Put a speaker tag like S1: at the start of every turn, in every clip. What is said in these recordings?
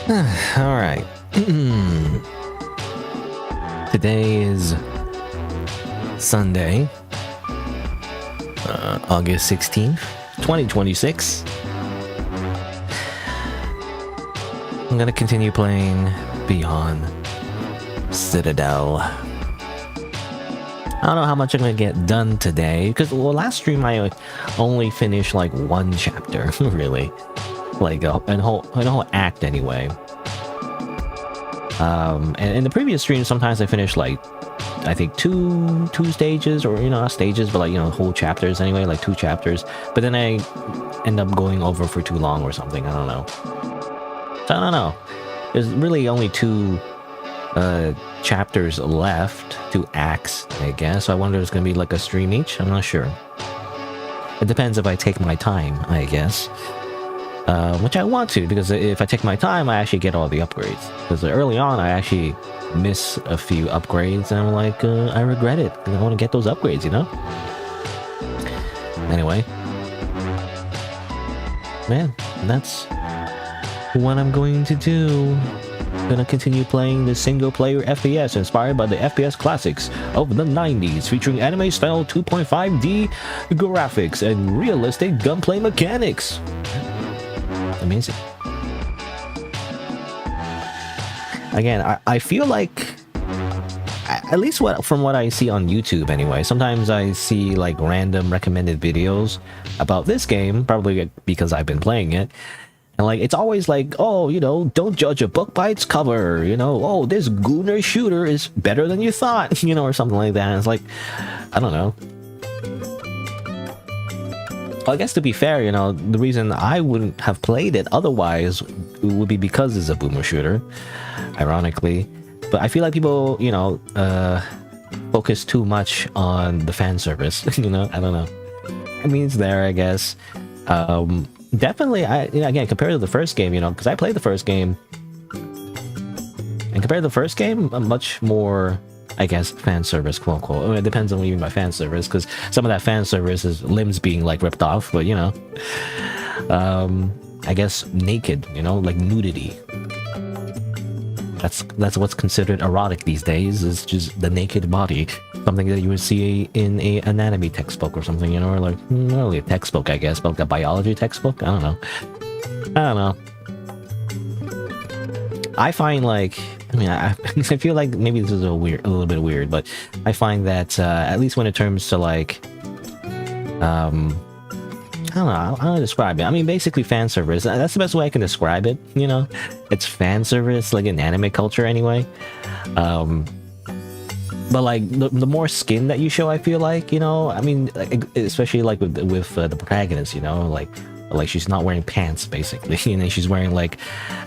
S1: All right. Today is Sunday, August 16th, 2026. I'm gonna continue playing Beyond Citadel. I don't know how much I'm gonna get done today, because last stream I only finished like one chapter, really, like a whole act anyway. And in the previous stream, sometimes I finished like I think two stages, or not stages, but like whole chapters anyway, like 2 chapters. But then I end up going over for too long or something. I don't know. So I don't know. There's really only 2 chapters left, 2 acts, I guess. So I wonder if it's gonna be like a stream each. I'm not sure. It depends if I take my time, I guess. Which I want to, because if I take my time, I actually get all the upgrades. Because early on, I actually miss a few upgrades, and I'm like, I regret it, because I want to get those upgrades, Anyway. Man, that's what I'm going to do. Gonna continue playing the single-player FPS inspired by the FPS classics of the 90s, featuring anime-style 2.5D graphics and realistic gunplay mechanics. Amazing. Again, I feel like, at least from what I see on YouTube anyway, sometimes I see like random recommended videos about this game, probably because I've been playing it. And like, it's always like, oh, don't judge a book by its cover, oh, this gooner shooter is better than you thought, or something like that. And it's like, I don't know. Well, I guess to be fair, the reason I wouldn't have played it otherwise would be because it's a boomer shooter, ironically. But I feel like people, focus too much on the fan service, I don't know. I mean, it's there, I guess. Definitely, again, compared to the first game, because I played the first game, and compared to the first game, a much more, I guess, fan service, quote unquote. I mean, it depends on what you mean by fan service, because some of that fan service is limbs being like ripped off, but I guess naked, like nudity. That's what's considered erotic these days, is just the naked body. Something that you would see in a anatomy textbook or something, or like, not really a textbook, I guess, but like a biology textbook. I don't know. I find like, I feel like maybe this is a little bit weird, but I find that at least when it comes to like, I don't know how to describe it. I mean, basically fan service. That's the best way I can describe it. It's fan service, like in anime culture anyway. But like the more skin that you show, I feel like, I mean, especially like with the protagonist, like she's not wearing pants basically, and then she's wearing like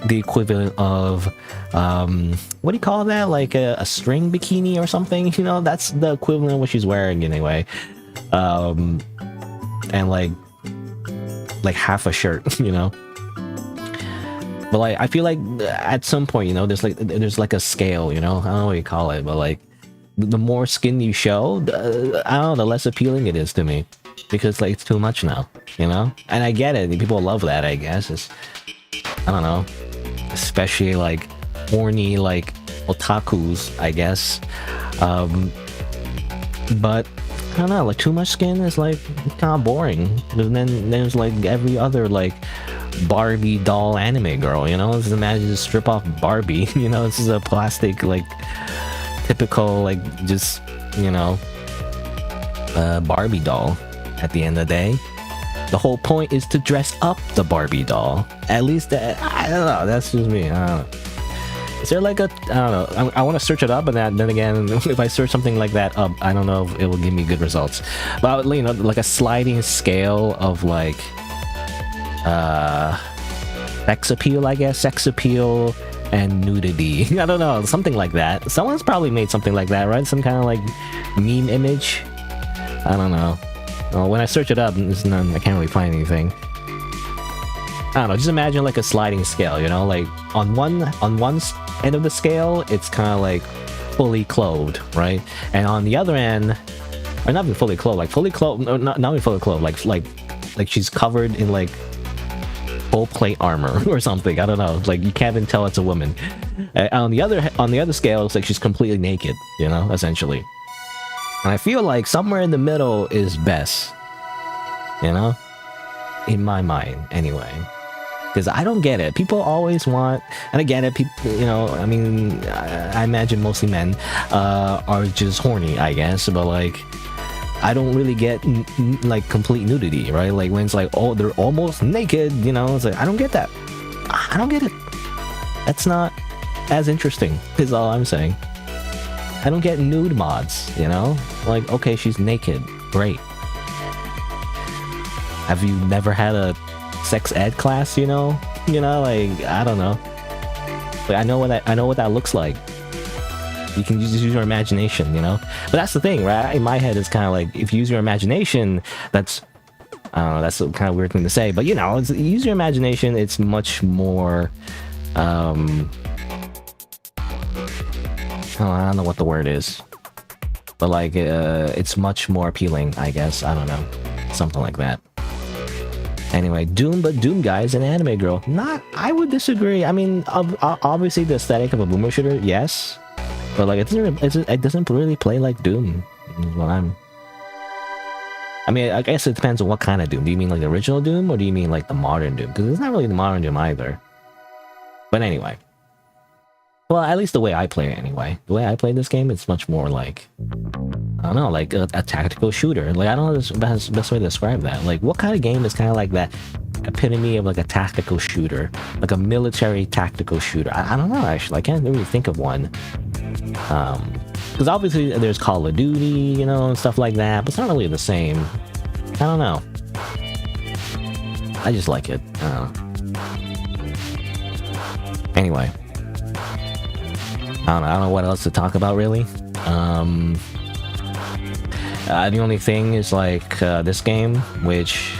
S1: the equivalent of what do you call that, like a string bikini or something, that's the equivalent of what she's wearing anyway. And like half a shirt, but like I feel like at some point, there's like a scale, I don't know what you call it, but like the more skin you show, I don't know, the less appealing it is to me, because like it's too much now, and I get it, people love that, I guess. I don't know, especially like horny like otakus, I guess. But I don't know, like too much skin is like kind of boring. And then there's like every other like Barbie doll anime girl, just imagine just strip off Barbie, this is a plastic like typical like just Barbie doll. At the end of the day, the whole point is to dress up the Barbie doll. At least I don't know, that's just me. I don't know. Is there like I don't know, I want to search it up, and then again, if I search something like that up, I don't know if it will give me good results. But like a sliding scale of like sex appeal, I guess, and nudity. I don't know, something like that. Someone's probably made something like that, right? Some kind of like meme image. I don't know. Well, when I search it up, I can't really find anything. I don't know, just imagine like a sliding scale, like on one end of the scale, it's kind of like fully clothed, right? And on the other end, or not even fully clothed, like fully clothed, no, not even fully clothed, like she's covered in like full plate armor or something. I don't know. Like you can't even tell it's a woman. On the other scale, it's like she's completely naked. You know, essentially. And I feel like somewhere in the middle is best. You know, in my mind, anyway. Because I don't get it. People always want, and I get it. People, you know, I mean, I imagine mostly men are just horny, I guess. But like, I don't really get like complete nudity, right? Like when it's like, oh, they're almost naked, you know. It's like I don't get that. I don't get it. That's not as interesting. Is all I'm saying. I don't get nude mods, you know. Like, okay, she's naked, great. Have you never had a sex ed class, you know, like I don't know, but I know what that looks like. You can just use your imagination, you know. But that's the thing, right? In my head, it's kind of like if you use your imagination, that's I don't know, that's a kind of weird thing to say, but you know, use your imagination. It's much more I don't know what the word is, but like it's much more appealing, I guess. I don't know, something like that. Anyway, Doom, but Doom guy is an anime girl. I would disagree. I mean, obviously the aesthetic of a boomer shooter, yes, but like it doesn't really play like Doom. Is what I mean, I guess it depends on what kind of Doom. Do you mean like the original Doom, or do you mean like the modern Doom? Because it's not really the modern Doom either. But anyway, well, at least the way I play it, anyway. The way I play this game, it's much more like, I don't know, like a tactical shooter. Like, I don't know the best way to describe that. Like, what kind of game is kind of like that epitome of like a tactical shooter? Like a military tactical shooter. I don't know, actually. I can't really think of one. Because obviously there's Call of Duty, you know, and stuff like that. But it's not really the same. I don't know. I just like it. I don't know. Anyway. I don't know what else to talk about, really. The only thing is like this game, which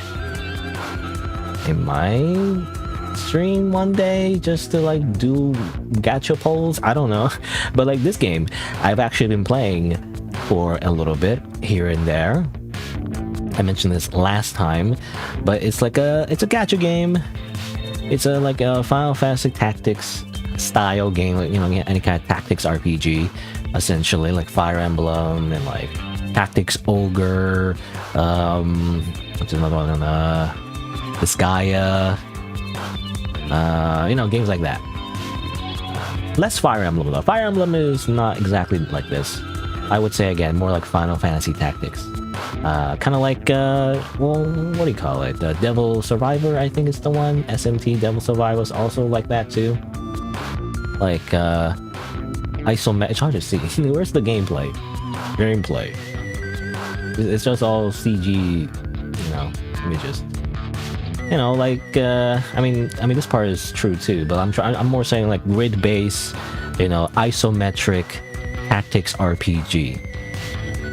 S1: in my stream one day just to like do gacha polls. I don't know, but like this game, I've actually been playing for a little bit here and there. I mentioned this last time, but it's like it's a gacha game. It's like a Final Fantasy Tactics style game, like, you know, any kind of tactics RPG, essentially, like Fire Emblem and like Tactics Ogre, what's another one, Disgaea, you know, games like that. Less Fire Emblem though. Fire Emblem is not exactly like this. I would say, again, more like Final Fantasy Tactics. Kind of like, well, what do you call it? Devil Survivor, I think is the one. SMT Devil Survivor is also like that too. Like, isometric. It's hard to see. Where's the gameplay? It's just all CG, you know, images. You know, like, I mean, this part is true too, but I'm more saying like grid-based, you know, isometric tactics RPG.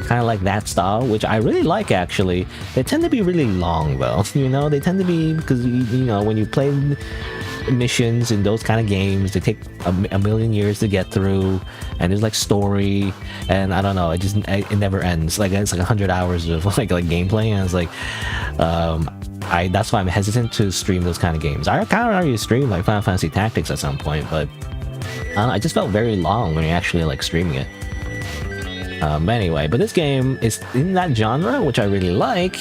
S1: Kind of like that style, which I really like, actually. They tend to be really long though, you know. They tend to be, because you know, when you play missions in those kind of games, they take a million years to get through, and there's like story, and I don't know, it never ends. Like it's like 100 hours of like gameplay, and it's like that's why I'm hesitant to stream those kind of games. I kind of already streamed like Final Fantasy Tactics at some point, but I don't know, it just felt very long when you're actually like streaming it. But anyway, but this game is in that genre, which I really like.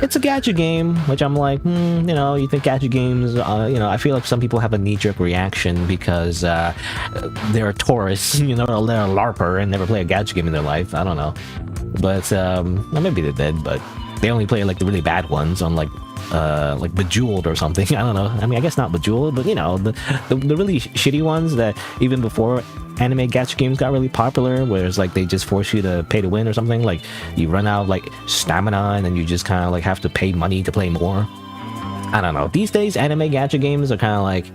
S1: It's a gacha game, which I'm like, you know, you think gacha games, you know, I feel like some people have a knee-jerk reaction because they're a tourist, you know, they're a LARPer and never play a gacha game in their life. I don't know. But, maybe they did, but they only play like the really bad ones on like Bejeweled or something. I don't know. I mean, I guess not Bejeweled, but you know, the really shitty ones that even before anime gacha games got really popular, where it's like they just force you to pay to win or something. Like you run out of like stamina and then you just kind of like have to pay money to play more. I don't know. These days, anime gacha games are kind of like,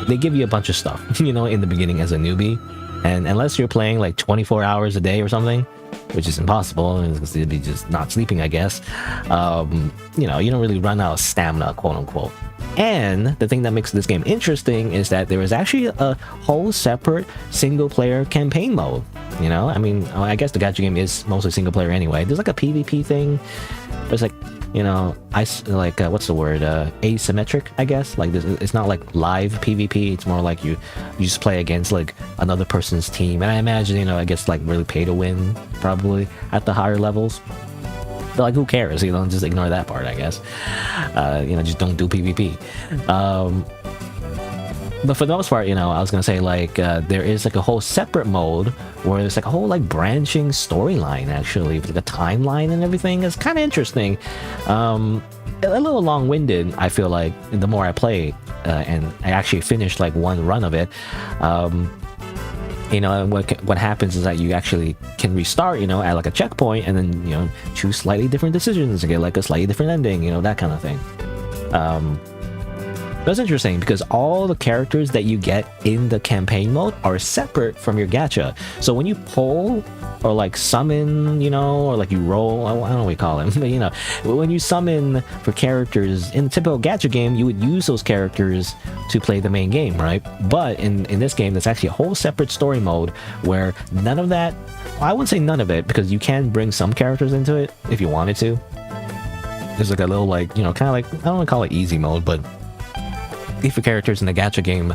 S1: they give you a bunch of stuff, you know, in the beginning as a newbie. And unless you're playing like 24 hours a day or something, which is impossible, because you'd be just not sleeping, I guess, you know, you don't really run out of stamina, quote unquote. And the thing that makes this game interesting is that there is actually a whole separate single player campaign mode. You know, I mean, I guess the gacha game is mostly single player anyway. There's like a PvP thing. There's like you know, like what's the word, asymmetric, I guess. Like this, it's not like live PvP. It's more like you just play against like another person's team, and I imagine, you know, I guess like really pay to win probably at the higher levels. But like, who cares? You know, just ignore that part, I guess. You know, just don't do PvP. But for the most part, you know, I was gonna say like there is like a whole separate mode where there's like a whole like branching storyline, actually, with like a timeline and everything. It's kind of interesting. A little long-winded, I feel like, the more I play, and I actually finished like one run of it. You know, what happens is that you actually can restart, you know, at like a checkpoint, and then, you know, choose slightly different decisions to get like a slightly different ending, you know, that kind of thing. That's interesting because all the characters that you get in the campaign mode are separate from your gacha. So when you pull or like summon, you know, or like you roll, I don't know what we call them, but you know, when you summon for characters in the typical gacha game, you would use those characters to play the main game, right? But in this game, there's actually a whole separate story mode where none of that, well, I wouldn't say none of it, because you can bring some characters into it if you wanted to. There's like a little like, you know, kind of like, I don't want to call it easy mode, but if your characters in the gacha game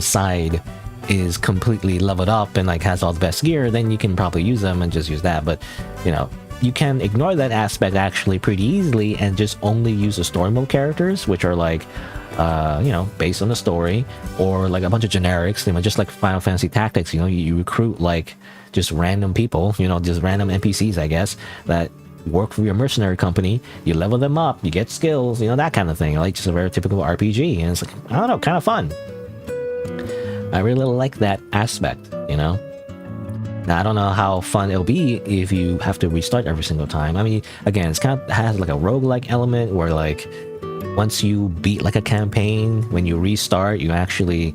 S1: side is completely leveled up and like has all the best gear, then you can probably use them and just use that. But you know, you can ignore that aspect actually pretty easily and just only use the story mode characters, which are like you know, based on the story, or like a bunch of generics, you know, just like Final Fantasy Tactics. You know, you recruit like just random people, you know, just random NPCs, I guess, that work for your mercenary company. You level them up, you get skills, you know, that kind of thing. Like just a very typical RPG, and it's like, I don't know, kind of fun. I really like that aspect, you know. Now I don't know how fun it'll be if you have to restart every single time. I mean, again, it's kind of has like a roguelike element where like once you beat like a campaign, when you restart, you actually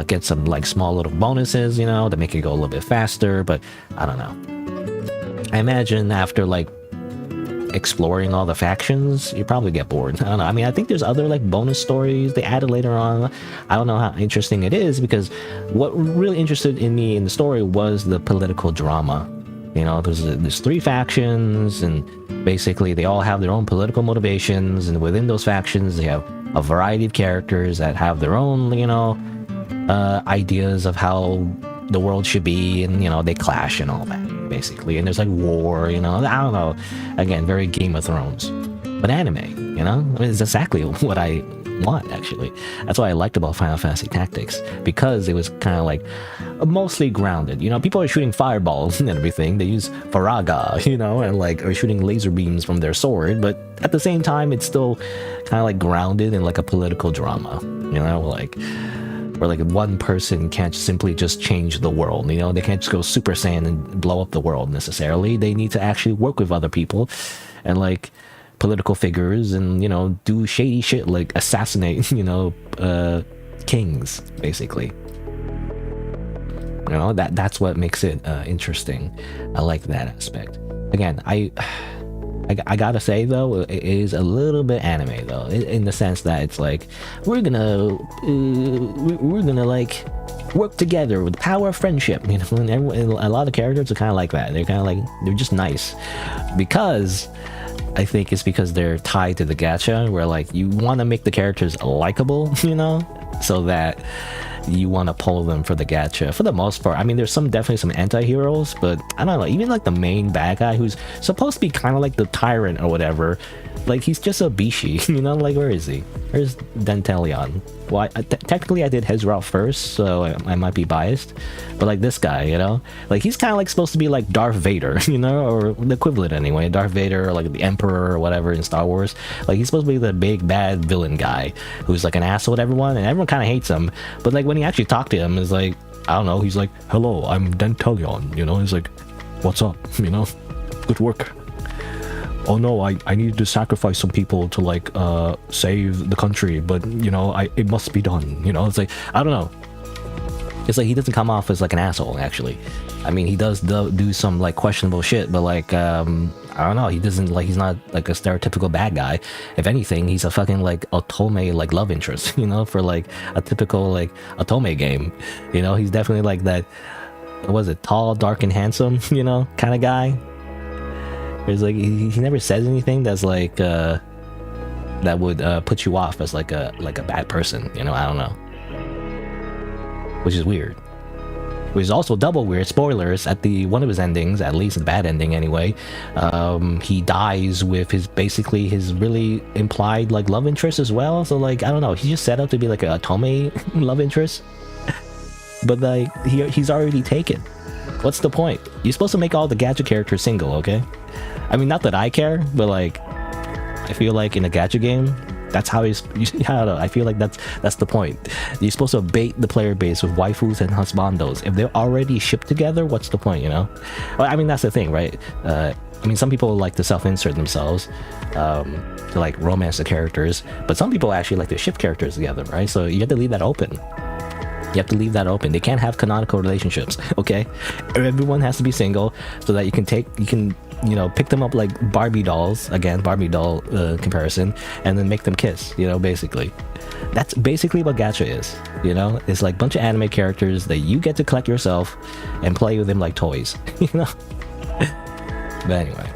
S1: get some like small little bonuses, you know, to make it go a little bit faster. But I don't know. I imagine after like exploring all the factions, you probably get bored. I don't know. I mean, I think there's other like bonus stories they added later on. I don't know how interesting it is, because what really interested in me in the story was the political drama. You know, there's three factions, and basically they all have their own political motivations, and within those factions they have a variety of characters that have their own, you know, ideas of how the world should be, and you know, they clash and all that basically, and there's like war, you know, I don't know, again, very Game of Thrones, but anime, you know. I mean, it's exactly what I want, actually. That's what I liked about Final Fantasy Tactics, because it was kind of like mostly grounded, you know. People are shooting fireballs and everything, they use Faraga, you know, and like are shooting laser beams from their sword, but at the same time it's still kind of like grounded in like a political drama, you know, like where like one person can't simply just change the world, you know. They can't just go Super Saiyan and blow up the world necessarily. They need to actually work with other people and like political figures, and you know, do shady shit like assassinate, you know, kings basically. You know, that's what makes it interesting. I like that aspect. Again, I gotta say though, it is a little bit anime though, in the sense that it's like we're gonna like work together with the power of friendship, you know. And a lot of characters are kind of like that. They're kind of like, they're just nice, because I think it's because they're tied to the gacha, where like you want to make the characters likable, you know, so that you want to pull them for the gacha for the most part. I mean, there's definitely some anti-heroes, but I don't know, even like the main bad guy, who's supposed to be kind of like the tyrant or whatever, like he's just a bishi, you know. Like, where is he? Where's Dantelion? Well, technically I did his route first, so I might be biased, but like this guy, you know, like he's kind of like supposed to be like Darth Vader, you know, or the equivalent anyway, Darth Vader, or like the Emperor or whatever in Star Wars. Like he's supposed to be the big bad villain guy who's like an asshole to everyone, and everyone kind of hates him. But like when he actually talked to him, is like, I don't know, he's like, hello, I'm Dantelion, you know. He's like, what's up, you know, good work. Oh no, I needed to sacrifice some people to like save the country, but you know, it must be done, you know. It's like, I don't know, it's like he doesn't come off as like an asshole, actually. I mean, he does do some like questionable shit, but like I don't know, he doesn't, like, he's not like a stereotypical bad guy. If anything, he's a fucking like otome like love interest, you know, for like a typical like otome game, you know. He's definitely like that, what was it, tall, dark and handsome, you know, kind of guy. It's like he never says anything that's like that would put you off as like a bad person, you know. I don't know, which is weird. Which is also double weird. Spoilers, at the one of his endings, at least the bad ending anyway, he dies with his really implied like love interest as well. So like, I don't know, he just set up to be like a Otome love interest, but like he's already taken. What's the point? You're supposed to make all the gacha characters single, okay? I mean, not that I care, but like, I feel like in a gacha game, that's how he's. I don't know. I feel like that's the point. You're supposed to bait the player base with waifus and husbandos. If they're already shipped together, what's the point? You know. Well, I mean, that's the thing, right? I mean, some people like to self-insert themselves to like romance the characters, but some people actually like to ship characters together, right? So you have to leave that open. You have to leave that open. They can't have canonical relationships, okay? Everyone has to be single so that you can you know, pick them up like Barbie dolls, again, Barbie doll comparison, and then make them kiss, you know, basically. That's basically what gacha is, you know? It's like a bunch of anime characters that you get to collect yourself and play with them like toys, you know? But anyway.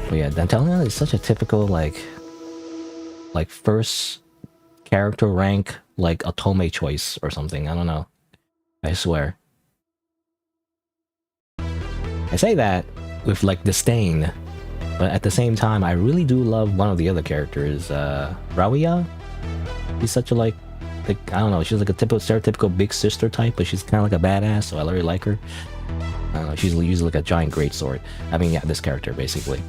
S1: But yeah, Dantelia is such a typical, like first character rank, like Otome choice or something. I don't know. I swear. I say that with like disdain, but at the same time, I really do love one of the other characters, Rawia. She's such a like I don't know, she's like a stereotypical big sister type, but she's kind of like a badass, so I really like her. I don't know, she's usually like a giant greatsword. I mean, yeah, this character basically.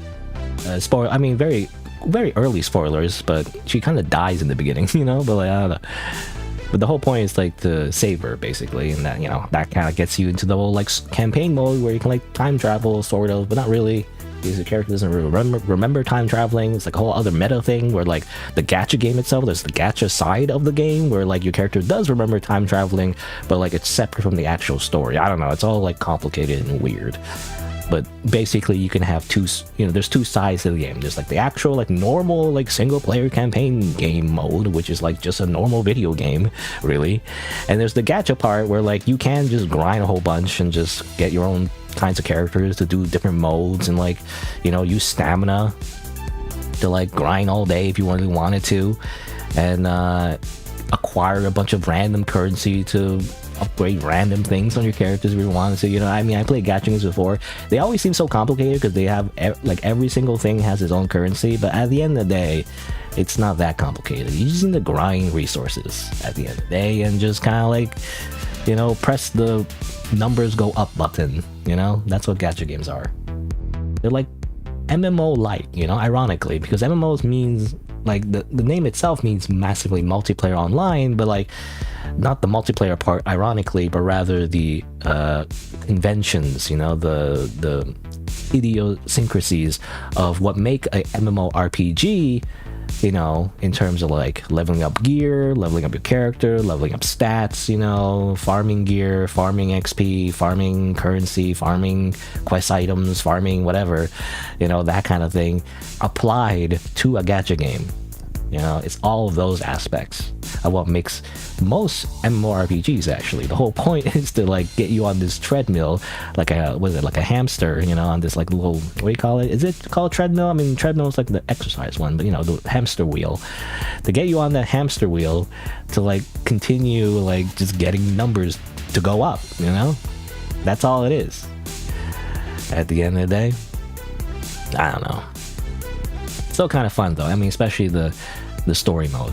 S1: I mean, very, very early spoilers, but she kind of dies in the beginning, you know. But like, I don't know. But the whole point is like to save her basically, and that, you know, that kind of gets you into the whole like campaign mode where you can like time travel sort of, but not really. Because the character doesn't remember time traveling. It's like a whole other meta thing where like the gacha game itself, there's the gacha side of the game where like your character does remember time traveling, but like it's separate from the actual story. I don't know, it's all like complicated and weird. But basically you can have there's two sides to the game. There's like the actual like normal like single player campaign game mode, which is like just a normal video game really, and there's the gacha part where like you can just grind a whole bunch and just get your own kinds of characters to do different modes and like, you know, use stamina to like grind all day if you really wanted to, and acquire a bunch of random currency to upgrade random things on your characters if you wanted to, you know. I mean, I played gacha games before. They always seem so complicated because they have like every single thing has its own currency, but at the end of the day, it's not that complicated. You just need to grind resources at the end of the day and just kind of like, you know, press the numbers go up button, you know. That's what gacha games are. They're like MMO light, you know, ironically, because MMOs means like the name itself means massively multiplayer online, but like not the multiplayer part ironically, but rather the conventions, you know, the idiosyncrasies of what make a MMORPG, you know, in terms of like leveling up gear, leveling up your character, leveling up stats, you know, farming gear, farming XP, farming currency, farming quest items, farming whatever, you know, that kind of thing applied to a gacha game. You know, it's all of those aspects of what makes most MMORPGs actually. The whole point is to like get you on this treadmill, like a hamster, you know, on this like little, what do you call it? Is it called treadmill? I mean, treadmill is like the exercise one, but you know, the hamster wheel. To get you on that hamster wheel to like continue like just getting numbers to go up, you know? That's all it is. At the end of the day, I don't know. Still kind of fun though. I mean, especially the story mode.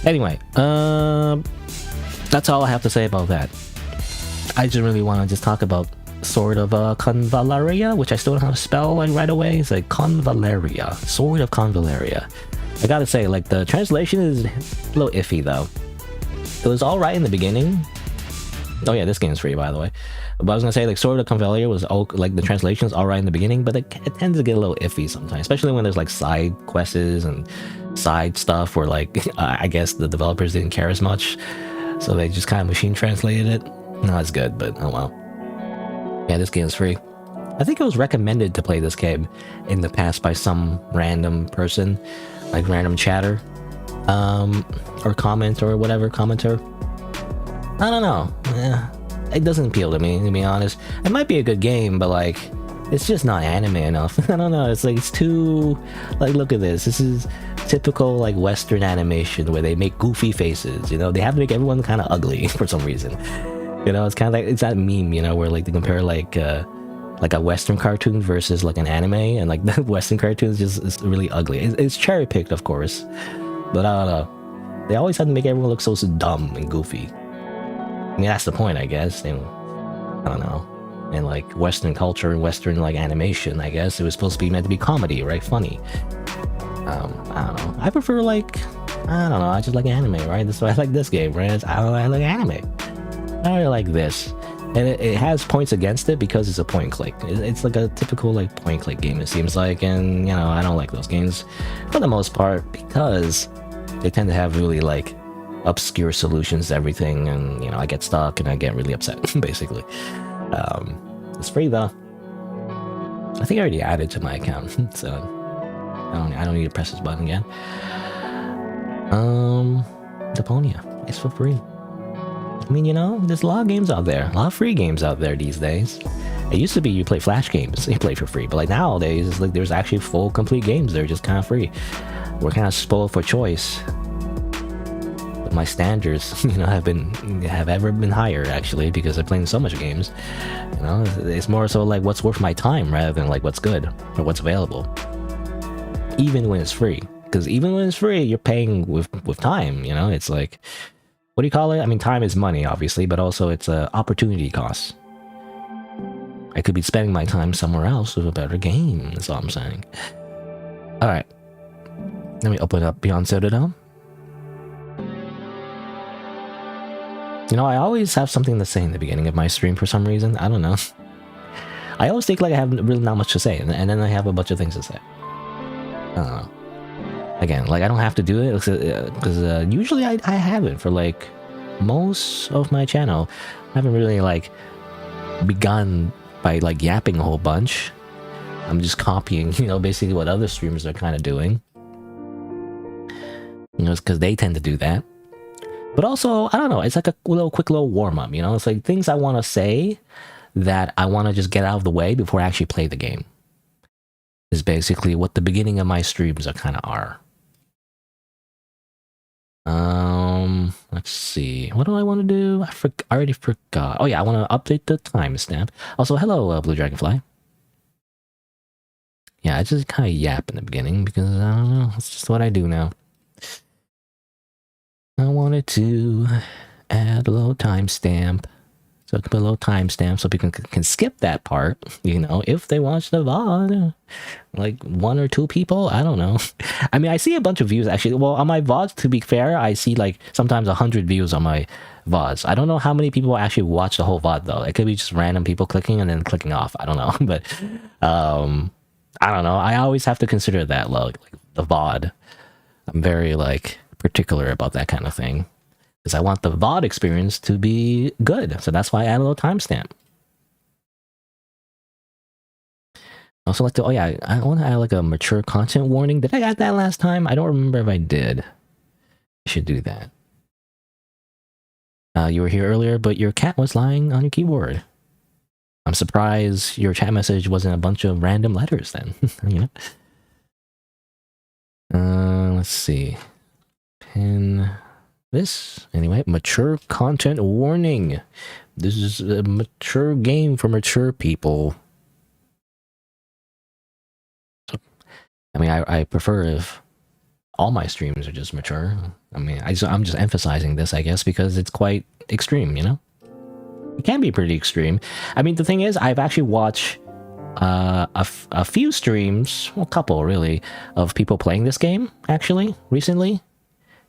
S1: Anyway, that's all I have to say about that. I just really want to just talk about Sword of Convaleria, which I still don't know how to spell like right away. It's like Convaleria, Sword of Convaleria. I gotta say, like the translation is a little iffy though. It was all right in the beginning. Oh yeah, this game is free by the way. But I was gonna say like Sword of Convaleria was like the translation is all right in the beginning, but it tends to get a little iffy sometimes, especially when there's like side quests and side stuff where like I guess the developers didn't care as much, so they just kind of machine translated it. No, it's good, but oh well. Yeah, this game is free. I think it was recommended to play this game in the past by some random person, like random chatter, or comment or whatever commenter. I don't know. it doesn't appeal to me, to be honest. It might be a good game, but like, it's just not anime enough. I don't know. It's like, it's too, like, look at this. This is typical like Western animation where they make goofy faces. You know, they have to make everyone kind of ugly for some reason. You know, it's kind of like, it's that meme, you know, where like they compare like a Western cartoon versus like an anime, and like the Western cartoon is really ugly. It's cherry picked, of course, but I don't know. They always have to make everyone look so dumb and goofy. I mean, that's the point, I guess. And I don't know. And like Western culture and Western like animation, I guess it was supposed to be meant to be comedy, right? Funny. I don't know. I prefer like, I don't know. I just like anime, right? That's why I like this game, right? I like anime. I really like this. And it has points against it because it's a point and click. It's like a typical like point and click game, it seems like. And, you know, I don't like those games for the most part because they tend to have really like obscure solutions to everything. And, you know, I get stuck and I get really upset, basically. It's free though. I think I already added to my account, so I don't need to press this button again. Deponia, it's for free. I mean, you know, there's a lot of games out there, a lot of free games out there these days. It used to be you play Flash games, you play for free, but like nowadays, it's like there's actually full complete games that are just kind of free. We're kind of spoiled for choice. But my standards, you know, have ever been higher actually because I'm playing so much games. You know, it's more so like what's worth my time rather than like what's good or what's available. Even when it's free, because even when it's free, you're paying with time. You know, it's like, what do you call it? I mean, time is money, obviously, but also it's a opportunity cost. I could be spending my time somewhere else with a better game. That's all I'm saying. All right, let me open up Beyond Citadel. You know, I always have something to say in the beginning of my stream for some reason. I don't know. I always think like I have really not much to say, and then I have a bunch of things to say. I don't know. Again, like I don't have to do it because usually I haven't for like most of my channel. I haven't really like begun by like yapping a whole bunch. I'm just copying, you know, basically what other streamers are kind of doing. You know, it's because they tend to do that. But also, I don't know, it's like a quick little warm-up, you know? It's like things I want to say that I want to just get out of the way before I actually play the game. Is basically what the beginning of my streams are kind of are. Let's see. What do I want to do? I already forgot. Oh yeah, I want to update the timestamp. Also, hello, Blue Dragonfly. Yeah, I just kind of yap in the beginning because I don't know. It's just what I do now. I wanted to add a little timestamp. So I can put a little timestamp so people can skip that part, you know, if they watch the VOD. Like 1 or 2 people, I don't know. I mean, I see a bunch of views actually. Well, on my VODs, to be fair, I see like sometimes 100 views on my VODs. I don't know how many people actually watch the whole VOD though. It could be just random people clicking and then clicking off. I don't know. But I don't know. I always have to consider that like the VOD. I'm very like particular about that kind of thing. Because I want the VOD experience to be good. So that's why I add a little timestamp. I also like to, oh yeah, I want to add like a mature content warning. Did I add that last time? I don't remember if I did. I should do that. You were here earlier, but your cat was lying on your keyboard. I'm surprised your chat message wasn't a bunch of random letters then, you know? Let's see. Pin... this anyway. Mature content warning. This is a mature game for mature people. So, I mean, I prefer if all my streams are just mature. I mean, I'm just emphasizing this, I guess, because it's quite extreme, you know? It can be pretty extreme. I mean, the thing is, I've actually watched a few streams, well, a couple really, of people playing this game, actually, recently.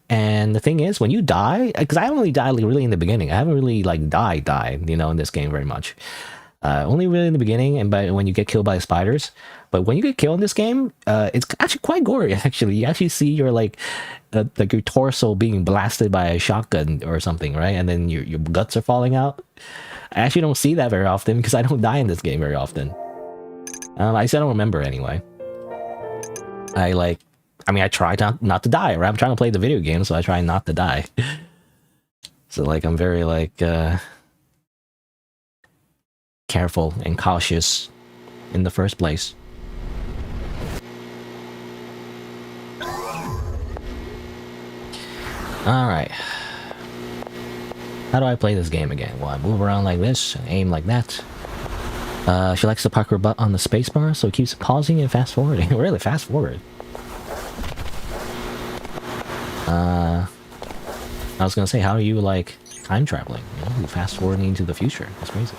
S1: And the thing is, when you die, because I only died like really in the beginning. I haven't really like died, you know, in this game very much. Only really in the beginning, and when you get killed by spiders. But when you get killed in this game, it's actually quite gory. Actually, you actually see your like your torso being blasted by a shotgun or something, right? And then your guts are falling out. I actually don't see that very often because I don't die in this game very often. I don't remember anyway. I mean, I try not to die, right? I'm trying to play the video game, so I try not to die. So, like, I'm very, like, careful and cautious in the first place. Alright. How do I play this game again? Well, I move around like this and aim like that. She likes to park her butt on the spacebar, so it keeps pausing and fast forwarding. Really, fast forward. I was gonna say, how are you like time traveling? You know, fast forwarding into the future. That's crazy.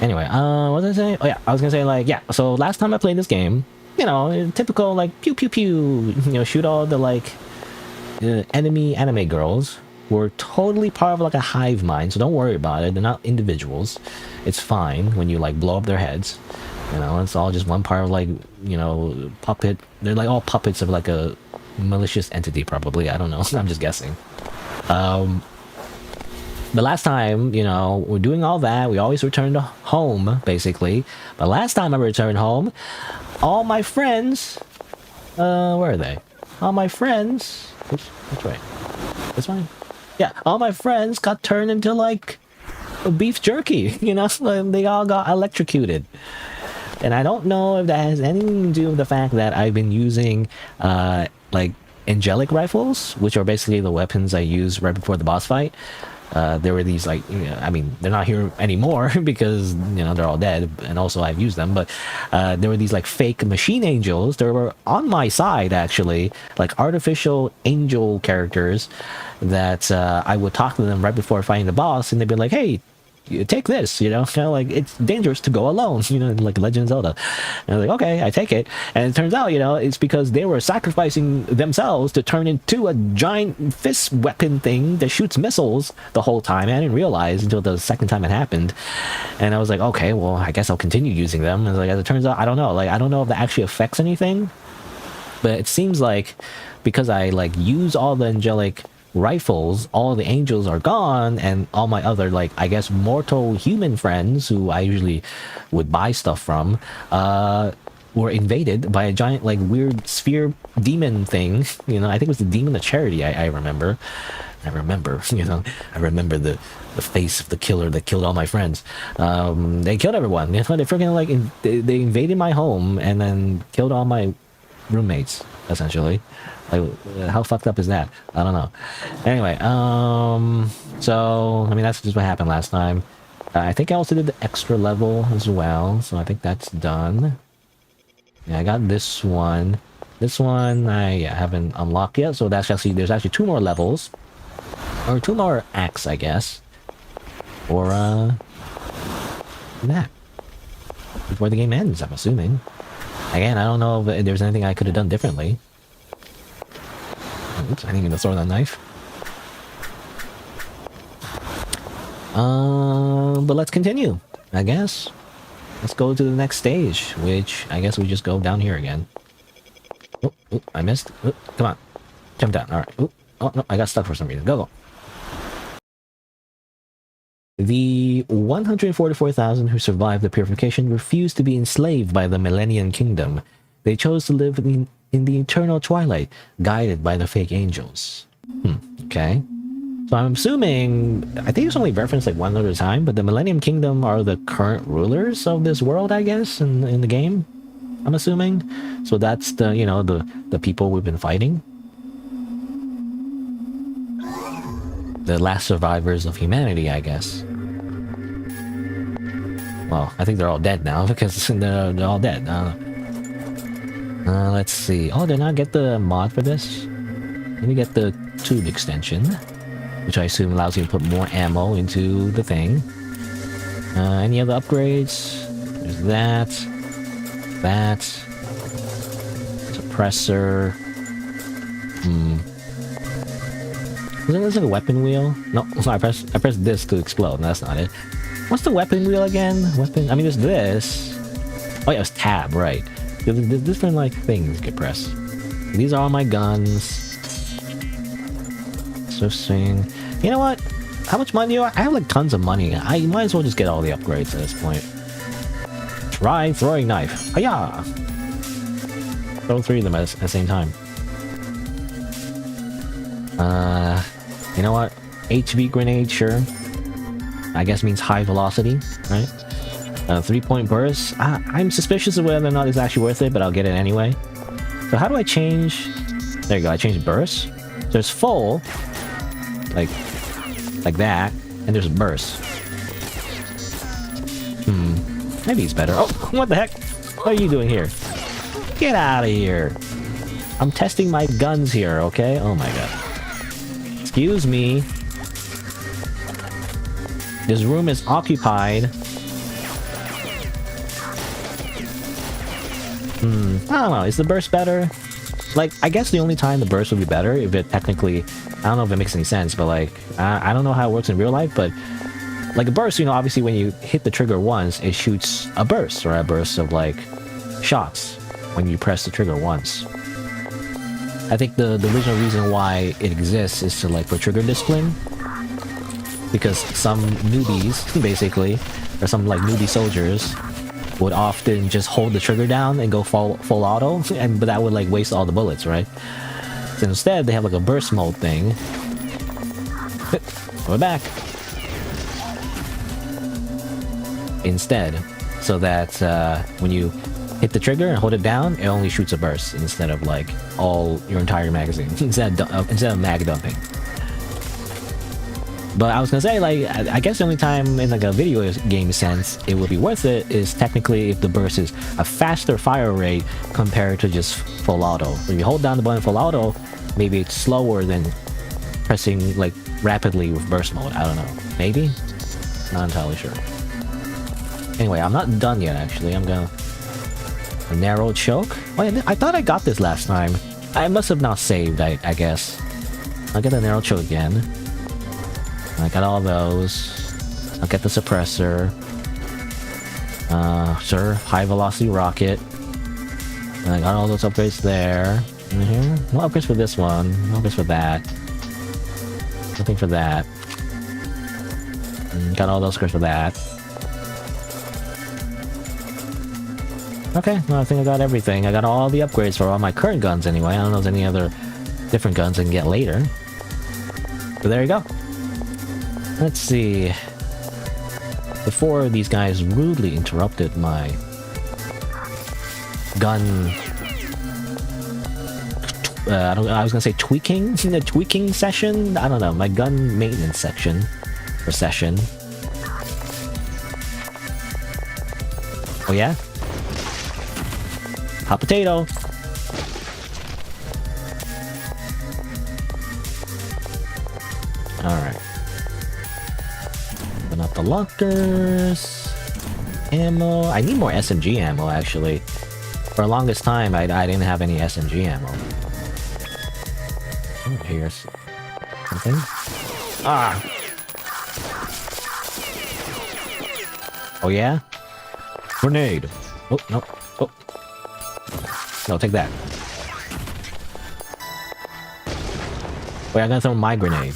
S1: Anyway, what was I saying? Oh yeah, I was gonna say like, yeah. So last time I played this game, you know, typical like pew pew pew, you know, shoot all the like enemy anime girls. Were totally part of like a hive mind, so don't worry about it. They're not individuals. It's fine when you like blow up their heads. You know, it's all just one part of like, you know, puppet. They're like all puppets of like a malicious entity, probably. I don't know. I'm just guessing. But last time, you know, we're doing all that. We always return to home, basically. But last time I returned home, all my friends, where are they? All my friends. Which way? This way? Yeah, all my friends got turned into like beef jerky, you know, they all got electrocuted. And I don't know if that has anything to do with the fact that I've been using like angelic rifles, which are basically the weapons I used right before the boss fight. There were these like, you know, I mean, they're not here anymore because, you know, they're all dead, and also I've used them, but there were these like fake machine angels. They were on my side, actually, like artificial angel characters that I would talk to them right before fighting the boss, and they'd be like, hey, you take this, you know, kind of like it's dangerous to go alone, you know, like Legend of Zelda. And I was like, okay, I take it. And it turns out, you know, it's because they were sacrificing themselves to turn into a giant fist weapon thing that shoots missiles the whole time. I didn't realize until the second time it happened. And I was like, okay, well, I guess I'll continue using them. And like, as it turns out, I don't know. Like, I don't know if that actually affects anything. But it seems like because I like use all the angelic rifles, all the angels are gone, and all my other like I guess mortal human friends who I usually would buy stuff from were invaded by a giant like weird sphere demon thing. You know, I think it was the demon of charity. I remember, you know, I remember the face of the killer that killed all my friends. They killed everyone. You know, they freaking like they invaded my home and then killed all my roommates, essentially. Like, how fucked up is that? I don't know. Anyway, so I mean that's just what happened last time. I think I also did the extra level as well, so I think that's done. Yeah, I got this one. This one I haven't unlocked yet, so that's actually there's actually 2 more levels, or 2 more acts, I guess, or that before the game ends. I'm assuming. Again, I don't know if there's anything I could have done differently. Oops, I didn't even throw that knife. But let's continue, I guess. Let's go to the next stage, which I guess we just go down here again. Oh, I missed. Oh, come on. Jump down. Alright. Oh, no, I got stuck for some reason. Go. The 144,000 who survived the purification refused to be enslaved by the Millennium Kingdom. They chose to live in the eternal twilight, guided by the fake angels. Okay. So I'm assuming, I think it's only referenced like one other time, but the Millennium Kingdom are the current rulers of this world, I guess, in the game. I'm assuming. So that's the, you know, the people we've been fighting. The last survivors of humanity, I guess. Well, I think they're all dead now because they're all dead. Let's see. Oh, did I not get the mod for this? Let me get the tube extension, which I assume allows you to put more ammo into the thing. Any other upgrades? There's that. That. Suppressor. Isn't this like a weapon wheel? No, I pressed this to explode. No, that's not it. What's the weapon wheel again? Weapon? I mean, there's this. Oh yeah, it's tab, right. There's different like things get pressed. These are all my guns. Swift swing. You know what? How much money do I have? Like tons of money. I might as well just get all the upgrades at this point. Try throwing knife. Hiya! Throw 3 of them at the same time. You know what? HV grenade, sure. I guess means high velocity, right? 3-point burst. I'm suspicious of whether or not it's actually worth it, but I'll get it anyway. So how do I change? There you go. I changed burst. There's full, like that, and there's burst. Maybe it's better. Oh, what the heck? What are you doing here? Get out of here! I'm testing my guns here, okay? Oh my god. Excuse me. This room is occupied. I don't know. Is the burst better? Like, I guess the only time the burst would be better if it technically... I don't know if it makes any sense, but like... I don't know how it works in real life, but... Like a burst, you know, obviously when you hit the trigger once, it shoots a burst, or a burst of like... shots when you press the trigger once. I think the original reason why it exists is to like for trigger discipline, because some newbies basically, or some like newbie soldiers would often just hold the trigger down and go full auto, but that would like waste all the bullets, right? So instead they have like a burst mode thing. We're back. Instead, so that when you hit the trigger and hold it down, it only shoots a burst instead of like all your entire magazine instead of mag dumping. But I was gonna say, like, I guess the only time in like a video game sense it would be worth it is technically if the burst is a faster fire rate compared to just full auto. When you hold down the button full auto, maybe it's slower than pressing like rapidly with burst mode. I don't know. Maybe? Not entirely sure. Anyway, I'm not done yet actually. I'm gonna... A narrow choke? Oh, yeah, I thought I got this last time. I must have not saved, I guess. I'll get the narrow choke again. I got all those. I'll get the suppressor. Sir, high velocity rocket. And I got all those upgrades there. No upgrades for this one. No upgrades for that. Nothing for that. Got all those upgrades for that. Okay, well, I think I got everything. I got all the upgrades for all my current guns anyway. I don't know if there's any other different guns I can get later. But there you go. Let's see. Before these guys rudely interrupted my gun... I was gonna say tweaking? The tweaking session? I don't know, my gun maintenance section. Or session. Oh yeah? Hot potato! Alright. Open up the lockers. Ammo. I need more SMG ammo, actually. For the longest time, I didn't have any SMG ammo. Oh, here's something. Ah! Oh, yeah? Grenade! Oh, no. Oh. No, take that. Wait, I'm gonna throw my grenade.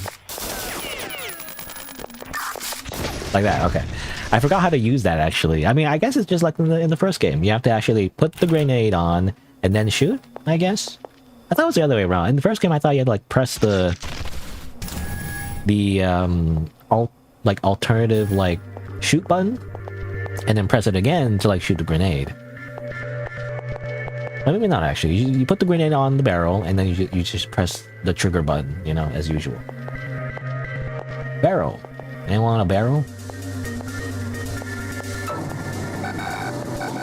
S1: Like that, okay. I forgot how to use that, actually. I mean, I guess it's just like in the first game. You have to actually put the grenade on and then shoot, I guess? I thought it was the other way around. In the first game, I thought you had to, like, press the alternative, like, shoot button, and then press it again to, like, shoot the grenade. Well, maybe not, actually. You put the grenade on the barrel, and then you just press the trigger button, you know, as usual. Barrel. Anyone want a barrel?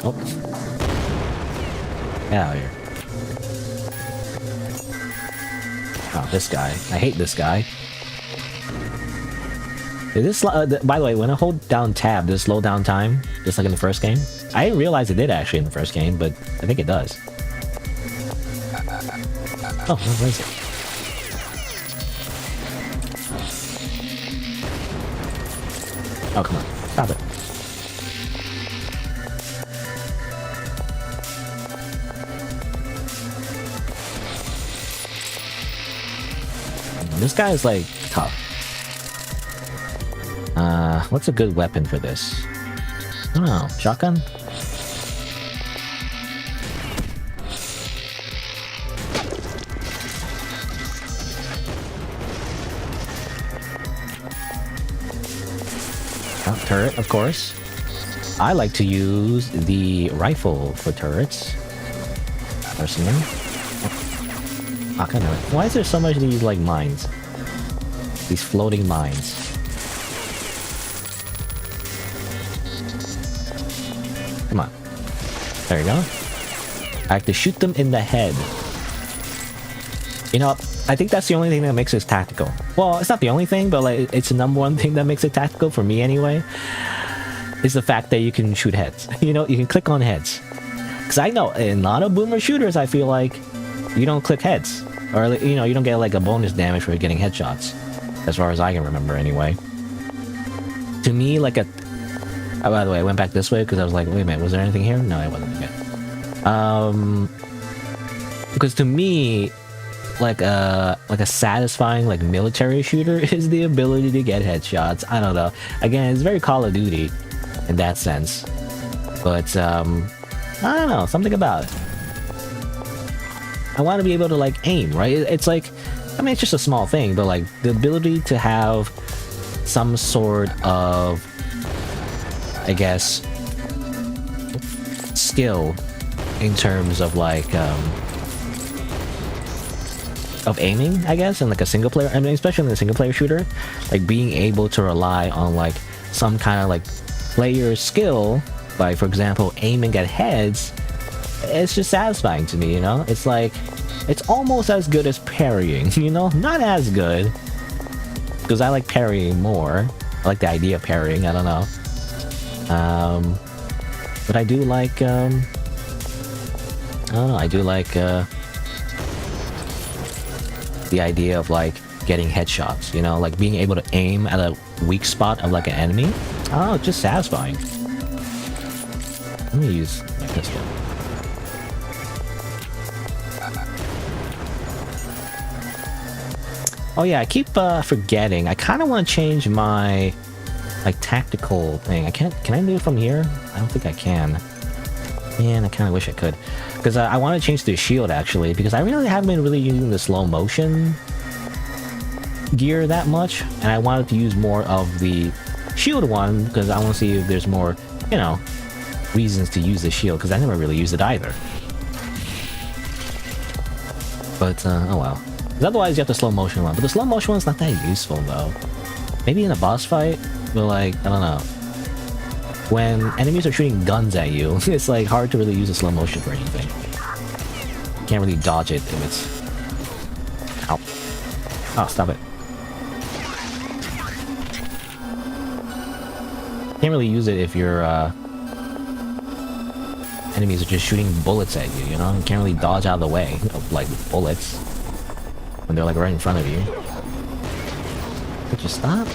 S1: Oh. Get out of here. Oh, this guy. I hate this guy. Is this, by the way, when I hold down tab, does it slow down time? Just like in the first game? I didn't realize it did actually in the first game, but I think it does. Oh, what is it? Oh, come on. Stop it. This guy is, like, tough. What's a good weapon for this? I don't know. Shotgun? Oh, turret, of course. I like to use the rifle for turrets. Personally. Oh, kind of. Why is there so much of these, like, mines? These floating mines. Come on. There you go. I have to shoot them in the head. You know, I think that's the only thing that makes it tactical. Well, it's not the only thing, but like it's the number one thing that makes it tactical for me anyway. Is the fact that you can shoot heads. You know, you can click on heads. Because I know in a lot of boomer shooters, I feel like you don't click heads. Or, you know, you don't get like a bonus damage for getting headshots. As far as I can remember anyway. To me, like a... Oh, by the way, I went back this way because I was like, wait a minute, was there anything here? No, it wasn't. Okay. Because to me, like a satisfying like military shooter is the ability to get headshots. I don't know. Again, it's very Call of Duty in that sense. But I don't know, something about it. I want to be able to like aim, right? It's like, I mean, it's just a small thing, but like the ability to have some sort of, I guess, skill in terms of like of aiming, I guess, in like a single player, I mean, especially in a single player shooter, like being able to rely on like some kind of like player skill, like for example aiming at heads, it's just satisfying to me, you know? It's like, it's almost as good as parrying, you know? Not as good, because I like parrying more. I like the idea of parrying, I don't know. But I do like, I don't know, I do like, the idea of like getting headshots, you know, like being able to aim at a weak spot of like an enemy. Oh, it's just satisfying. Let me use my pistol. Oh yeah, I keep forgetting. I kind of want to change my like tactical thing. I can't. Can I do it from here? I don't think I can. Man, I kind of wish I could. Because I want to change the shield actually, because I really haven't been really using the slow motion gear that much, and I wanted to use more of the shield one because I want to see if there's more, you know, reasons to use the shield, because I never really used it either. But oh well. 'Cause otherwise you have the slow motion one, but the slow motion one's not that useful though. Maybe in a boss fight, but like, I don't know. When enemies are shooting guns at you, it's like hard to really use a slow motion for anything. You can't really dodge it if it's... Ow. Oh, stop it. Can't really use it if your enemies are just shooting bullets at you, you know? You can't really dodge out of the way of like bullets when they're like right in front of you. Could you stop?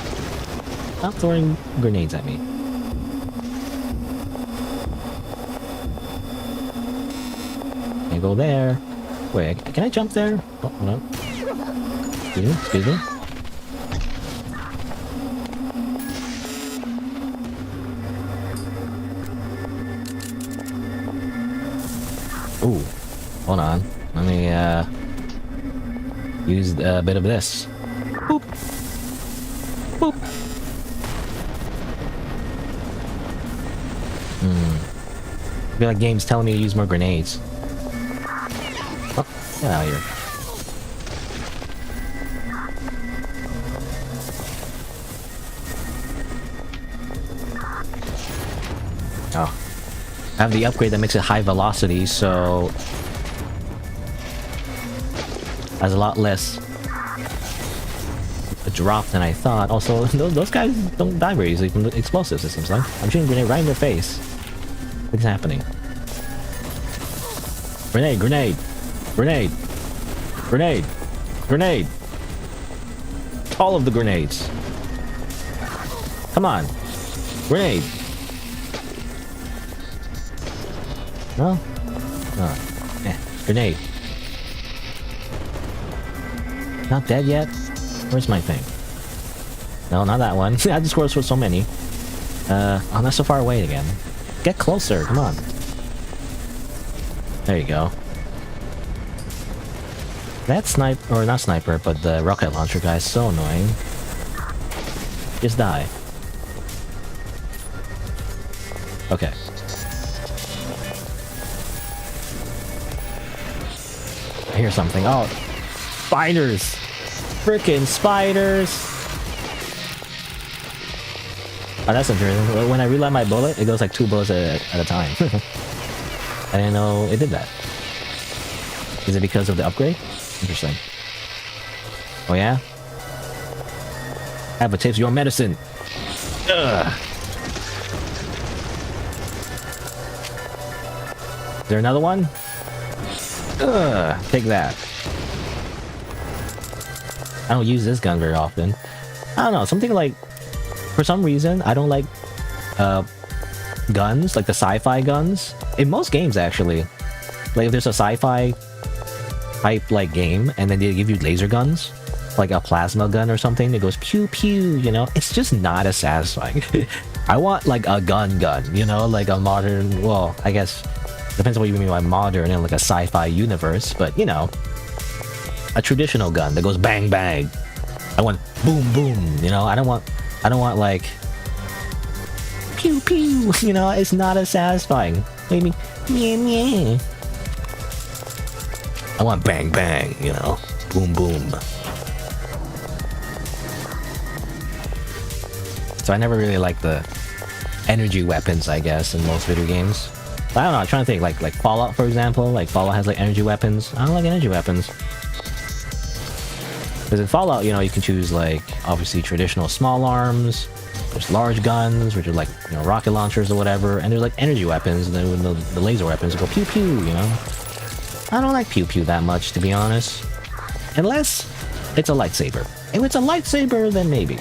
S1: Stop throwing grenades at me. Can't go there. Wait, can I jump there? Oh, hold on. Excuse me, excuse me. Ooh, hold on. Let me use a bit of this. Boop. Boop. I feel like game's telling me to use more grenades. Oh, get out of here. Oh. I have the upgrade that makes it high velocity, so... has a lot less a drop than I thought. Also, those guys don't die very easily from the explosives, it seems like. I'm shooting a grenade right in their face. What's happening? Grenade, grenade, grenade, grenade, grenade. All of the grenades. Come on. Grenade. No? No. Grenade. Not dead yet? Where's my thing? No, not that one. I just scored so many. Oh, not so far away again. Get closer, come on. There you go. That sniper, or not sniper, but the rocket launcher guy is so annoying. Just die. Okay. I hear something. Oh, spiders! Frickin' spiders! Oh, that's interesting. When I reload my bullet, it goes like 2 bullets at a time. I didn't know it did that. Is it because of the upgrade? Interesting. Oh yeah? Have a taste of your medicine. Ugh. Is there another one? Ugh, take that. I don't use this gun very often. I don't know, something like... For some reason, I don't like guns, like the sci-fi guns. In most games, actually. Like if there's a sci-fi type like game, and then they give you laser guns, like a plasma gun or something that goes pew pew, you know? It's just not as satisfying. I want like a gun, you know? Like a modern... Well, I guess... Depends on what you mean by modern and like a sci-fi universe, but you know, a traditional gun that goes bang bang. I want boom boom, you know. I don't want like pew pew, you know. It's not as satisfying. Maybe meh meh. I want bang bang, you know, boom boom. So I never really liked the energy weapons, I guess, in most video games. I don't know, I'm trying to think, like Fallout, for example. Like, Fallout has, like, energy weapons. I don't like energy weapons. Because in Fallout, you know, you can choose, like, obviously traditional small arms. There's large guns, which are, like, you know, rocket launchers or whatever. And there's, like, energy weapons, and then the laser weapons go pew-pew, you know? I don't like pew-pew that much, to be honest. Unless it's a lightsaber. If it's a lightsaber, then maybe.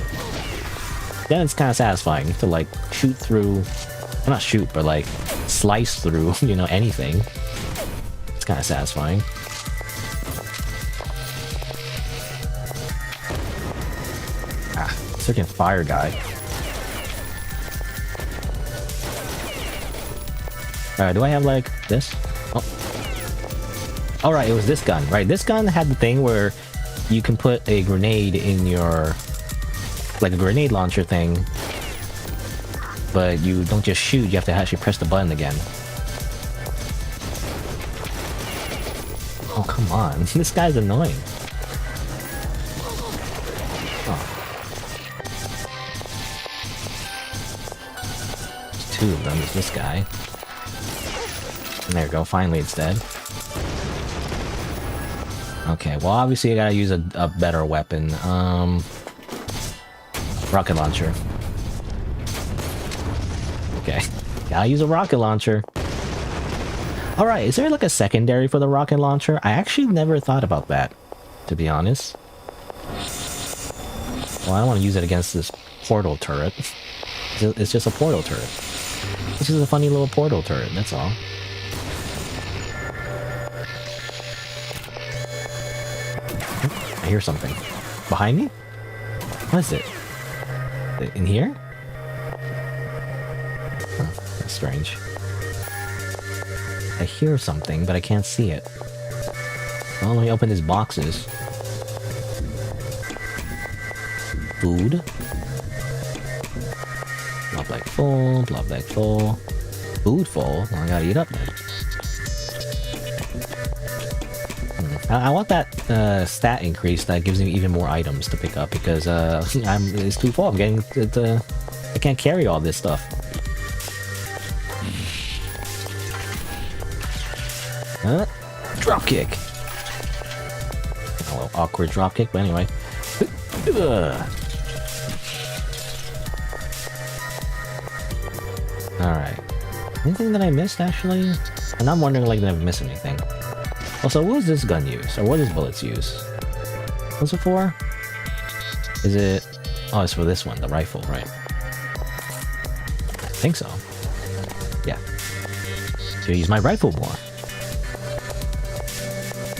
S1: Then it's kind of satisfying to, like, shoot through... Well, not shoot, but, like... slice through, you know, anything. It's kind of satisfying. Ah, freaking fire guy. Alright, do I have like this? Oh. Alright, it was this gun, right? This gun had the thing where you can put a grenade in your... like a grenade launcher thing. But you don't just shoot, you have to actually press the button again. Oh, come on. This guy's annoying. Oh. There's 2 of them. There's this guy. And there we go. Finally, it's dead. Okay, well, obviously I gotta use a better weapon. Rocket launcher. Okay, gotta use a rocket launcher. Alright, is there like a secondary for the rocket launcher? I actually never thought about that, to be honest. Well, I don't want to use it against this portal turret. It's just a portal turret. It's just a funny little portal turret, that's all. I hear something. Behind me? What is it? In here? Huh, that's strange. I hear something, but I can't see it. Well, let me open these boxes. Food. Blood bag full, blood bag full. Food full? Well, I gotta eat up then. I want that stat increase that gives me even more items to pick up because it's too full. I'm getting I can't carry all this stuff. Drop kick. A little awkward drop kick, but anyway. Alright. Anything that I missed actually? And I'm wondering like did I miss anything. Also, what does this gun use? Or what does bullets use? What's it for? Is it... Oh, it's for this one, the rifle, right? I think so. Yeah. So use my rifle more.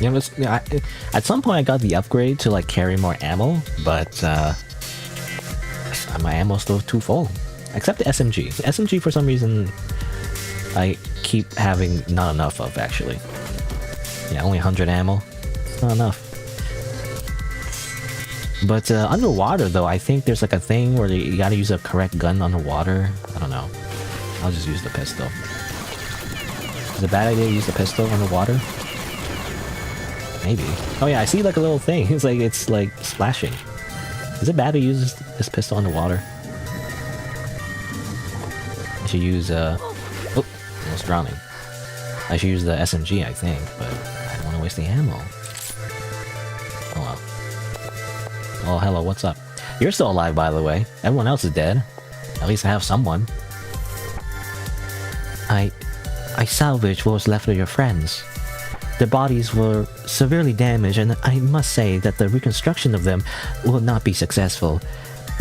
S1: You know, at some point I got the upgrade to like carry more ammo, but my ammo's still too full. Except the SMG. The SMG for some reason I keep having not enough of actually. Yeah, only 100 ammo. It's not enough. But underwater though, I think there's like a thing where you gotta use a correct gun underwater. I don't know. I'll just use the pistol. Is it a bad idea to use the pistol underwater? Maybe. Oh yeah, I see like a little thing. It's like splashing. Is it bad to use this pistol underwater? I should use oh, almost drowning. I should use the SMG, I think, but I don't want to waste the ammo. Oh well. Oh hello, what's up? You're still alive, by the way. Everyone else is dead. At least I have someone. I salvaged what was left of your friends. Their bodies were severely damaged, and I must say that the reconstruction of them will not be successful.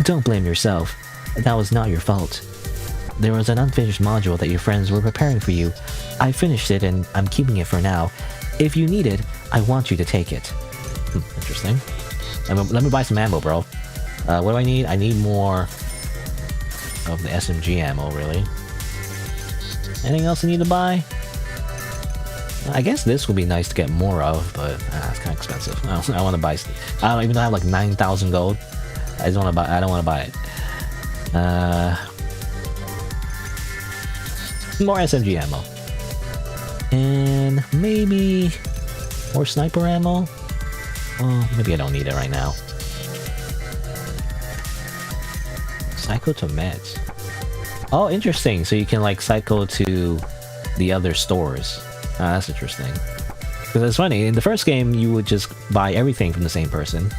S1: Don't blame yourself. That was not your fault. There was an unfinished module that your friends were preparing for you. I finished it, and I'm keeping it for now. If you need it, I want you to take it. Interesting. Let me buy some ammo, bro. What do I need? I need more of the SMG ammo, really. Anything else I need to buy? I guess this would be nice to get more of, but it's kind of expensive. I want to buy. I don't even have like 9,000 gold. I just want to buy. I don't want to buy it. More SMG ammo, and maybe more sniper ammo. Well, maybe I don't need it right now. Cycle to meds. Oh, interesting. So you can like cycle to the other stores. That's interesting. Because it's funny, in the first game you would just buy everything from the same person.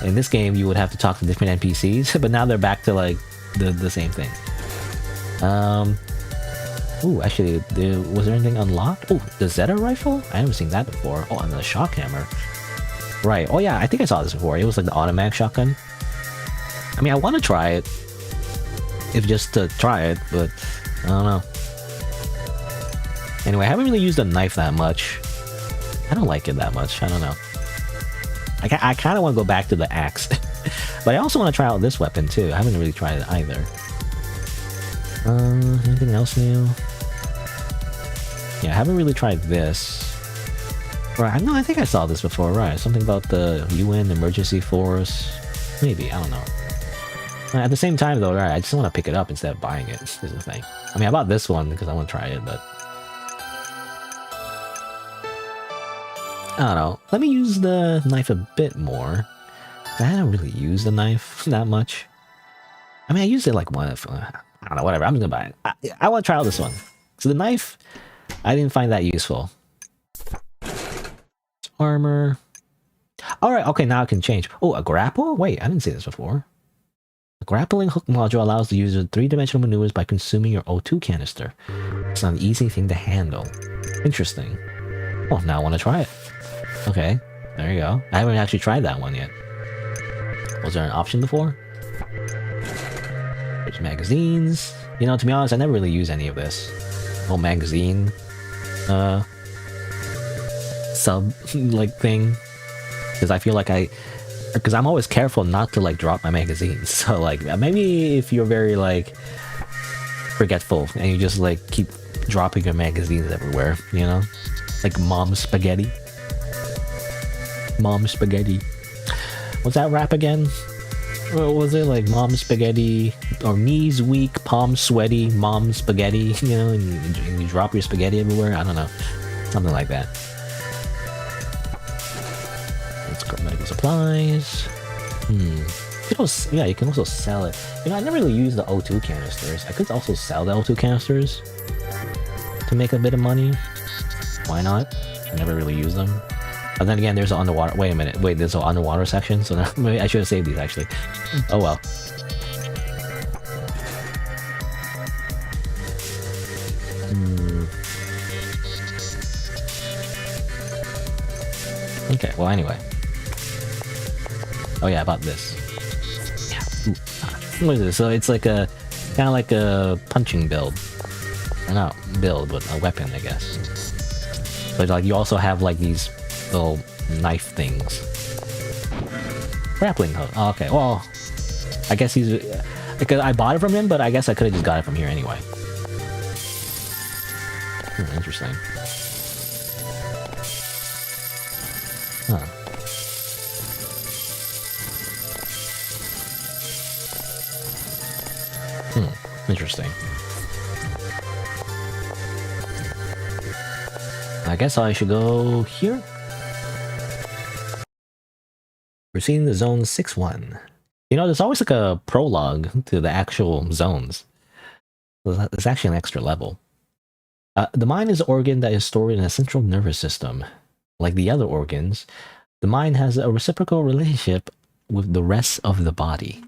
S1: In this game you would have to talk to different NPCs, but now they're back to like the same thing. Ooh, actually, was there anything unlocked? Oh, the Zeta rifle? I haven't seen that before. Oh, and the shock hammer. Right. Oh yeah, I think I saw this before. It was like the automatic shotgun. I mean, I want to try it. If just to try it, but I don't know. Anyway, I haven't really used a knife that much. I don't like it that much. I don't know. I kind of want to go back to the axe. But I also want to try out this weapon too. I haven't really tried it either. Anything else new? Yeah, I haven't really tried this. Right, no, I think I saw this before, right? Something about the UN emergency force. Maybe, I don't know. At the same time though, right, I just want to pick it up instead of buying it, is the thing. I mean, I bought this one because I want to try it, but... I don't know. Let me use the knife a bit more. I don't really use the knife that much. I mean, I used it like one... I don't know, whatever. I'm just gonna buy it. I want to try out this one. So the knife, I didn't find that useful. Armor. Alright, okay, now I can change. Oh, a grapple? Wait, I didn't see this before. A grappling hook module allows the user 3-dimensional maneuvers by consuming your O2 canister. It's not an easy thing to handle. Interesting. Well, now I want to try it. Okay, there you go. I haven't actually tried that one yet. Was there an option before? There's magazines. You know, to be honest, I never really use any of this. Oh, magazine. Sub, like, thing. Because I feel like because I'm always careful not to like drop my magazines. So like maybe if you're very like forgetful and you just like keep dropping your magazines everywhere, you know, like mom spaghetti. Mom spaghetti. What's that rap again? What was it, like mom spaghetti or knees weak, palms sweaty, mom spaghetti? You know, and you drop your spaghetti everywhere. I don't know, something like that. Medical supplies. You can also, yeah, you can also sell it. You know, I never really use the O2 canisters. I could also sell the O2 canisters to make a bit of money. Why not? I never really use them. But then again, there's an underwater. Wait a minute. Wait, there's an underwater section. So now, maybe I should have saved these actually. Oh well. Okay. Well, anyway. Oh yeah, I bought this. Yeah. Ooh. What is this? So it's like a kind of like a punching build. Or not build, but a weapon, I guess. But like you also have like these little knife things. Grappling hook. Oh, okay. Well, I guess he's because I bought it from him, but I guess I could have just got it from here anyway. Interesting. Huh. Interesting. I guess I should go here. Proceeding to zone 6-1. You know, there's always like a prologue to the actual zones. There's actually an extra level. The mind is an organ that is stored in a central nervous system. Like the other organs, the mind has a reciprocal relationship with the rest of the body.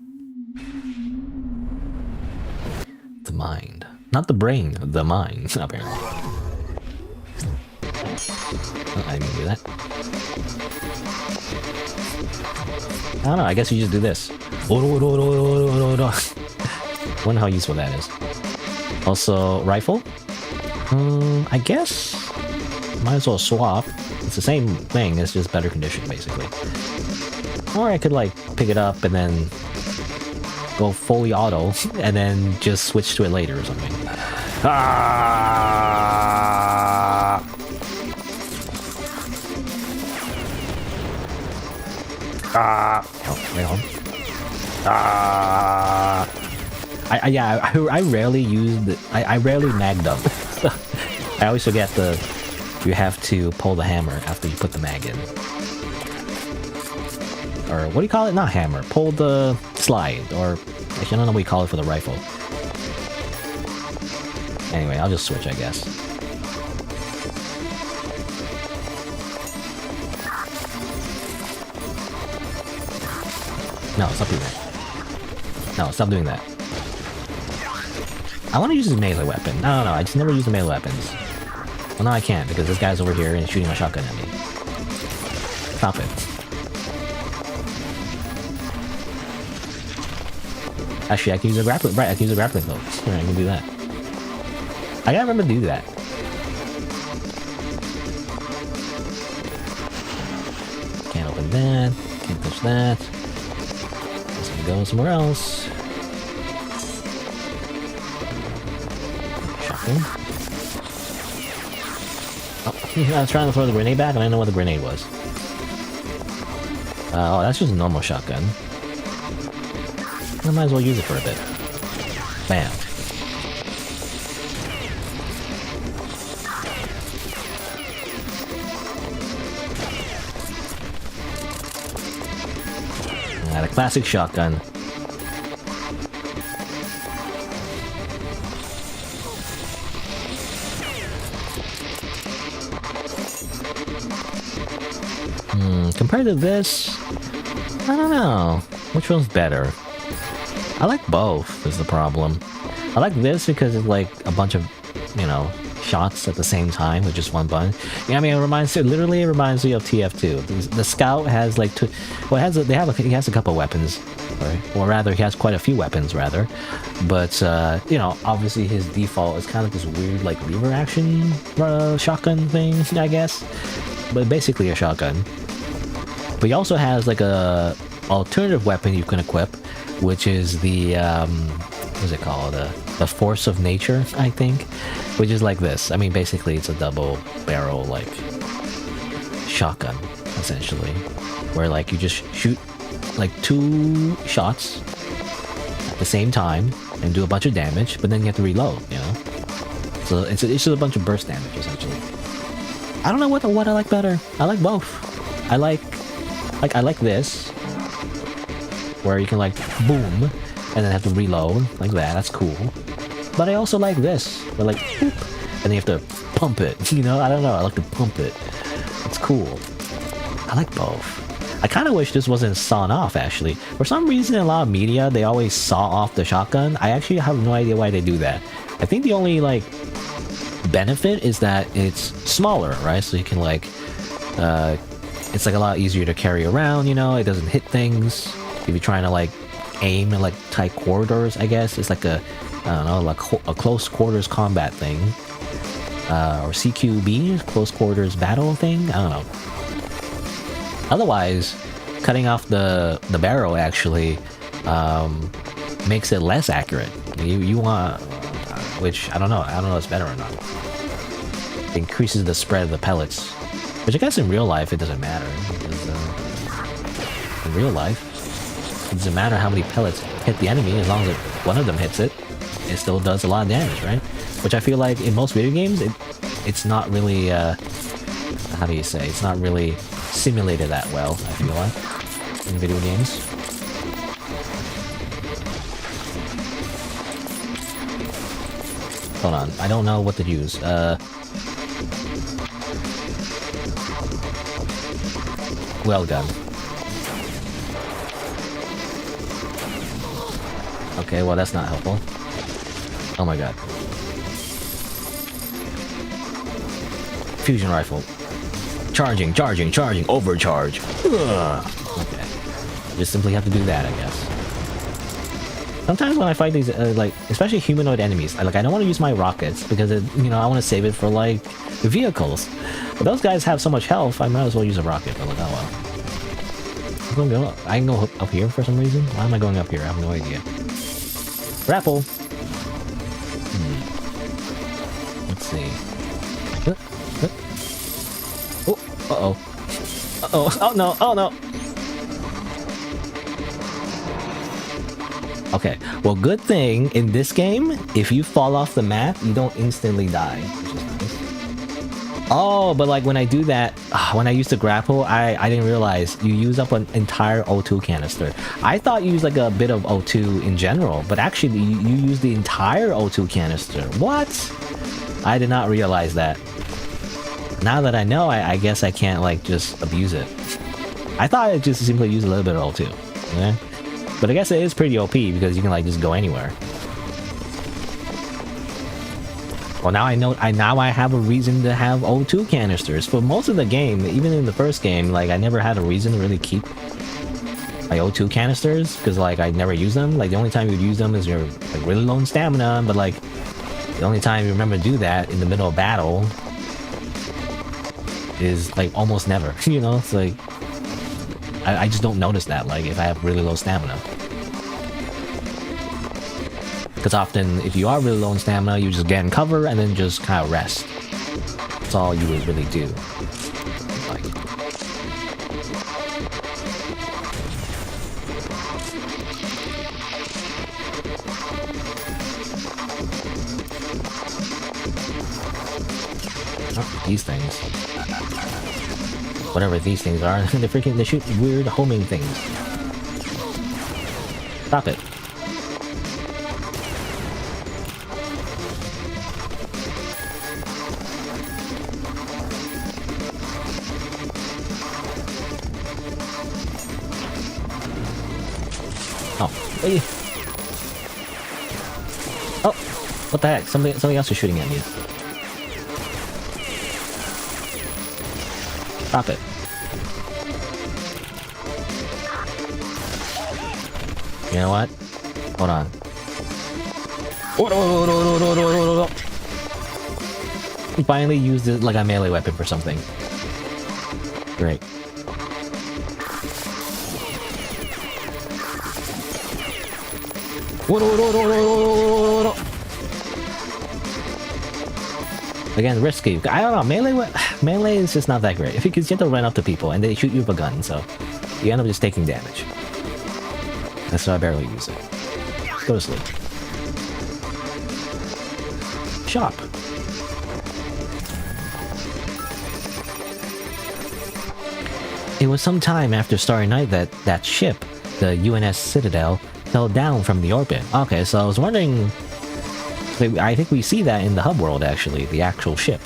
S1: The mind. Not the brain, the mind, apparently. Oh, I didn't do that. I don't know, I guess you just do this. Wonder how useful that is. Also, rifle? I guess might as well swap. It's the same thing, it's just better condition, basically. Or I could, like, pick it up and then go fully auto, and then just switch to it later or something. Ah! Ah! Wait on. Ah! I rarely use the... I rarely mag them. I always forget you have to pull the hammer after you put the mag in. Or what do you call it? Not hammer. Pull the slide. Or actually, I don't know what you call it for the rifle. Anyway, I'll just switch, I guess. No, stop doing that. No, stop doing that. I want to use his melee weapon. No, I just never use the melee weapons. Well, no, I can't, because this guy's over here and shooting a shotgun at me. Stop it. Actually, I can use a grappling. Right, I can use a grappling hook. Right, I can do that. I gotta remember to do that. Can't open that. Can't touch that. Just gonna go somewhere else. Shotgun. Oh, I was trying to throw the grenade back and I didn't know what the grenade was. Oh, that's just a normal shotgun. I might as well use it for a bit. Bam. Got a classic shotgun. Compared to this, I don't know. Which one's better? I like both, is the problem. I like this because it's like a bunch of, you know, shots at the same time with just one button. Yeah, I mean, it reminds me of TF2. The Scout has like two, well, he has a couple weapons, right? Or rather, he has quite a few weapons, rather. But, you know, obviously his default is kind of this weird, like, lever action shotgun thing, I guess. But basically a shotgun. But he also has like a alternative weapon you can equip, which is the what's it called? The Force of Nature, I think, which is like this. I mean, basically, it's a double barrel like shotgun, essentially, where like you just shoot like 2 shots at the same time and do a bunch of damage, but then you have to reload. You know, so it's just a bunch of burst damage essentially. I don't know what I like better. I like both. I like this, where you can like boom and then have to reload like that. That's cool. But I also like this, where like boop, and then you have to pump it. You know, I don't know. I like to pump it. It's cool. I like both. I kind of wish this wasn't sawn off. Actually, for some reason, in a lot of media, they always saw off the shotgun. I actually have no idea why they do that. I think the only like benefit is that it's smaller, right? So you can like it's like a lot easier to carry around, you know, it doesn't hit things if you're trying to like aim in like tight corridors. I guess it's like a, I don't know, like a close quarters combat thing, or CQB, close quarters battle thing. I don't know. Otherwise, cutting off the barrel actually makes it less accurate. You want, which I don't know if it's better or not. It increases the spread of the pellets. Which I guess in real life it doesn't matter, because in real life it doesn't matter how many pellets hit the enemy, as long as one of them hits it, it still does a lot of damage, right? Which I feel like in most video games it's not really how do you say? It's not really simulated that well, I feel like, in video games. Hold on, I don't know what to use. Well gun. Okay, well that's not helpful. Oh my god. Fusion rifle. Charging, charging, charging, overcharge. Ugh. Okay. Just simply have to do that, I guess. Sometimes when I fight these, like, especially humanoid enemies, I don't want to use my rockets because, you know, I want to save it for, like, the vehicles. But those guys have so much health, I might as well use a rocket, but like, oh well. I'm gonna go up. I can go up here for some reason? Why am I going up here? I have no idea. Grapple! Let's see. Oh, uh-oh. Uh-oh. Oh no, oh no! Okay, well, good thing in this game, if you fall off the map, you don't instantly die, which is nice. Oh, but like when I do that, when I used to grapple, I didn't realize you use up an entire O2 canister. I thought you used like a bit of O2 in general, but actually you use the entire O2 canister. What? I did not realize that. Now that I know, I guess I can't like just abuse it. I thought I just simply use a little bit of O2. Yeah? But I guess it is pretty OP because you can like just go anywhere. Well, now I know. Now I have a reason to have O2 canisters. For most of the game, even in the first game, like I never had a reason to really keep my O2 canisters because like I never use them. Like the only time you'd use them is you're like really low in stamina. But like the only time you remember to do that in the middle of battle is like almost never. You know, it's like I just don't notice that. Like if I have really low stamina. Because often, if you are really low in stamina, you just get in cover and then just kind of rest. That's all you would really do. Like. Oh, these things. Whatever these things are, they shoot weird homing things. Stop it. Oh, hey. Oh, what the heck? Somebody else is shooting at me. Stop it. You know what? Hold on. Finally used it like a melee weapon for something. Great. Again, risky. I don't know. Melee is just not that great. If you have to run up to people and they shoot you with a gun, so you end up just taking damage. That's why I barely use it. Go to sleep. Shop. It was some time after Starry Night that that ship, the UNS Citadel, fell down from the orbit. Okay, so I was wondering... I think we see that in the hub world, actually, the actual ship.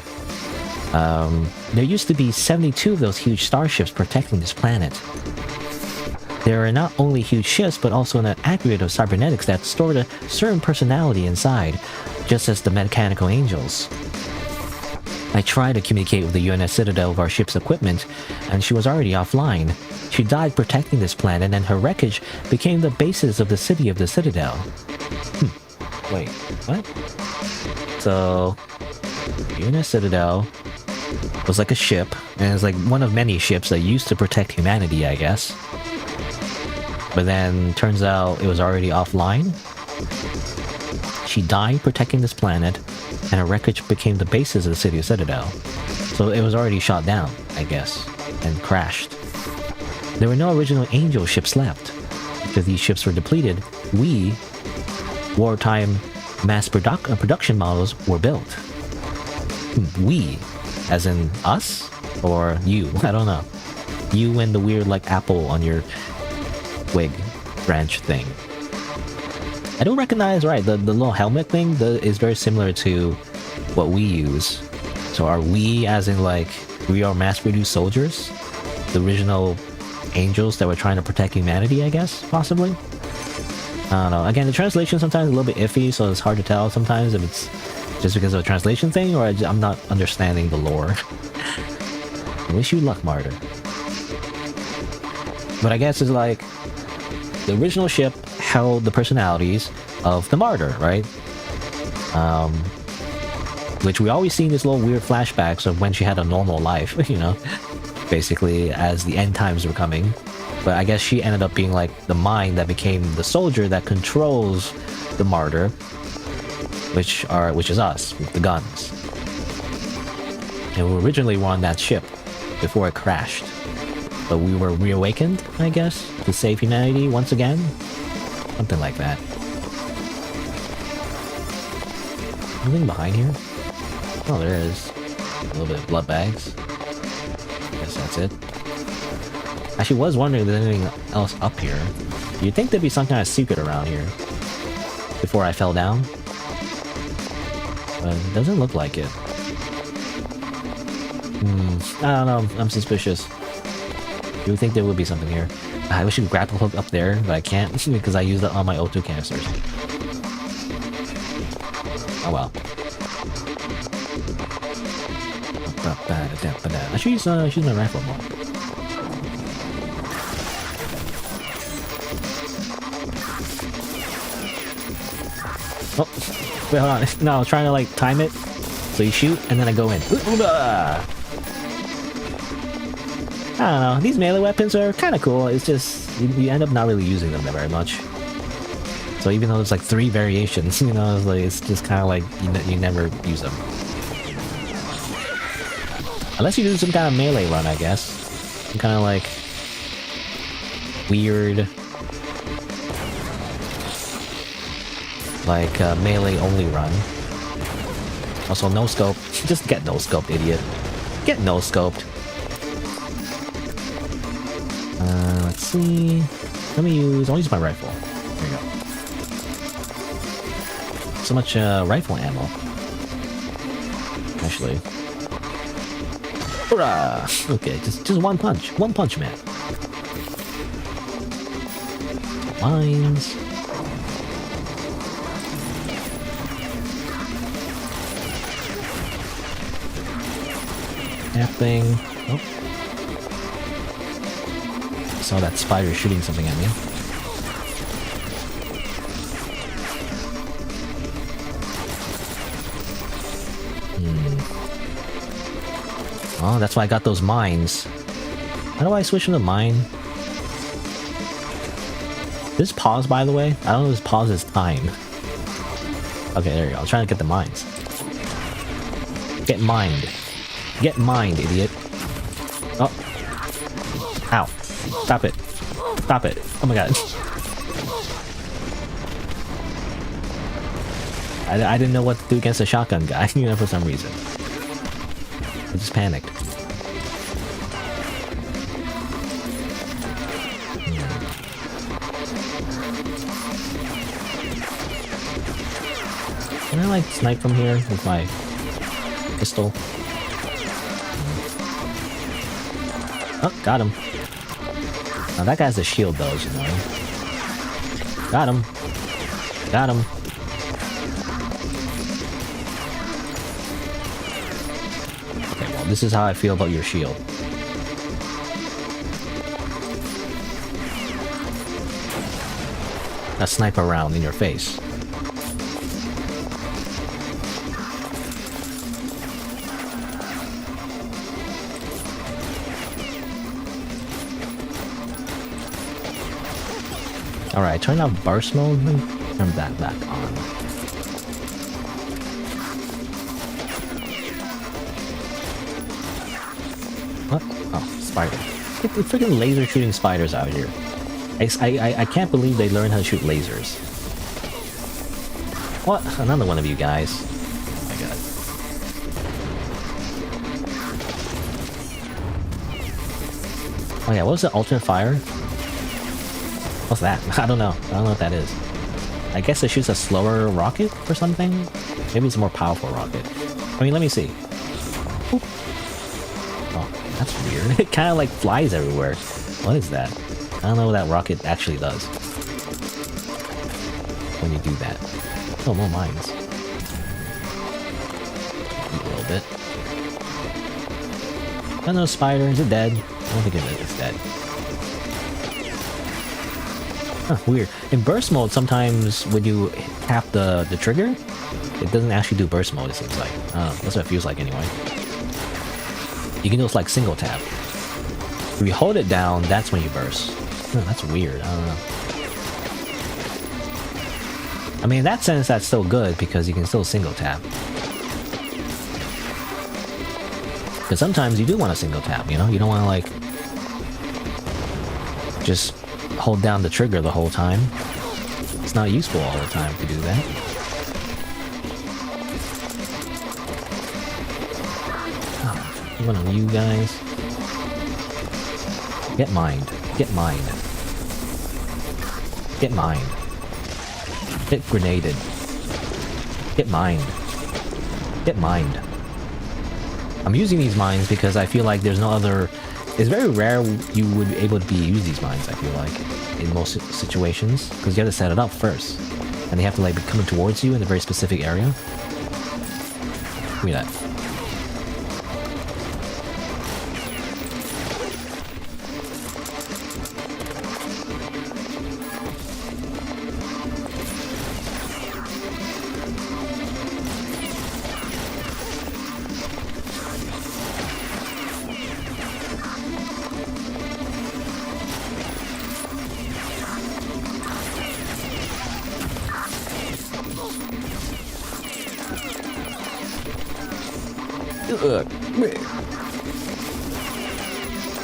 S1: There used to be 72 of those huge starships protecting this planet. There are not only huge ships, but also an aggregate of cybernetics that stored a certain personality inside, just as the mechanical angels. I tried to communicate with the UNS Citadel of our ship's equipment, and she was already offline. She died protecting this planet, and her wreckage became the basis of the city of the Citadel. Wait, what? So, UNS Citadel was like a ship, and it's like one of many ships that used to protect humanity, I guess. But then, turns out it was already offline. She died protecting this planet, and her wreckage became the basis of the city of Citadel. So it was already shot down, I guess, and crashed. There were no original Angel ships left. After these ships were depleted, we, wartime mass production models, were built. We, as in us? Or you, I don't know. You and the weird like apple on your wig branch thing. I don't recognize, right, the little helmet thing is very similar to what we use. So are we, as in like, we are mass-produced soldiers? The original angels that were trying to protect humanity, I guess, possibly? I don't know. Again, the translation sometimes is a little bit iffy, so it's hard to tell sometimes if it's just because of a translation thing, or I'm not understanding the lore. I wish you luck, Martyr. But I guess it's like, the original ship held the personalities of the Martyr, right? Which we always see in these little weird flashbacks of when she had a normal life, you know? Basically, as the end times were coming. But I guess she ended up being like the mind that became the soldier that controls the Martyr, which is us, with the guns. And we originally were on that ship before it crashed. But we were reawakened, I guess, to save humanity once again. Something like that. Anything behind here? Oh, there is. A little bit of blood bags. Guess that's it. Actually, was wondering if there's anything else up here. You'd think there'd be some kind of secret around here. Before I fell down. But it doesn't look like it. I don't know. I'm suspicious. You would think there would be something here. I wish you could grapple hook up there, but I can't because I used it on my O2 canisters. Oh well. I should use my rifle more. Oh, wait, hold on. No, I was trying to like time it. So you shoot, and then I go in. I don't know. These melee weapons are kind of cool. It's just, you end up not really using them very much. So even though there's like 3 variations, you know, it's just kind of like you never use them. Unless you do some kind of melee run, I guess. Some kind of like weird, like melee only run. Also no scope. Just get no scoped, idiot. Get no scoped. Let's see. I'll use my rifle. There you go. So much rifle ammo. Actually. Hurrah! Okay, just one punch. One punch, man. Mines. That thing. Oh. Saw that spider shooting something at me. Oh, that's why I got those mines. How do I switch into mine? This pause, by the way? I don't know if this pauses time. Okay, there you go. I was trying to get the mines. Get mined. Get mined, idiot. Oh. Ow. Stop it. Stop it. Oh my god. I didn't know what to do against a shotgun guy, you know, for some reason. I just panicked. Can I like snipe from here with my pistol? Oh, got him. Now that guy's a shield though, you know. Got him. Got him. Okay, well, this is how I feel about your shield. A sniper round in your face. Alright, turn off burst mode and turn that back on. What? Oh, spider. Get the freaking laser shooting spiders out here. I can't believe they learned how to shoot lasers. What? Another one of you guys. Oh my god. Oh yeah, what was the alternate fire? What's that? I don't know. I don't know what that is. I guess it shoots a slower rocket or something? Maybe it's a more powerful rocket. I mean, let me see. Oop. Oh, that's weird. It kind of like flies everywhere. What is that? I don't know what that rocket actually does. When you do that. Oh, more mines. Eat a little bit. I know spider. Is it dead? I don't think it's dead. Huh, weird. In burst mode, sometimes when you tap the trigger, it doesn't actually do burst mode, it seems like. That's what it feels like anyway. You can just like single tap. If you hold it down, that's when you burst. Oh, that's weird. I don't know. I mean, in that sense, that's still good because you can still single tap. Because sometimes you do want to single tap, you know? You don't want to like just hold down the trigger the whole time. It's not useful all the time to do that. Oh, one of you guys. Get mined. Get mined. Get mined. Get grenaded. Get mined. Get mined. I'm using these mines because I feel like there's no other... It's very rare you would be able to use these mines, I feel like, in most situations. Because you have to set it up first. And they have to like be coming towards you in a very specific area. Look at that.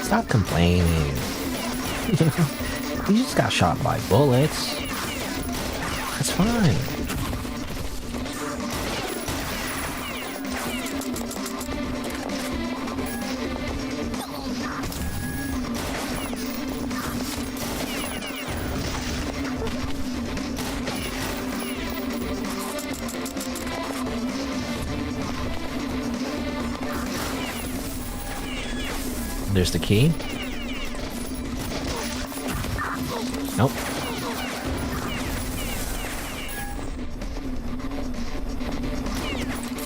S1: Stop complaining. You just got shot by bullets. That's fine. There's the key. Nope.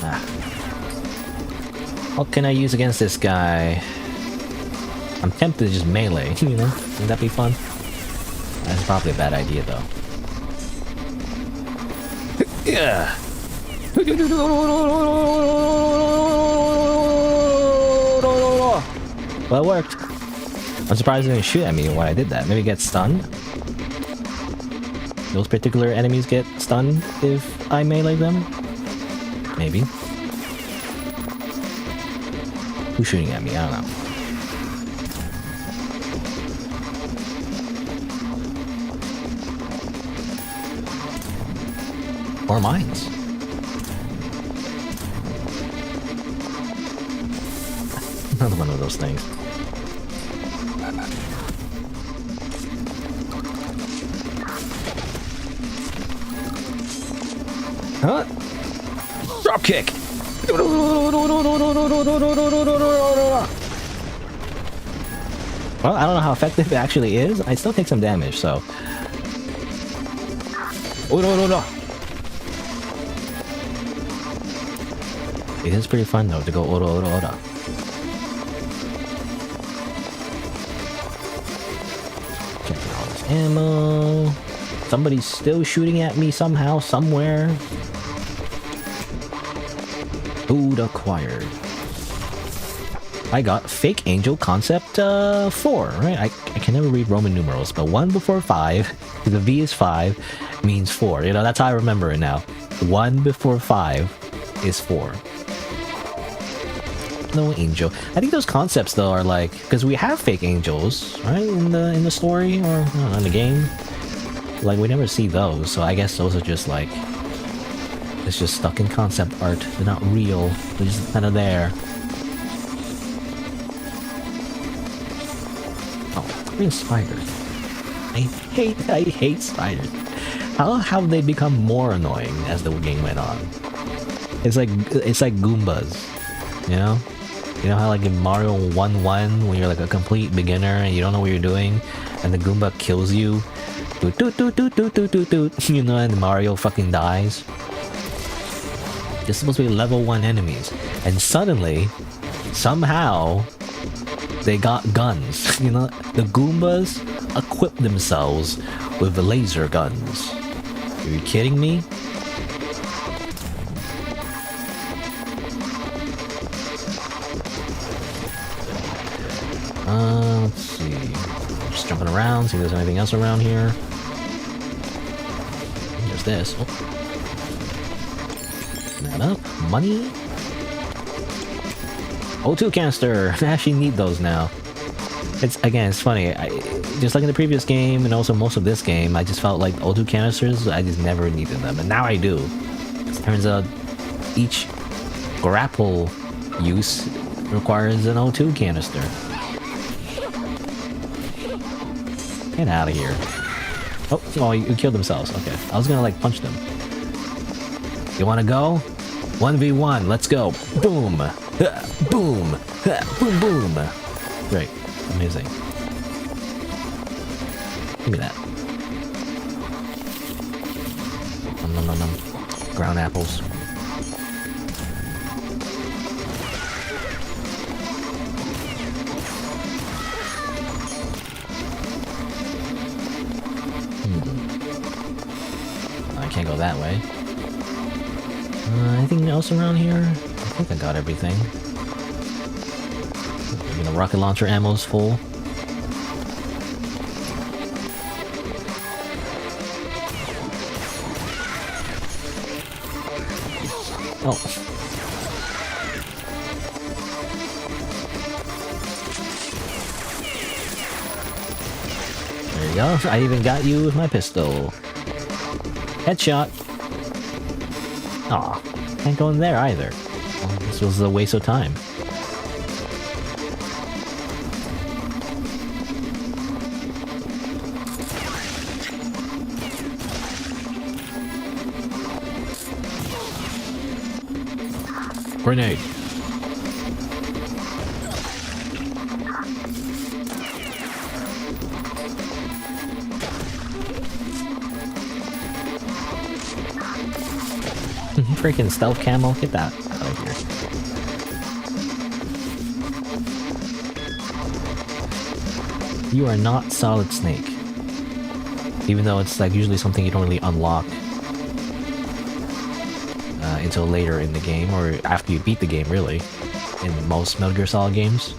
S1: Ah. What can I use against this guy? I'm tempted to just melee, you know? Wouldn't that be fun? That's probably a bad idea, though. Yeah. Well, it worked. I'm surprised it didn't shoot at me when I did that. Maybe get stunned? Those particular enemies get stunned if I melee them? Maybe. Who's shooting at me? I don't know. Or mines. Another one of those things. Huh? Drop kick! Well, I don't know how effective it actually is. I still take some damage, so... Oh, no. It is pretty fun, though, to go ora. Checking all this ammo. Somebody's still shooting at me somehow, somewhere. Food acquired. I got Fake Angel Concept 4, right? I can never read Roman numerals, but 1 before 5, the V is 5, means 4. You know, that's how I remember it now. 1 before 5 is 4. No angel. I think those concepts though are like, because we have fake angels, right? In the story or I don't know, in the game. Like we never see those, so I guess those are just like, it's just stuck in concept art. They're not real. They're just kind of there. Freaking spider. I hate spiders. How have they become more annoying as the game went on? It's like Goombas, you know? You know how like in Mario 1-1 when you're like a complete beginner and you don't know what you're doing and the Goomba kills you? Doot, doot, doot, doot, doot, doot, doot, doot, you know, and Mario fucking dies? They're supposed to be level 1 enemies. And suddenly, somehow, they got guns. You know, the Goombas equip themselves with laser guns. Are you kidding me? Let's see. Just jumping around, see if there's anything else around here. There's this. Oh. That up. Money. O2 canister. I actually need those now. It's funny. Just like in the previous game and also most of this game, I just felt like O2 canisters, I just never needed them, and now I do. It turns out each grapple use requires an O2 canister. Get out of here. Oh, you killed themselves. Okay. I was gonna like punch them. You wanna go? 1v1, let's go. Boom. Boom. Boom, boom. Great. Amazing. Give me that. Nom, nom, nom. Ground apples. I can't go that way. Anything else around here? I think I got everything. The rocket launcher ammo's full. Oh. There you go. I even got you with my pistol. Headshot. Aw. Can't go in there either. Well, this was a waste of time. Grenade. Freaking stealth camo, get that out of here. You are not Solid Snake. Even though it's like usually something you don't really unlock until later in the game, or after you beat the game, really, in most Metal Gear Solid games.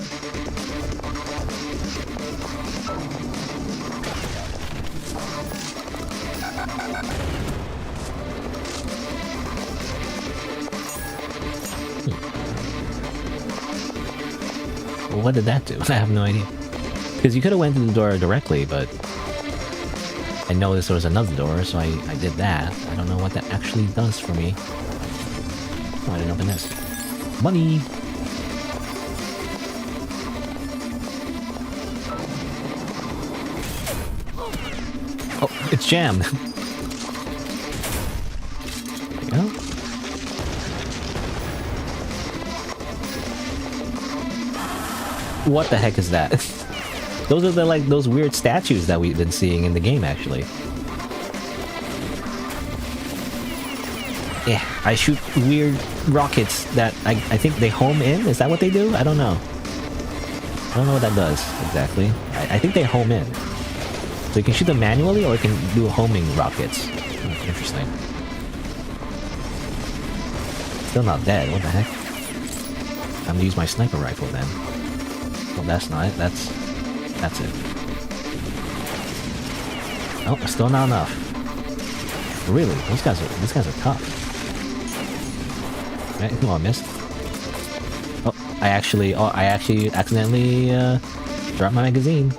S1: Well, what did that do? I have no idea. Because you could have went through the door directly, but I noticed there was another door, so I did that. I don't know what that actually does for me. Oh, I didn't open this. Money! Oh, it's jammed! There you go. What the heck is that? Those are those weird statues that we've been seeing in the game, actually. Yeah, I shoot weird rockets that I think they home in? Is that what they do? I don't know. I don't know what that does, exactly. I think they home in. So you can shoot them manually, or you can do homing rockets. Oh, interesting. Still not dead, what the heck? I'm gonna use my sniper rifle then. Oh, that's not it, that's it. Oh, still not enough. Really, these guys are tough. Right, come on, missed. Oh, I actually accidentally dropped my magazine.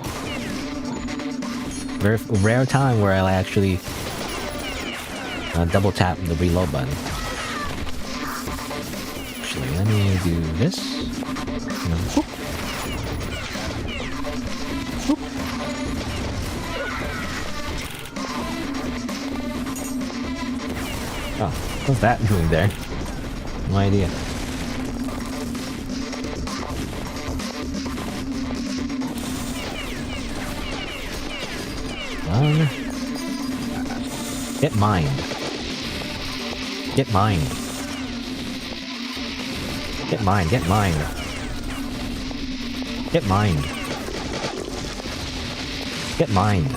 S1: Very rare time where I actually double tap the reload button. Actually, let me do this. Whoop. Whoop. Oh, what's that doing there? No idea. Get mined. Get mined. Get mined, get mined. Get mined. Get mined.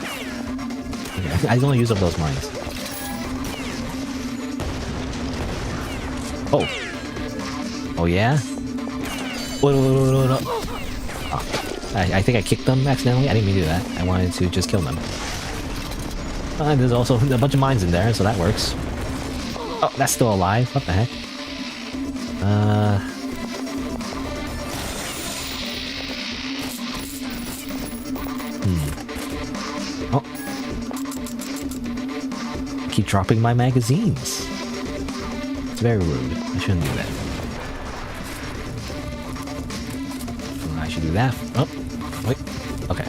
S1: Okay, I don't use up those mines. Oh. Oh yeah? Oh. I think I kicked them accidentally. I didn't mean to do that. I wanted to just kill them. There's also a bunch of mines in there, so that works. Oh, that's still alive? What the heck? Oh. Keep dropping my magazines. It's very rude. I shouldn't do that. I should do that. Oh, wait. Okay.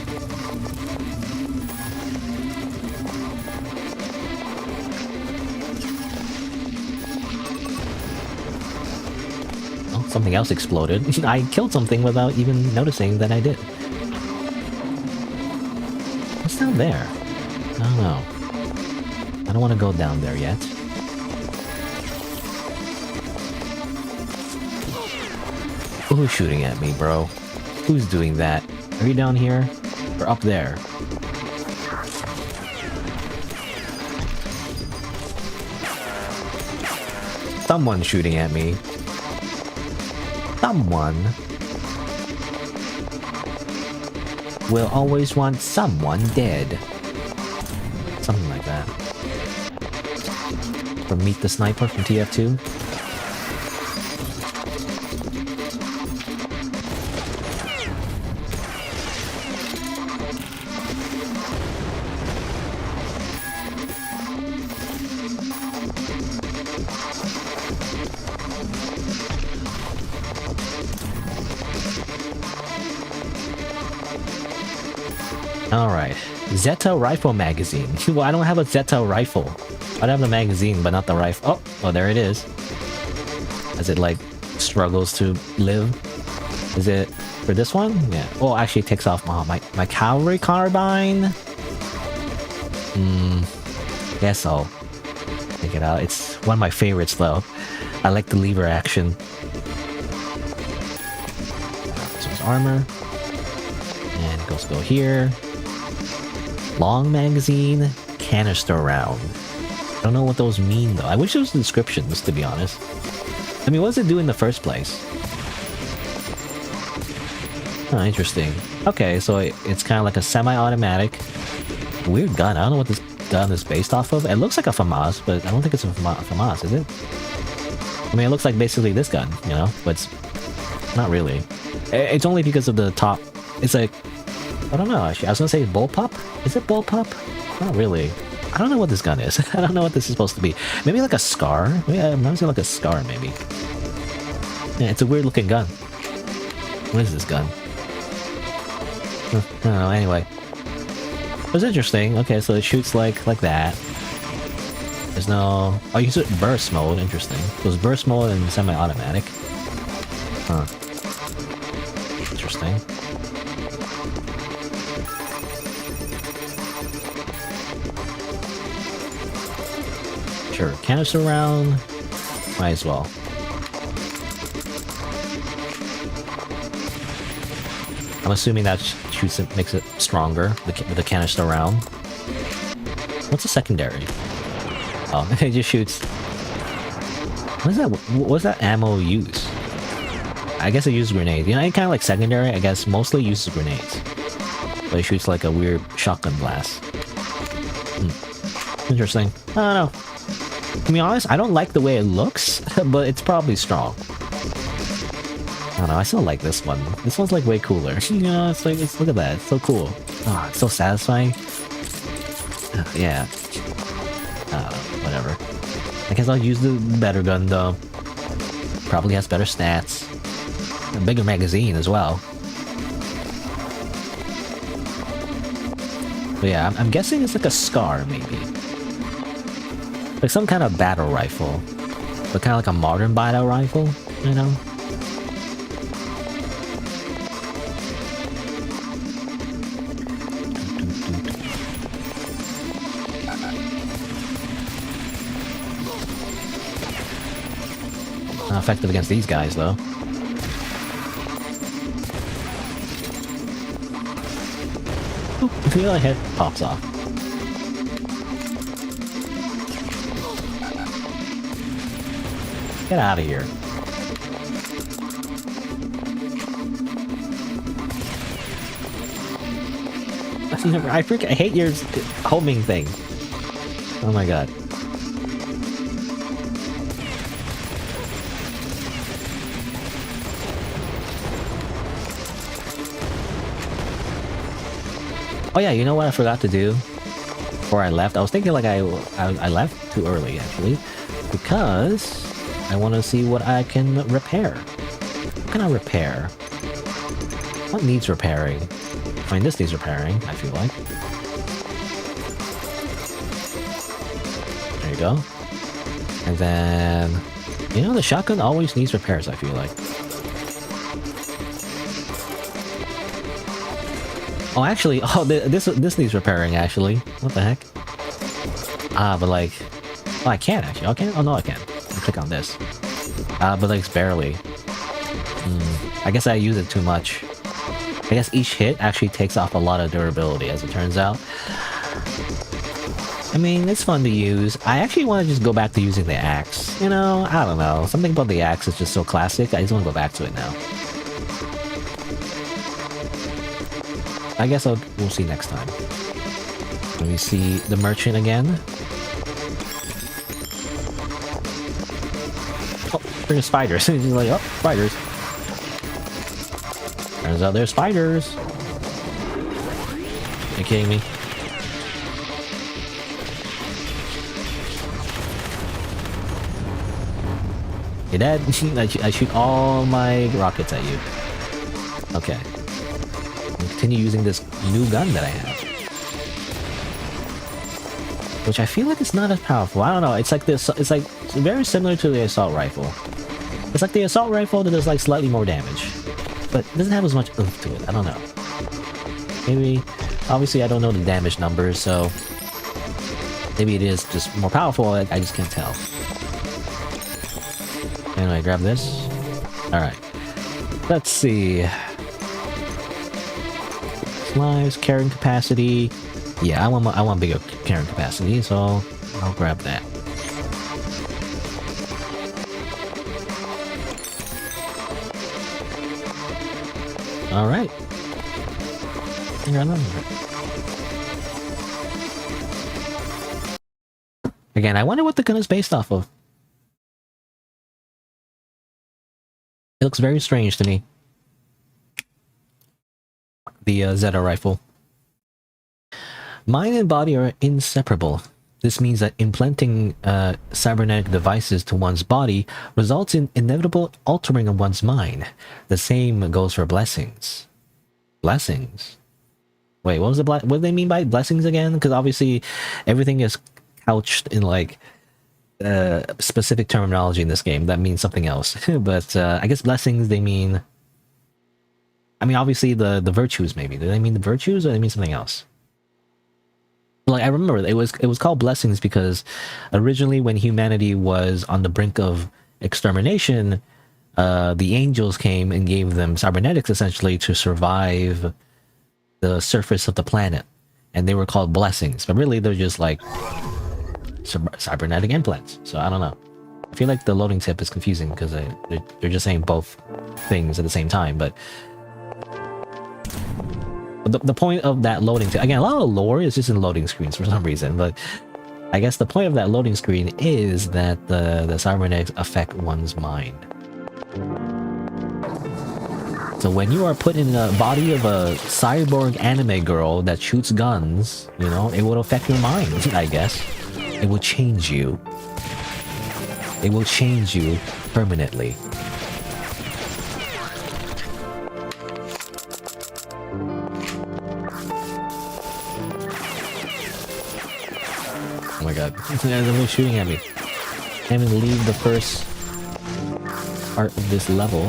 S1: Oh, something else exploded. I killed something without even noticing that I did. What's down there? I don't know. I don't want to go down there yet. Who's shooting at me, bro? Who's doing that? Are you down here? Or up there? Someone's shooting at me. Someone will always want someone dead. Something like that. From Meet the Sniper from TF2. Alright. Zeta Rifle Magazine. Well, I don't have a Zeta Rifle. I have the magazine, but not the rifle. Oh, there it is. As it, like, struggles to live. Is it for this one? Yeah. Oh, actually it takes off my cavalry carbine. Guess I'll take it out. It's one of my favorites, though. I like the lever action. So it's armor. And it goes go here. Long magazine, canister round. I don't know what those mean though. I wish there was descriptions, to be honest. I mean, what does it do in the first place? Oh, interesting. Okay, so it's kind of like a semi-automatic. Weird gun. I don't know what this gun is based off of. It looks like a FAMAS, but I don't think it's a FAMAS, is it? I mean, it looks like basically this gun, you know? But it's not really. It's only because of the top. It's like... I don't know, actually. I was gonna say bullpup? Is it bullpup? Not really. I don't know what this gun is. I don't know what this is supposed to be. Maybe like a scar? Yeah, I'm not like a scar, maybe. Yeah, it's a weird looking gun. What is this gun? I don't know, anyway. It was interesting. Okay, so it shoots like that. There's no... Oh, you can use it burst mode. Interesting. So it's burst mode and semi-automatic. Huh. Interesting. Sure, canister round. Might as well. I'm assuming that shoots it, makes it stronger with the canister round. What's a secondary? Oh, it just shoots. What is that? What's that ammo use? I guess it uses grenades. You know, it kind of like secondary. I guess mostly uses grenades, but it shoots like a weird shotgun blast. Interesting. I don't know. To be honest, I don't like the way it looks, but it's probably strong. I don't know, I still like this one. This one's like way cooler. You know, it's like, look at that, it's so cool. Oh, it's so satisfying. Yeah. Whatever. I guess I'll use the better gun though. Probably has better stats. A bigger magazine as well. But yeah, I'm guessing it's like a scar maybe. Like some kind of battle rifle. But kind of like a modern battle rifle, you know? Not effective against these guys, though. Oop, the other head pops off. Get out of here. I hate your homing thing. Oh my god. Oh yeah, you know what I forgot to do before I left? I was thinking like I left too early actually, because I want to see what I can repair. What can I repair? What needs repairing? I mean, this needs repairing, I feel like. There you go. And then, you know, the shotgun always needs repairs, I feel like. Oh, actually, oh, this needs repairing, actually. What the heck? Ah, but like... Oh, I can, actually. Okay. Oh, no, I can. Click on this. But like, it's barely. I guess I use it too much. I guess each hit actually takes off a lot of durability, as it turns out. I mean, it's fun to use. I actually want to just go back to using the axe. You know, I don't know. Something about the axe is just so classic. I just want to go back to it now. I guess we'll see next time. Let me see the merchant again. Oh, there's spiders. He's like, oh, spiders. Turns out there's spiders. Are you kidding me? You're dead? I shoot all my rockets at you. Okay. Continue using this new gun that I have, which I feel like it's not as powerful. I don't know. It's like this. It's like very similar to the assault rifle. It's like the assault rifle that does like slightly more damage, but it doesn't have as much oomph to it. I don't know. Maybe, obviously, I don't know the damage numbers, so maybe it is just more powerful. I just can't tell. Anyway, grab this. All right. Let's see. Lives, carrying capacity. Yeah, I want bigger carrying capacity, so I'll grab that. All right. Again, I wonder what the gun is based off of. It looks very strange to me. The Zeta rifle. Mind and body are inseparable. This means that implanting cybernetic devices to one's body results in inevitable altering of one's mind. The same goes for blessings. Blessings? Wait, what was what do they mean by blessings again? Because obviously everything is couched in like specific terminology in this game that means something else. But I guess blessings, they mean... I mean, obviously the virtues, maybe. Do they mean the virtues, or do they mean something else? Like, I remember it was called blessings because originally when humanity was on the brink of extermination, the angels came and gave them cybernetics essentially to survive the surface of the planet, and they were called blessings. But really, they're just like cybernetic implants. So I don't know. I feel like the loading tip is confusing because they're just saying both things at the same time, but. The point of that loading... Again, a lot of lore is just in loading screens for some reason, but I guess the point of that loading screen is that the cybernetics affect one's mind. So when you are put in the body of a cyborg anime girl that shoots guns, you know, it will affect your mind, I guess. It will change you. It will change you permanently. Oh my god. There's somebody shooting at me. Can't even leave the first part of this level.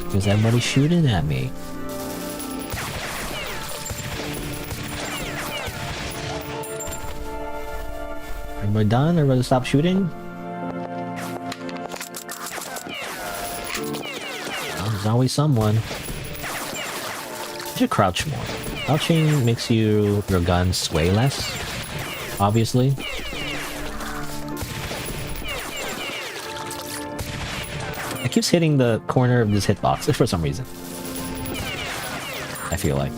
S1: Because everybody's shooting at me. Everybody done? Everybody stop shooting? Well, there's always someone. You should crouch more. Crouching makes your gun sway less, obviously. It keeps hitting the corner of this hitbox for some reason. I feel like.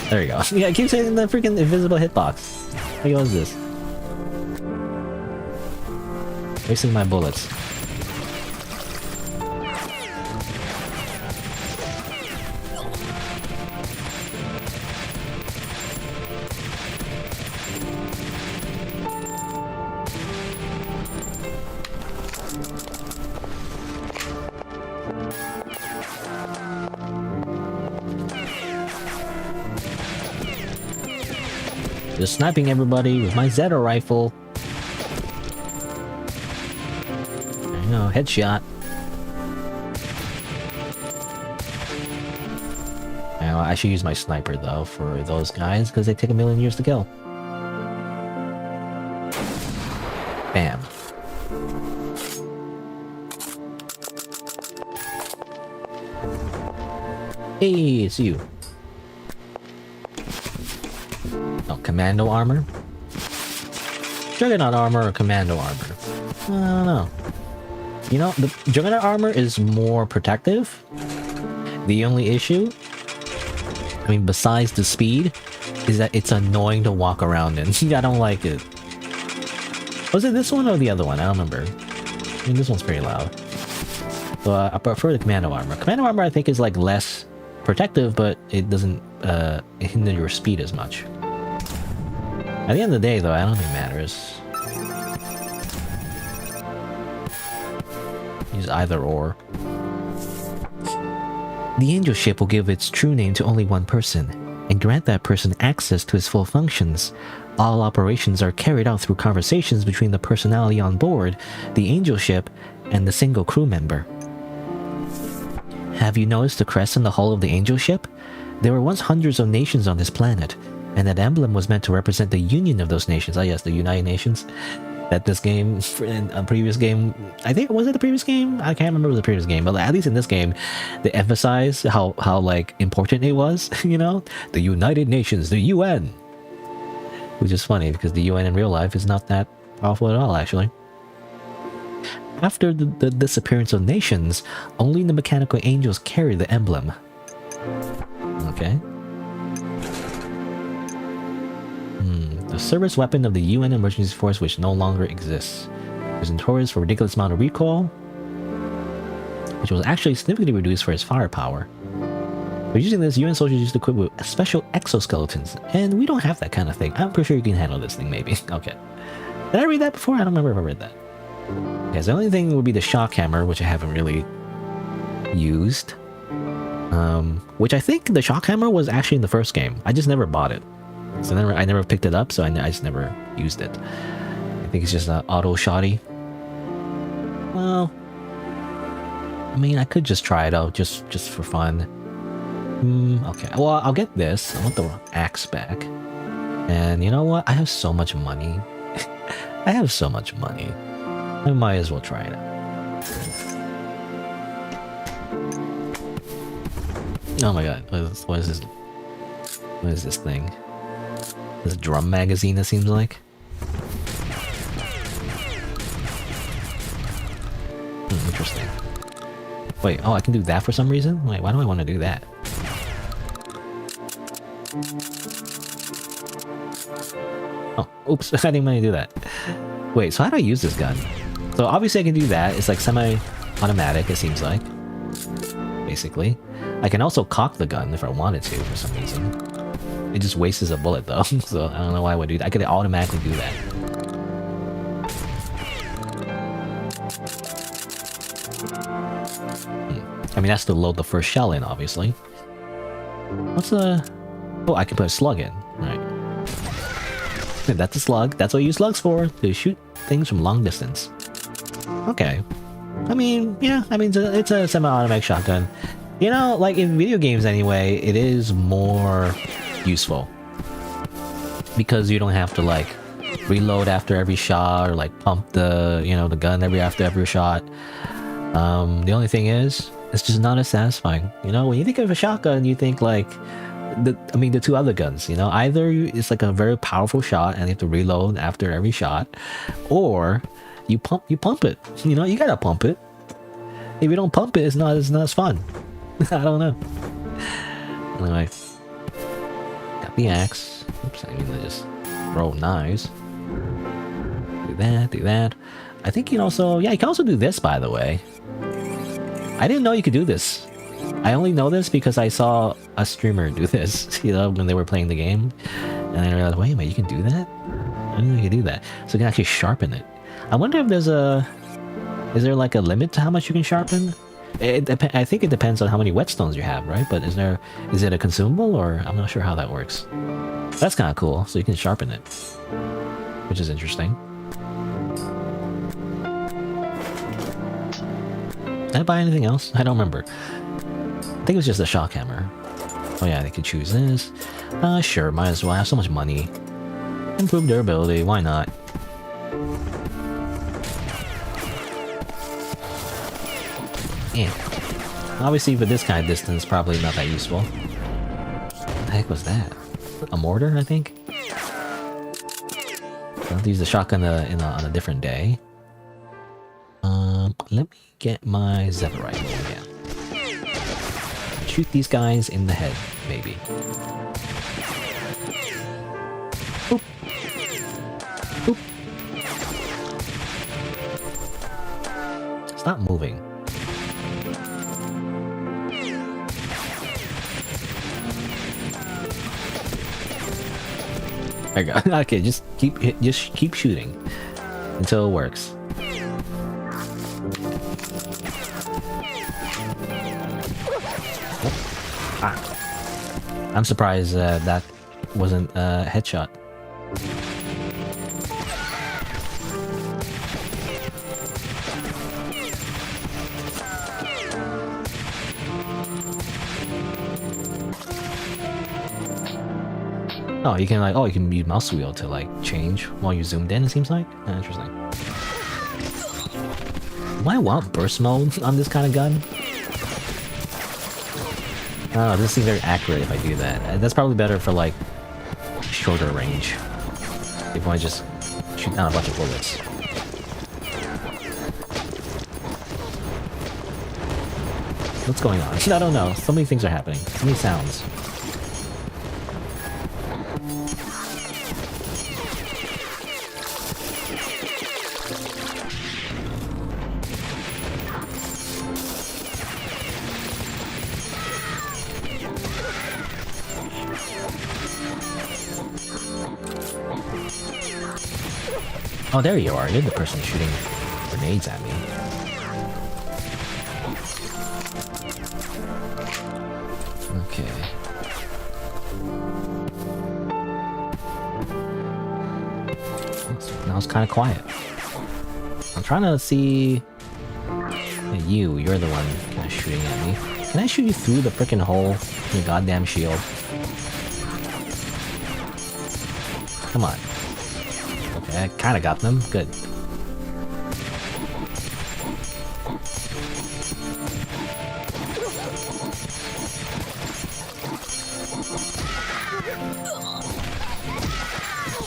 S1: There you go. Yeah, it keeps hitting the freaking invisible hitbox. What was this? Wasting my bullets. Just sniping everybody with my Zeta rifle. There you go, headshot. Now, I should use my sniper though for those guys because they take a million years to kill. Bam. Hey, it's you. Oh, commando armor? Juggernaut armor or commando armor? I don't know. You know, the Juggernaut armor is more protective. The only issue, I mean, besides the speed, is that it's annoying to walk around in. I don't like it. Was it this one or the other one? I don't remember. I mean, this one's pretty loud. So I prefer the commando armor. Commando armor, I think, is like less protective, but it doesn't hinder your speed as much. At the end of the day, though, I don't think it matters. Use either or. The angel ship will give its true name to only one person, and grant that person access to its full functions. All operations are carried out through conversations between the personality on board, the angel ship, and the single crew member. Have you noticed the crest in the hull of the angel ship? There were once hundreds of nations on this planet, and that emblem was meant to represent the union of those nations. Ah yes, the United Nations. That this game, in a previous game, I think, was it the previous game? I can't remember the previous game, but at least in this game, they emphasize how like important it was, you know? The United Nations, the UN! Which is funny, because the UN in real life is not that powerful at all, actually. After the disappearance of nations, only the mechanical angels carry the emblem. Okay. The service weapon of the UN emergency force which no longer exists. It was notorious for a ridiculous amount of recoil, which was actually significantly reduced for its firepower. But using this, UN soldiers used to equip with special exoskeletons, and we don't have that kind of thing. I'm pretty sure you can handle this thing, maybe. Okay. Did I read that before? I don't remember if I read that. Yes, the only thing would be the shock hammer, which I haven't really used. Which I think the shock hammer was actually in the first game. I just never bought it. So I never picked it up, so I just never used it. I think it's just an auto shotty. Well, I mean, I could just try it out just for fun. Okay. Well, I'll get this. I want the axe back. And you know what? I have so much money. I have so much money. I might as well try it out. Oh my god. What is this? What is this thing? This drum magazine, it seems like. Interesting. Wait, oh, I can do that for some reason? Wait, why do I want to do that? Oh, oops, I didn't want to do that. Wait, so how do I use this gun? So obviously I can do that. It's like semi-automatic, it seems like. Basically. I can also cock the gun if I wanted to for some reason. It just wastes a bullet though, so I don't know why I would do that. I could automatically do that. mean, that's to load the first shell in, obviously. What's the... Oh, I can put a slug in. Right. That's a slug. That's what you use slugs for. To shoot things from long distance. Okay. I mean, yeah. I mean, it's a semi-automatic shotgun. You know, like in video games anyway, it is more useful. Because you don't have to, like, reload after every shot or, like, pump the, you know, the gun after every shot. The only thing is, it's just not as satisfying. You know, when you think of a shotgun, you think, like... the two other guns, you know, either it's like a very powerful shot and you have to reload after every shot, or you pump it. You know, you gotta pump it. If you don't pump it, it's not as fun. I don't know. Anyway, got the axe. Oops, I need to just throw knives. Do that. I think you can also, yeah, you can also do this, by the way. I didn't know you could do this. I only know this because I saw a streamer do this, you know, when they were playing the game. And I realized, wait a minute, you can do that? I didn't know you could do that. So you can actually sharpen it. I wonder if there's a... Is there like a limit to how much you can sharpen? I think it depends on how many whetstones you have, right? But is it a consumable, or I'm not sure how that works. That's kind of cool, so you can sharpen it. Which is interesting. Did I buy anything else? I don't remember. I think it was just a shock hammer. Oh yeah, they could choose this. Sure, might as well. I have so much money. Improve durability, why not? Yeah. Obviously, for this kind of distance, probably not that useful. What the heck was that? A mortar, I think? I'll use the shotgun on a different day. Let me get my Zephyr rifle again. Shoot these guys in the head, maybe. Boop. Boop. Stop moving. There you go. Okay, just keep shooting until it works. I'm surprised that wasn't a headshot. Oh, you can use mouse wheel to like change while you zoomed in, it seems like. Interesting. Do I want burst mode on this kind of gun? Oh, this seems very accurate if I do that. That's probably better for like shorter range. If you want to just shoot down a bunch of bullets. What's going on? I don't know. So many things are happening. So many sounds. Oh, there you are. You're the person shooting grenades at me. Okay. Now it's kind of quiet. I'm trying to see... You're the one kind of shooting at me. Can I shoot you through the freaking hole in the goddamn shield? Come on. I kind of got them. Good.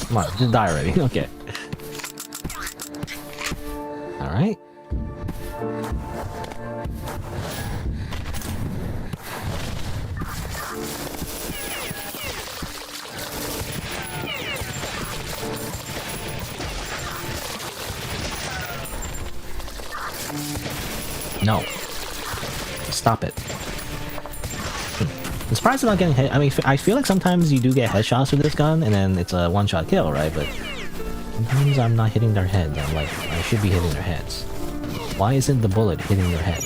S1: Come on, just die already. Okay. Alright. No. Stop it. I'm surprised I'm not getting hit. I mean, I feel like sometimes you do get headshots with this gun, and then it's a one-shot kill, right? But sometimes I'm not hitting their head. I'm like, I should be hitting their heads. Why isn't the bullet hitting their head?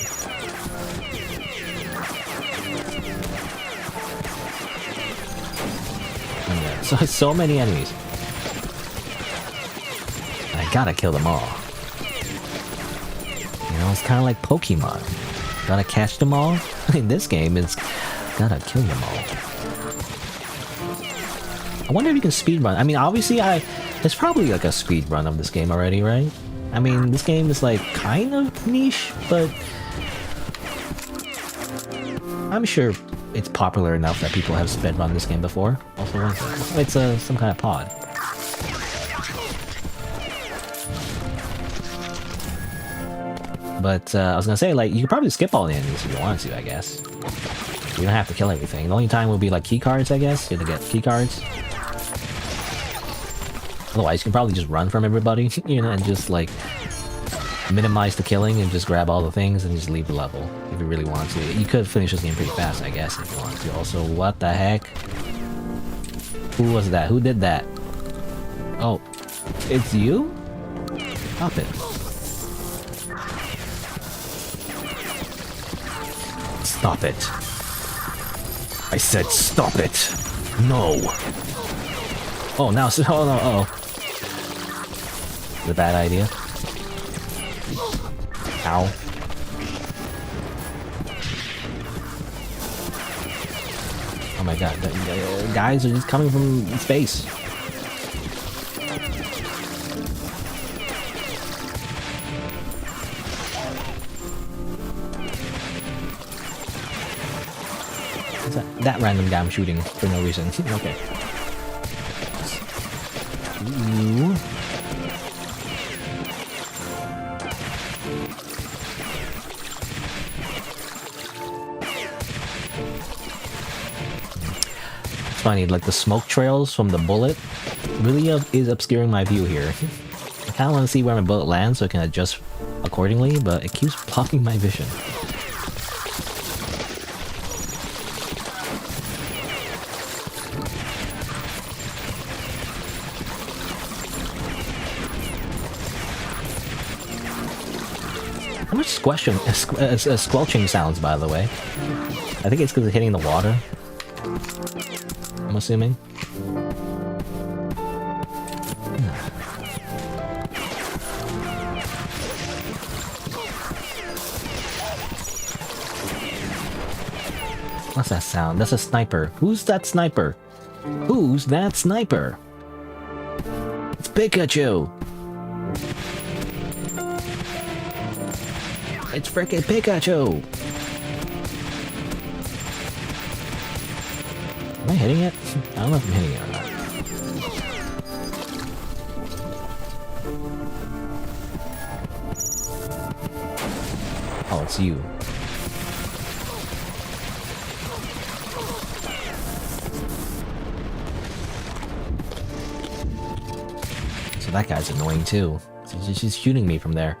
S1: so many enemies. I gotta kill them all. You know, it's kind of like Pokemon. Gotta catch them all. In this game, it's gotta kill them all. I wonder if you can speedrun. I mean, obviously, there's probably like a speedrun of this game already, right? I mean, this game is like kind of niche, but I'm sure it's popular enough that people have speedrun this game before. Also, it's some kind of pod. But I was gonna say, like, you could probably skip all the enemies if you want to, I guess. You don't have to kill everything. The only time will be like key cards, I guess. You have to get key cards. Otherwise, you can probably just run from everybody, you know, and just like minimize the killing and just grab all the things and just leave the level if you really want to. You could finish this game pretty fast, I guess, if you want to. Also, what the heck? Who was that? Who did that? Oh, it's you? Stop it. Stop it. I said stop it. No. Oh, now, oh no, oh. It's a bad idea. Ow. Oh my god, the guys are just coming from space. That random guy I'm shooting for no reason. Okay. Ooh. It's funny, like the smoke trails from the bullet really is obscuring my view here. I kind of want to see where my bullet lands so I can adjust accordingly, but it keeps blocking my vision. How much squelching sounds, by the way? I think it's because it's hitting the water. I'm assuming. What's that sound? That's a sniper. Who's that sniper? Who's that sniper? It's Pikachu! It's frickin' Pikachu! Am I hitting it? I don't know if I'm hitting it or not. Oh, it's you. So that guy's annoying too. She's shooting me from there.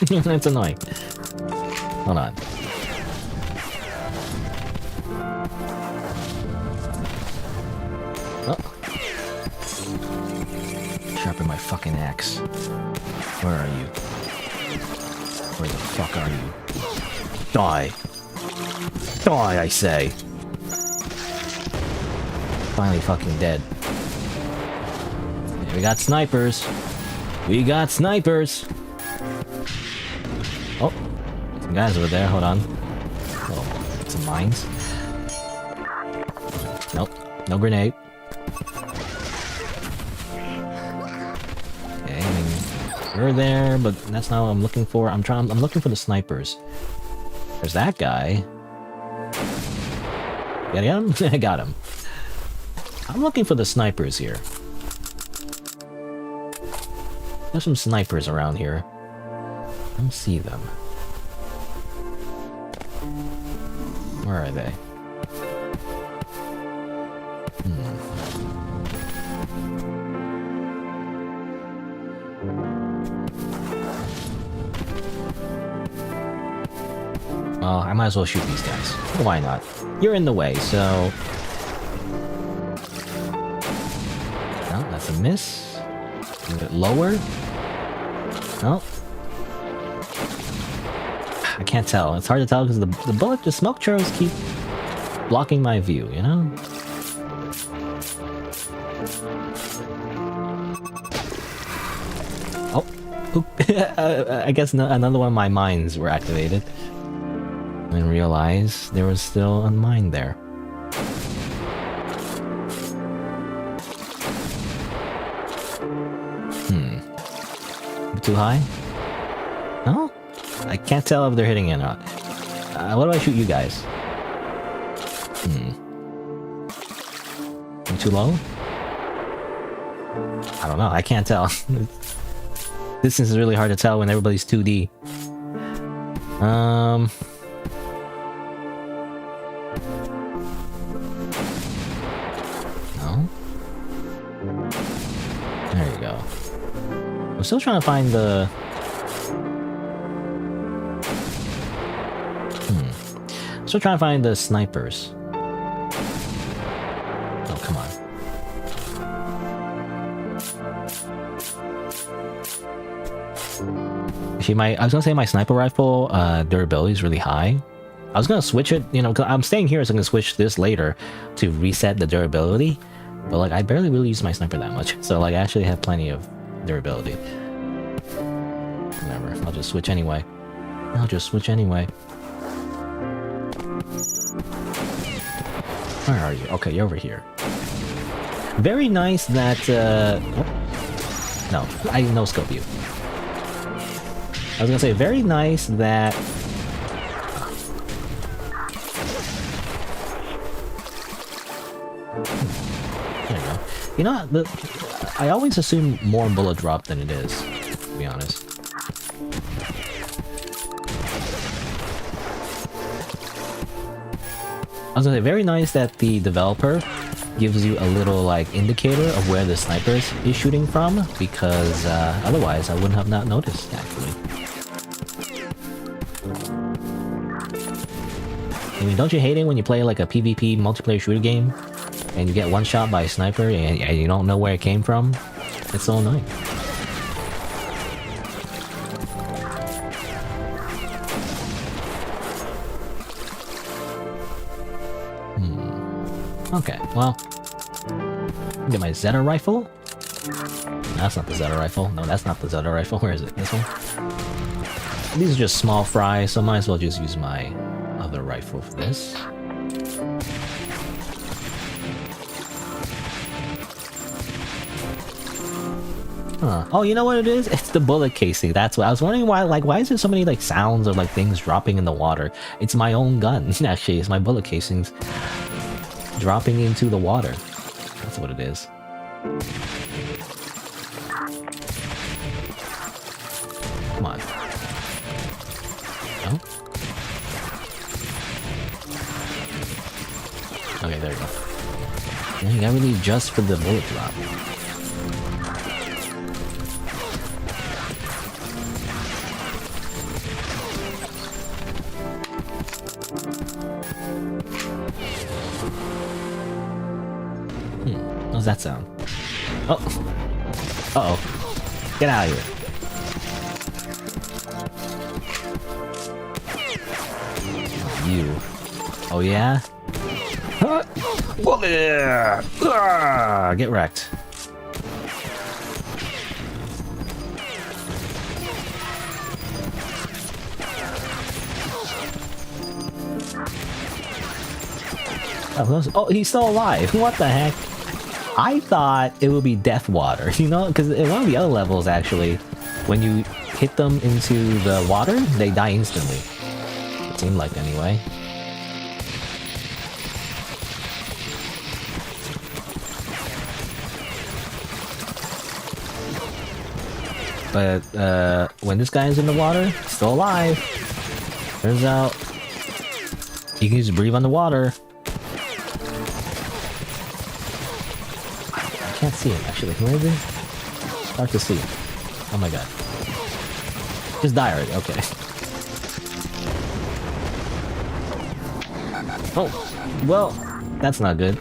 S1: That's annoying. Hold on. Oh. Sharpen my fucking axe. Where are you? Where the fuck are you? Die! Die, I say! Finally fucking dead. Yeah, we got snipers! We got snipers! Oh, some guys over there, hold on. Oh, some mines. Nope, no grenade. Okay, I mean, we're there, but that's not what I'm looking for. I'm looking for the snipers. There's that guy. Get him? I got him. I'm looking for the snipers here. There's some snipers around here. I don't see them. Where are they? I might as well shoot these guys. Why not? You're in the way, so... No, that's a miss. A little bit lower. No. I can't tell. It's hard to tell because the smoke churros keep blocking my view, you know? Oh. I guess another one of my mines were activated. And realized there was still a mine there. Too high? No? I can't tell if they're hitting it or not. What do I shoot you guys? Too low? I don't know. I can't tell. Distance is really hard to tell when everybody's 2D. No? There you go. I'm still trying to find the... Still trying to find the snipers. Oh, come on. Actually, I was gonna say my sniper rifle durability is really high. I was gonna switch it, you know, cause I'm staying here, so I'm gonna switch this later to reset the durability. But like, I barely really use my sniper that much, so like, I actually have plenty of durability. Whatever, I'll just switch anyway. Where are you? Okay, you're over here. Very nice that, No, I no-scope you. I was gonna say, very nice that... There you go. You know, I always assume more bullet drop than it is, to be honest. I was gonna say, very nice that the developer gives you a little, like, indicator of where the sniper is shooting from, because otherwise I wouldn't have not noticed, actually. I mean, don't you hate it when you play, like, a PvP multiplayer shooter game, and you get one shot by a sniper, and you don't know where it came from? It's so annoying. Okay, well, get my Zeta rifle. That's not the Zeta rifle. No, that's not the Zeta rifle. Where is it? This one? These are just small fry, so might as well just use my other rifle for this. Huh. Oh, you know what it is? It's the bullet casing. That's what I was wondering. Why is there so many like sounds of like things dropping in the water? It's my own gun. Actually, it's my bullet casings dropping into the water. That's what it is. Come on. No? Okay, there you go. Yeah, you got really just for the bullet drop. What's that sound? Oh! Uh-oh. Get out of here. You. Oh yeah? Get wrecked. Oh, he's still alive. What the heck? I thought it would be death water, you know? Because in one of the other levels, actually, when you hit them into the water, they die instantly. It seemed like, anyway. But, when this guy is in the water, still alive. Turns out, he can just breathe underwater. I can't see him, actually. Where is he? It's hard to see. Oh my god. Just die already, okay. Oh, well, that's not good.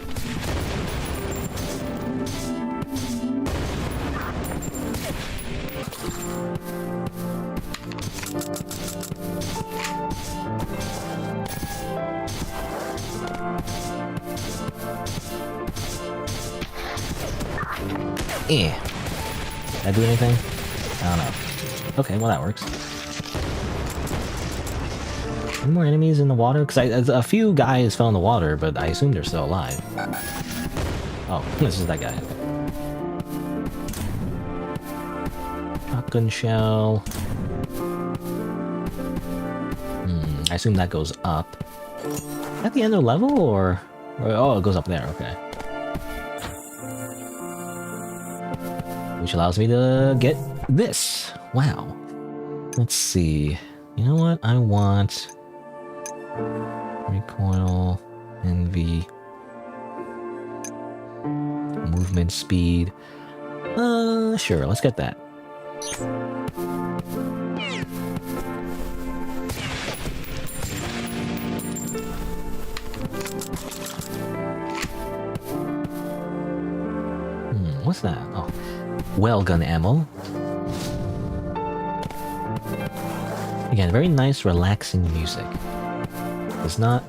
S1: Did I do anything? I don't know. Okay, well that works. Any more enemies in the water? Because a few guys fell in the water, but I assume they're still alive. Oh, this is that guy. Shotgun shell. I assume that goes up. At the end of the level, or oh, it goes up there. Okay. Which allows me to get this. Wow. Let's see. You know what? I want recoil, envy, movement speed. Sure. Let's get that. What's that? Oh, well gun ammo. Again, very nice, relaxing music. Does not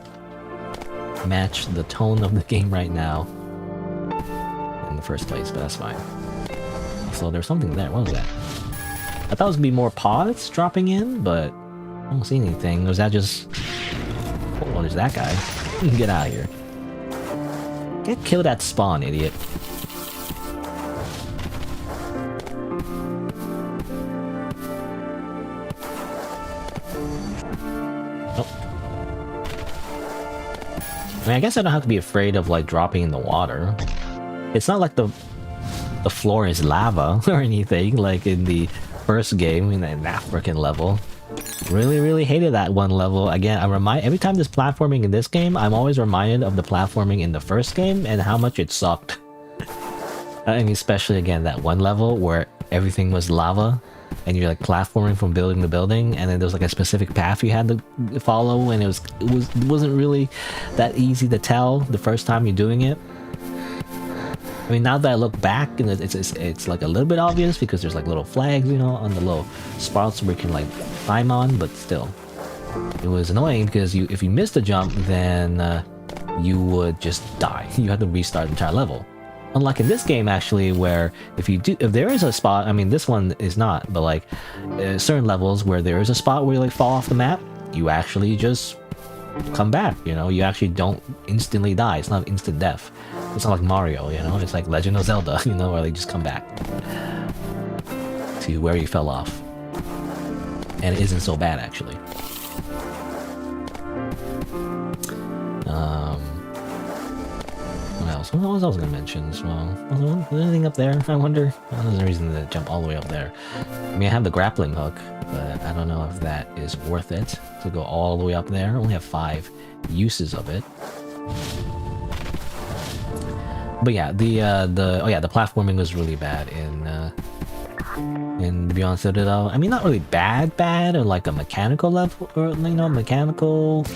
S1: match the tone of the game right now in the first place, but that's fine. So there's something there. What was that? I thought it was gonna be more pods dropping in, but I don't see anything. Was that just... Oh, well, there's that guy. Get out of here. Get killed at spawn, idiot. I mean, I guess I don't have to be afraid of, like, dropping in the water. It's not like the floor is lava or anything, like in the first game, in that frickin' level. Really hated that one level. Again, every time there's platforming in this game, I'm always reminded of the platforming in the first game and how much it sucked. I mean, especially, again, that one level where everything was lava, and you're like platforming from building to building, and then there was like a specific path you had to follow, and it wasn't really that easy to tell the first time you're doing it. I mean, now that I look back, and it's like a little bit obvious because there's like little flags, you know, on the little spots where you can like climb on, but still, it was annoying because if you missed a jump, then you would just die. You had to restart the entire level. Unlike in this game, actually, where if there is a spot, I mean, this one is not, but like certain levels where there is a spot where you like fall off the map, you actually just come back, you know, you actually don't instantly die. It's not instant death. It's not like Mario, you know, it's like Legend of Zelda, you know, where they just come back to where you fell off. And it isn't so bad, actually. What else I was going to mention? So, was there anything up there? I wonder. Well, there's no reason to jump all the way up there. I mean, I have the grappling hook, but I don't know if that is worth it to go all the way up there. I only have 5 uses of it. But yeah, the platforming was really bad in Beyond Citadel. I mean, not really bad, or like a mechanical level, or you know, mechanical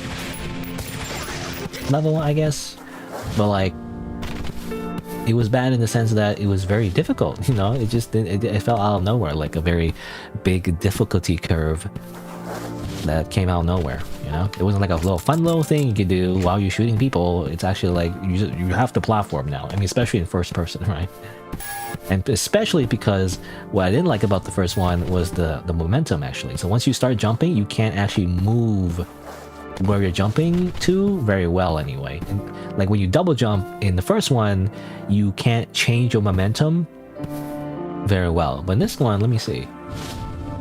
S1: level, I guess. But like, it was bad in the sense that it was very difficult, you know, it fell out of nowhere, like a very big difficulty curve that came out of nowhere, you know? It wasn't like a fun little thing you could do while you're shooting people. It's actually like, you have to platform now. I mean, especially in first person, right? And especially because what I didn't like about the first one was the momentum, actually. So once you start jumping, you can't actually move where you're jumping to very well anyway. And like when you double jump in the first one, you can't change your momentum very well. But in this one, let me see.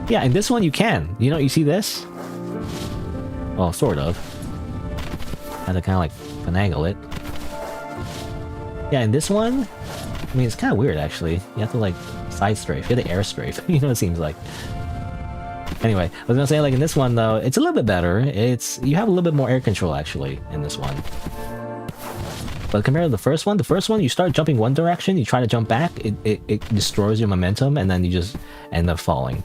S1: Yeah, in this one you can. You know, you see this? Well, sort of. Had to kind of like finagle it. Yeah, in this one, I mean, it's kind of weird actually. You have to like side strafe. You have to air strafe. You know what it seems like. Anyway, I was gonna say, like in this one though, it's a little bit better. You have a little bit more air control actually in this one. But compared to the first one, you start jumping one direction, you try to jump back, it destroys your momentum, and then you just end up falling.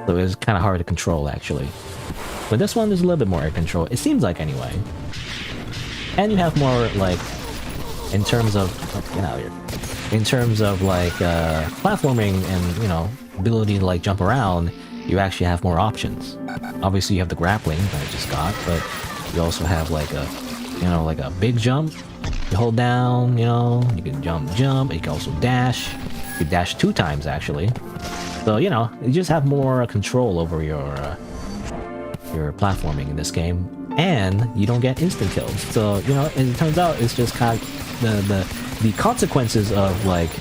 S1: So it's kind of hard to control actually. But this one, there's a little bit more air control. It seems like anyway. And you have more, like, in terms of... Oh, get out of here. In terms of, like, platforming and, you know, ability to, like, jump around, you actually have more options. Obviously, you have the grappling that I just got, but you also have, like, a, you know, like a big jump. You hold down, you know, you can jump, you can also dash. You can dash 2 times, actually. So, you know, you just have more control over your platforming in this game. And you don't get instant kills. So, you know, it turns out it's just kind of the consequences of, like,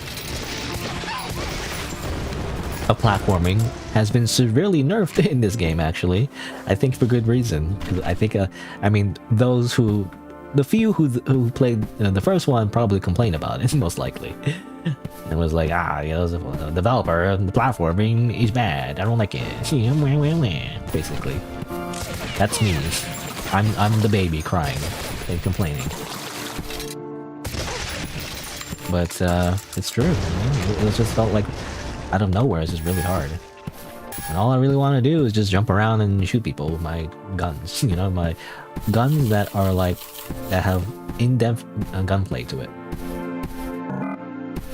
S1: a platforming has been severely nerfed in this game, actually. I think for good reason. Because I think, I mean, those who... The few who played the first one probably complained about it, most likely. It was like, you know, the developer, the platforming is bad. I don't like it. Basically. That's me. I'm the baby crying and complaining. But it's true. It just felt like out of nowhere. It's just really hard. And all I really want to do is just jump around and shoot people with my guns. You know, my guns that are like that have in-depth gunplay to it.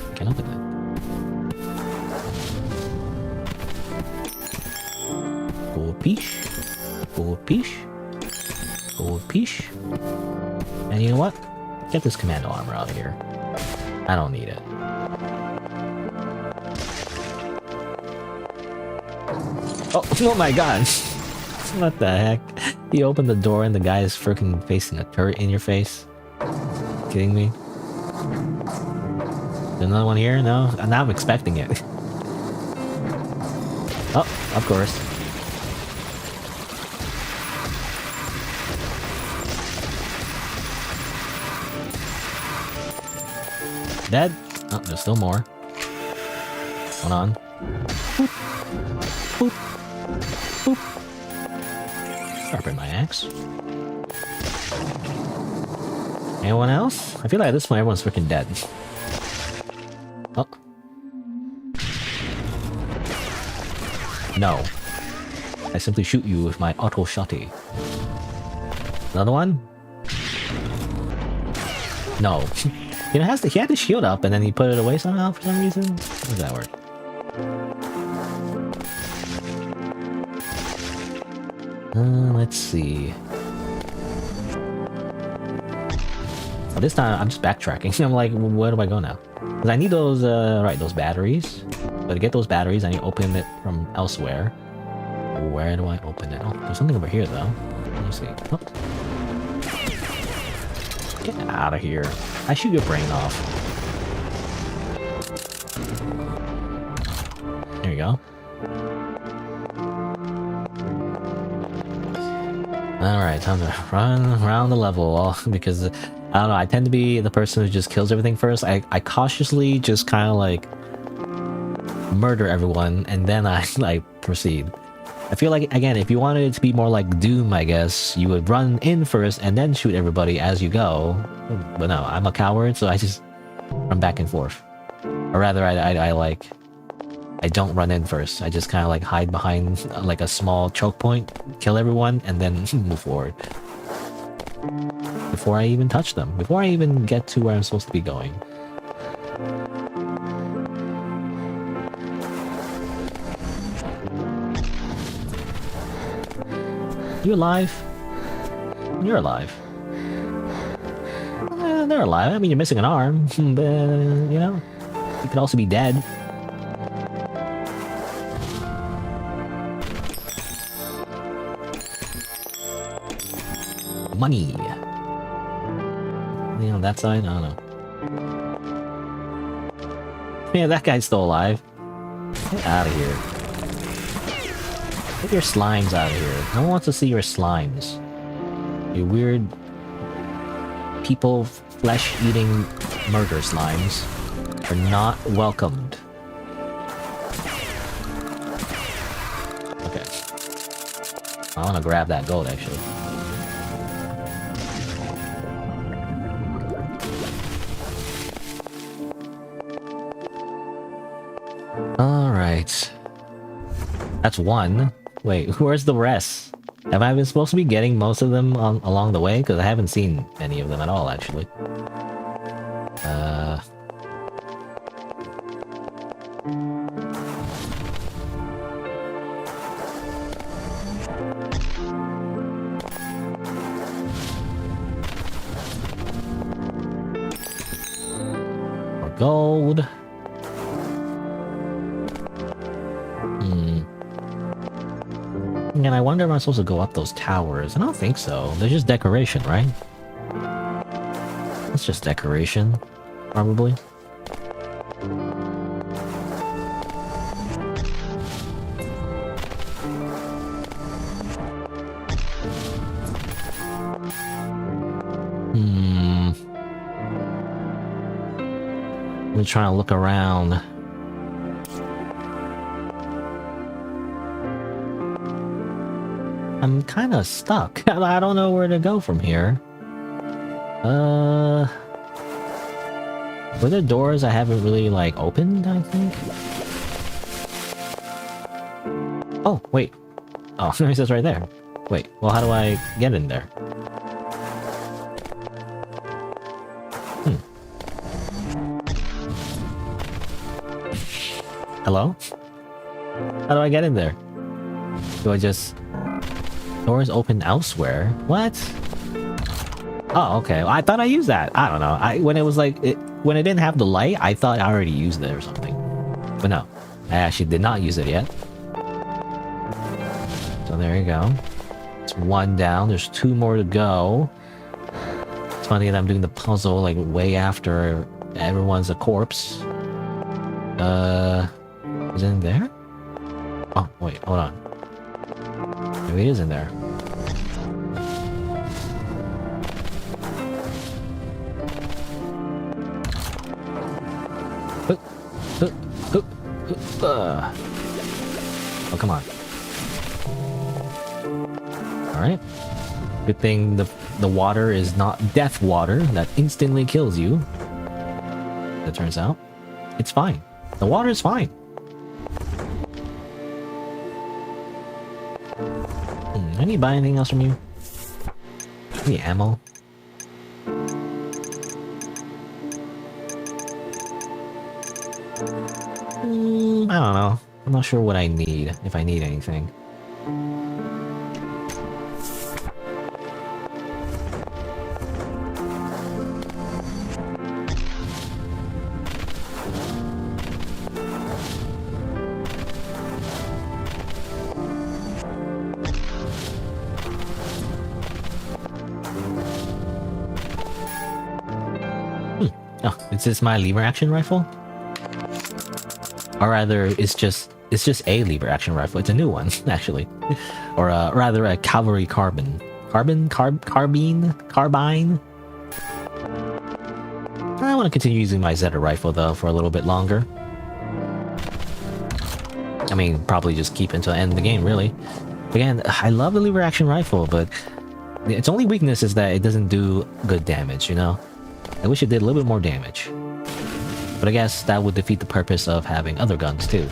S1: I can't open it. Gold piece. Gold piece. Gold piece. And you know what? Get this commando armor out of here. I don't need it. Oh my god! What the heck? You open the door and the guy is freaking facing a turret in your face? Kidding me? There's another one here? No? Now I'm expecting it. Oh, of course. Dead? Oh, there's still more. Hold on. Boop. Boop. Boop. Sharpen my axe. Anyone else? I feel like at this point everyone's freaking dead. Oh. No. I simply shoot you with my auto shotty. Another one? No. You know, he had the shield up and then he put it away somehow for some reason? How does that work? Let's see. Oh, this time I'm just backtracking. I'm like, where do I go now? Because I need those, right, those batteries. But to get those batteries, I need to open it from elsewhere. Where do I open it? Oh, there's something over here though. Let me see. Oh. Get out of here. I shoot your brain off. There you go. Alright, time to run around the level, because, I don't know, I tend to be the person who just kills everything first. I cautiously just kind of, like, murder everyone, and then I, like, proceed. I feel like, again, if you wanted it to be more like Doom, I guess, you would run in first and then shoot everybody as you go. But no, I'm a coward, so I just run back and forth. Or rather, I don't run in first. I just kind of like hide behind like a small choke point, kill everyone, and then move forward. Before I even touch them. Before I even get to where I'm supposed to be going. You alive? You're alive. They're alive. I mean, you're missing an arm, but, you know, you could also be dead. Money. You know, that side? I don't know. Yeah, that guy's still alive. Get out of here. Get your slimes out of here. No one wants to see your slimes. You weird people flesh-eating murder slimes are not welcomed. Okay. I want to grab that gold, actually. Alright. That's one. Wait, where's the rest? Have I been supposed to be getting most of them along the way? Because I haven't seen any of them at all, actually. More gold. And I wonder if I'm supposed to go up those towers. I don't think so. They're just decoration, right? It's just decoration, probably. I'm trying to look around. I'm kind of stuck. I don't know where to go from here. Were there doors I haven't really, like, opened, I think? Oh, wait. Oh, it says right there. Wait, well, how do I get in there? Hello? How do I get in there? Do I just... Doors open elsewhere? What? Oh, okay. Well, I thought I used that. I don't know. When it was like... when it didn't have the light, I thought I already used it or something. But no. I actually did not use it yet. So there you go. It's one down. There's two more to go. It's funny that I'm doing the puzzle like way after everyone's a corpse. Is it in there? Oh, wait, hold on. Maybe it is in there. Oh, come on. Alright. Good thing the water is not death water that instantly kills you. It turns out. It's fine. The water is fine. I need to buy anything else from you? Any ammo? I don't know. I'm not sure what I need, if I need anything. Oh, is this my lever action rifle? Or rather, it's just a lever action rifle. It's a new one, actually. Or rather, a cavalry carbine. Carbine? I want to continue using my Zeta rifle though for a little bit longer. I mean, probably just keep until the end of the game, really. Again, I love the lever action rifle, but its only weakness is that it doesn't do good damage, you know? I wish it did a little bit more damage. But I guess that would defeat the purpose of having other guns too.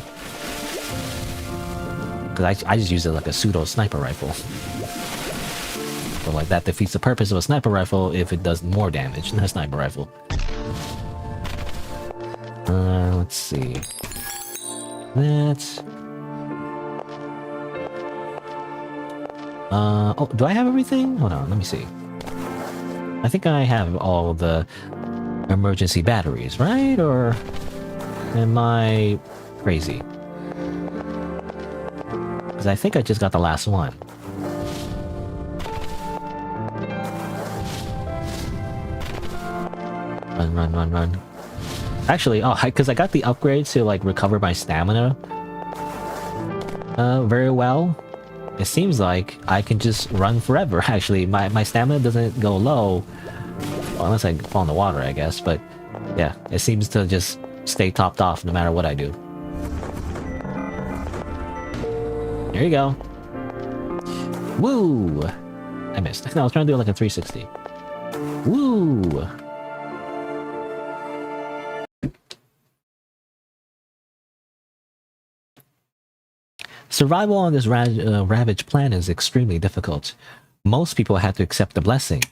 S1: Because I just use it like a pseudo sniper rifle. So like that defeats the purpose of a sniper rifle if it does more damage than a sniper rifle. Let's see. That's... oh, do I have everything? Hold on, let me see. I think I have all the emergency batteries, right? Or am I crazy? Because I think I just got the last one. Run. Actually, oh, because I got the upgrade to like recover my stamina very well. It seems like I can just run forever, actually. My stamina doesn't go low. Well, unless I fall in the water, I guess. But yeah, it seems to just stay topped off no matter what I do. There you go. Woo! I missed. No, I was trying to do like a 360. Woo! Survival on this ravaged planet is extremely difficult. Most people had to accept the blessing,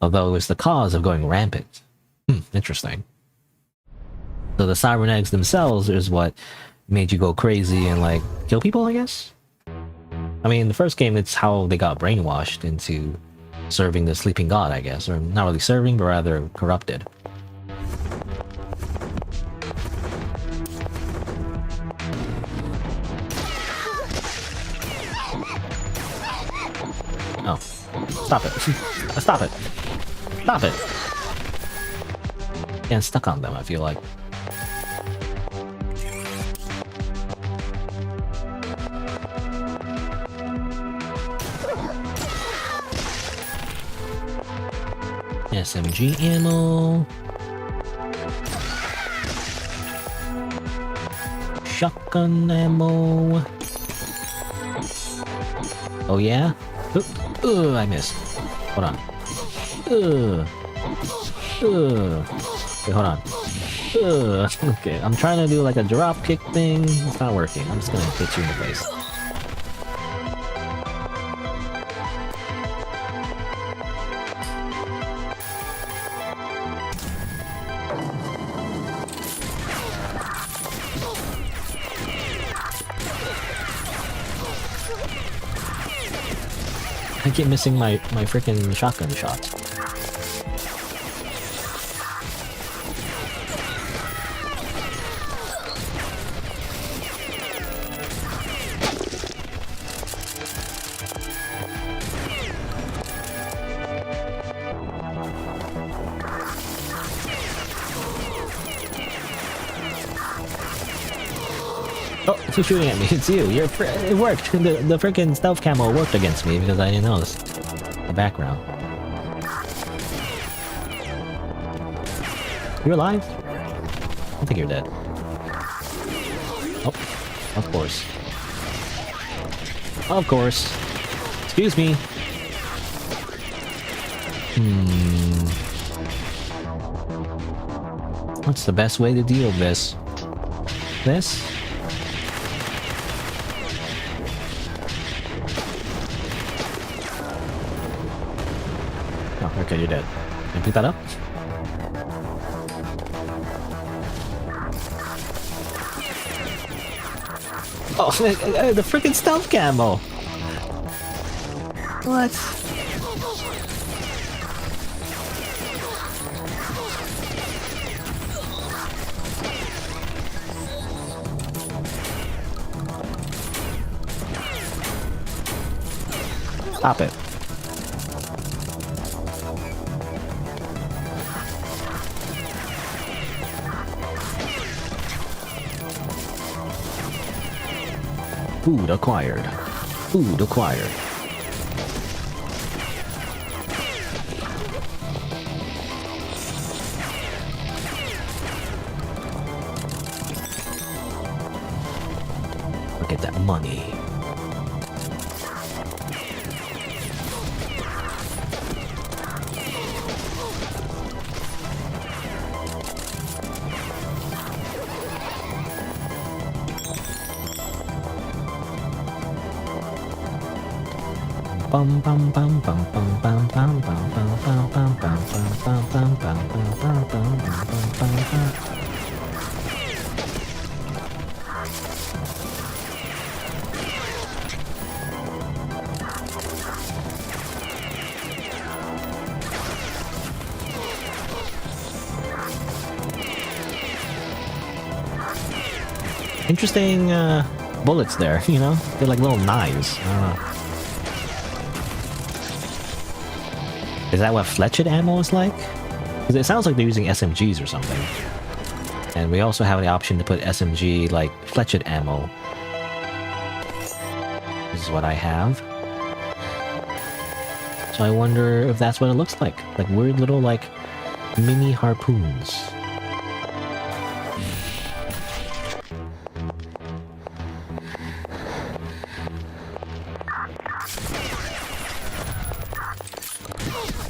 S1: although it was the cause of going rampant. Interesting. So the cybernetics themselves is what made you go crazy and like kill people, I guess? I mean, in the first game, it's how they got brainwashed into serving the sleeping god, I guess. Or not really serving, but rather corrupted. Oh. Stop it. Stop it. Stop it. Getting stuck on them, I feel like. SMG ammo. Shotgun ammo. Oh yeah? I missed. Hold on. Wait, hold on. Okay, I'm trying to do like a drop kick thing. It's not working. I'm just gonna hit you in the face. I keep missing my freaking shotgun shots. Oh, who's shooting at me? It's you. It worked. The freaking stealth camo worked against me because I didn't notice the background. You're alive? I think you're dead. Oh, of course. Of course. Excuse me. What's the best way to deal with this? This? Oh, okay, you're dead. Can you pick that up? Oh, the freaking stealth camo! What? Stop it. Food acquired. Food acquired. Look at that money. Bum bum bum bum bum bum bum bum bum bum bum bum bum bum bum bum bum bum. Interesting bullets there, you know? They're like little knives. I don't know. Is that what fletched ammo is like? Because it sounds like they're using SMGs or something. And we also have the option to put SMG, like, fletched ammo. This is what I have. So I wonder if that's what it looks like. Like weird little, like, mini harpoons.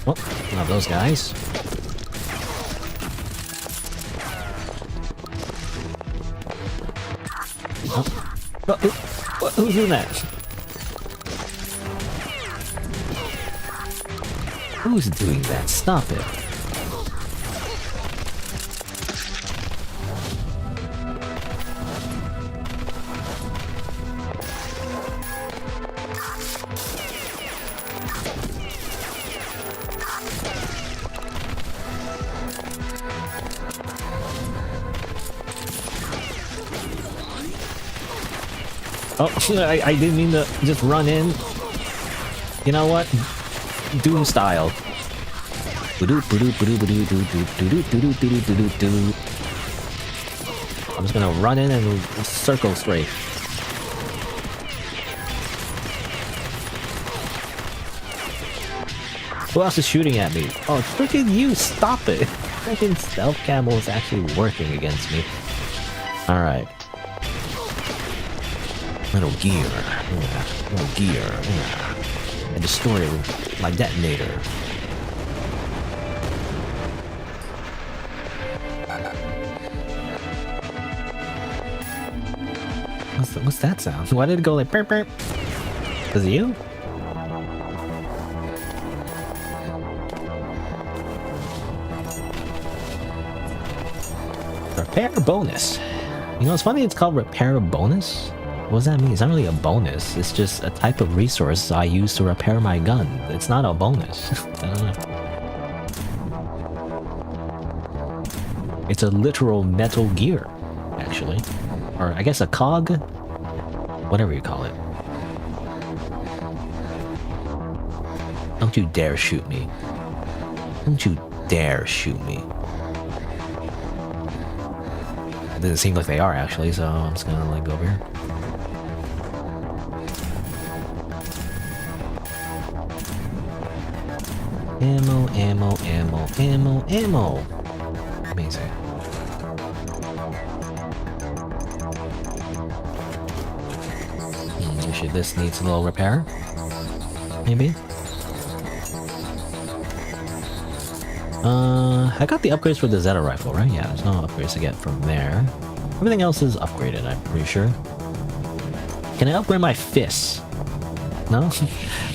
S1: Oh, one of those guys. Oh. Who's doing that? Who's doing that? Stop it. Oh, I didn't mean to just run in. You know what? Doom style. I'm just gonna run in and circle straight. Who else is shooting at me? Oh, freaking you! Stop it! Freaking stealth camo is actually working against me. Alright. Little gear. Yeah. Little gear. Yeah. I destroy my detonator. What's that sound? Why did it go like burp burp? Is it you? Repair bonus. You know, it's funny it's called repair bonus. What does that mean? It's not really a bonus. It's just a type of resource I use to repair my gun. It's not a bonus. I don't know. It's a literal metal gear, actually. Or I guess a cog? Whatever you call it. Don't you dare shoot me. Don't you dare shoot me. It doesn't seem like they are, actually, so I'm just gonna like go over here. Ammo, ammo, ammo, ammo, ammo. Amazing. This needs a little repair. Maybe. I got the upgrades for the Zeta rifle, right? Yeah, there's no upgrades to get from there. Everything else is upgraded, I'm pretty sure. Can I upgrade my fists? No?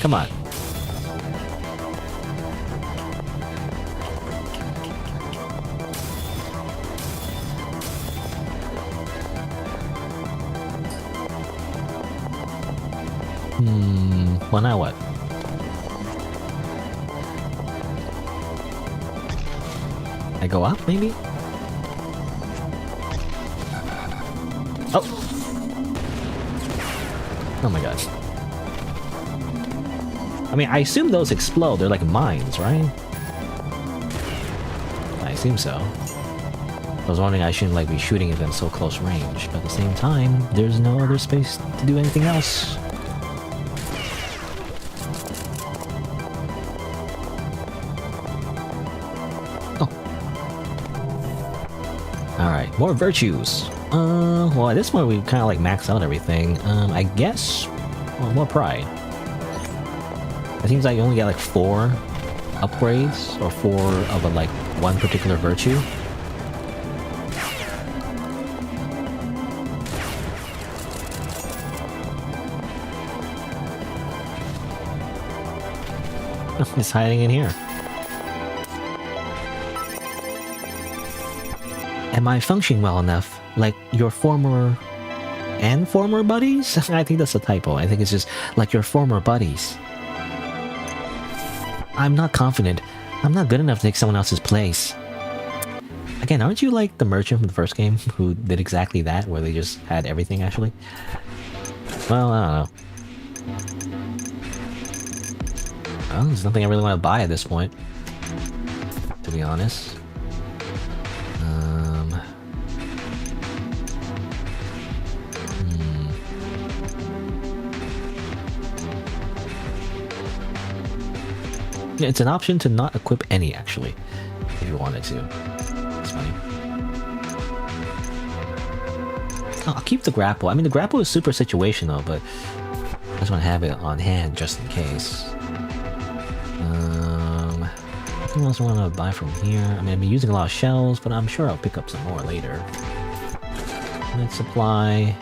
S1: Come on. Well, now what? I go up, maybe? Oh! Oh my gosh. I mean, I assume those explode. They're like mines, right? I assume so. I was wondering I shouldn't like be shooting at them so close range, but at the same time, there's no other space to do anything else. Alright, more virtues. Well, at this point we've kind of like maxed out everything. I guess, well, more pride. It seems like you only get like 4 upgrades, or 4 of a, like one particular virtue. It's hiding in here. Am I functioning well enough? Like your former buddies? I think that's a typo. I think it's just like your former buddies. I'm not confident. I'm not good enough to take someone else's place. Again, aren't you like the merchant from the first game who did exactly that, where they just had everything actually? Well, I don't know. Well, there's nothing I really want to buy at this point, to be honest. It's an option to not equip any, actually, if you wanted to. It's funny. Oh, I'll keep the grapple. I mean, the grapple is super situational, but I just want to have it on hand just in case. What else I want to buy from here? I mean, I've been using a lot of shells, but I'm sure I'll pick up some more later. Med supply.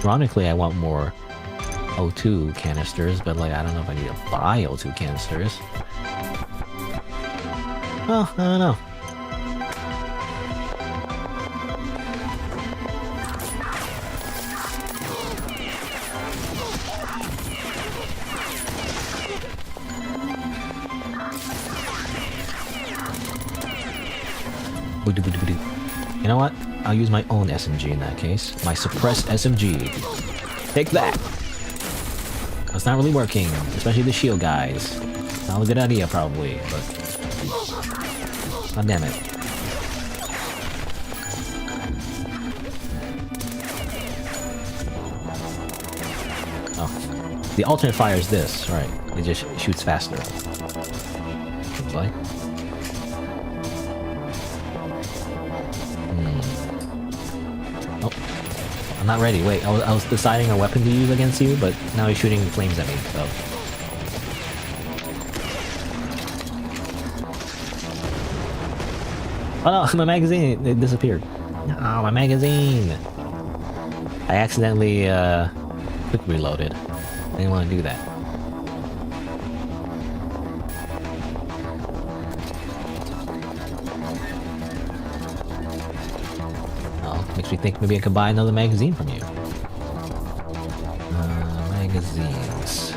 S1: Ironically, I want more O2 canisters, but like I don't know if I need to buy O2 canisters. Well, I don't know. You know what? I'll use my own SMG in that case. My suppressed SMG. Take that! That's not really working, especially the shield guys. Not a good idea, probably, but... God damn it. Oh. The alternate fire is this, right. It just shoots faster. Seems like. I'm not ready. Wait, I was deciding a weapon to use against you, but now he's shooting flames at me, so... Oh no, my magazine! It disappeared. Oh, my magazine! I accidentally, quick reloaded. I didn't want to do that. Makes me think maybe I could buy another magazine from you. Magazines.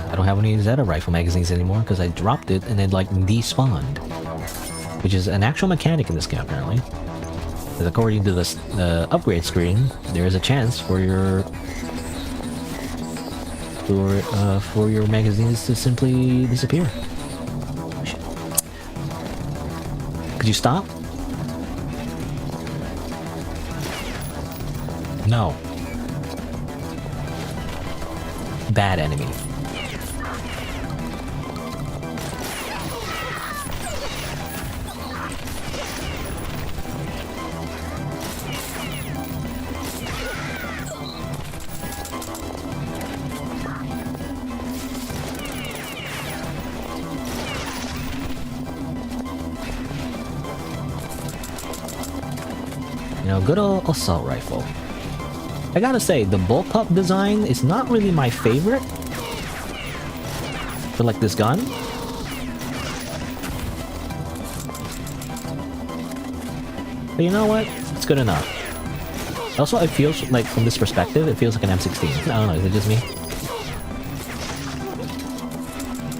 S1: I don't have any Zeta rifle magazines anymore because I dropped it and it like despawned. Which is an actual mechanic in this game apparently. Because according to this upgrade screen, there is a chance for your magazines to simply disappear. Oh, shit. Could you stop? No. Bad enemy. You know, good old assault rifle. I gotta say, the bullpup design is not really my favorite for like this gun. But you know what? It's good enough. Also, it feels like, from this perspective, it feels like an M16. I don't know, is it just me?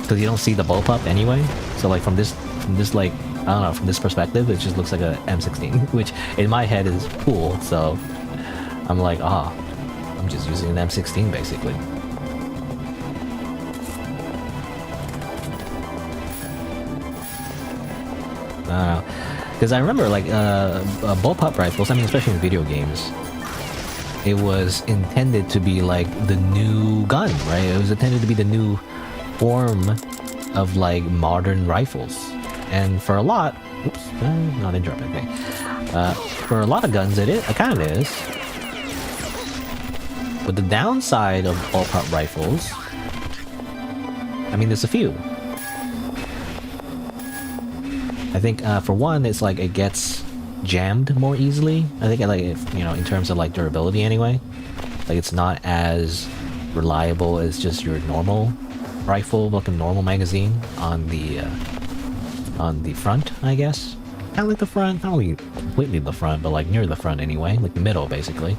S1: Because you don't see the bullpup anyway. So like from this like, I don't know, from this perspective, it just looks like a M16, which in my head is cool, so... I'm like, I'm just using an M16 basically. Because I remember like bullpup rifles, I mean especially in video games, it was intended to be like the new gun, right? It was intended to be the new form of like modern rifles. And for a lot, oops, not interrupting, okay. For a lot of guns it kind of is. But the downside of bullpup rifles, I mean, there's a few. I think for one, it's like it gets jammed more easily. I think like you know, in terms of like durability anyway, like it's not as reliable as just your normal rifle, like a normal magazine on the front, I guess. Kind of like the front, not really completely the front, but like near the front anyway, like the middle basically.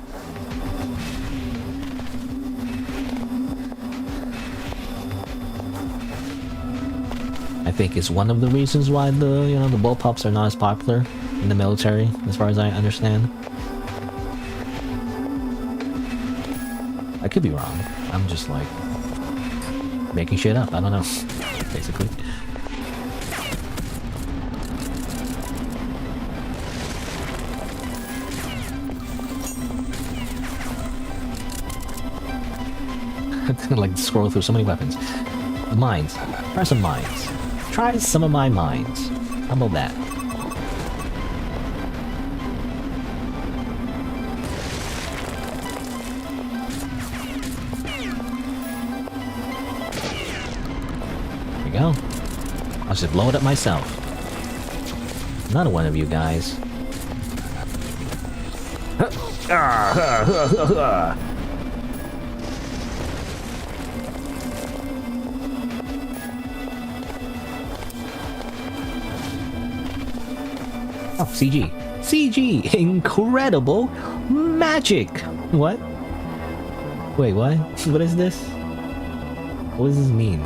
S1: I think it's one of the reasons why the bullpups are not as popular in the military, as far as I understand. I could be wrong. I'm just like making shit up. I don't know, basically. Like scroll through so many weapons. Mines. Try some mines. Try some of my mines. How about that? There we go. I'll just blow it up myself. Another one of you guys. Oh, CG. CG! Incredible magic! What? Wait, what? What is this? What does this mean?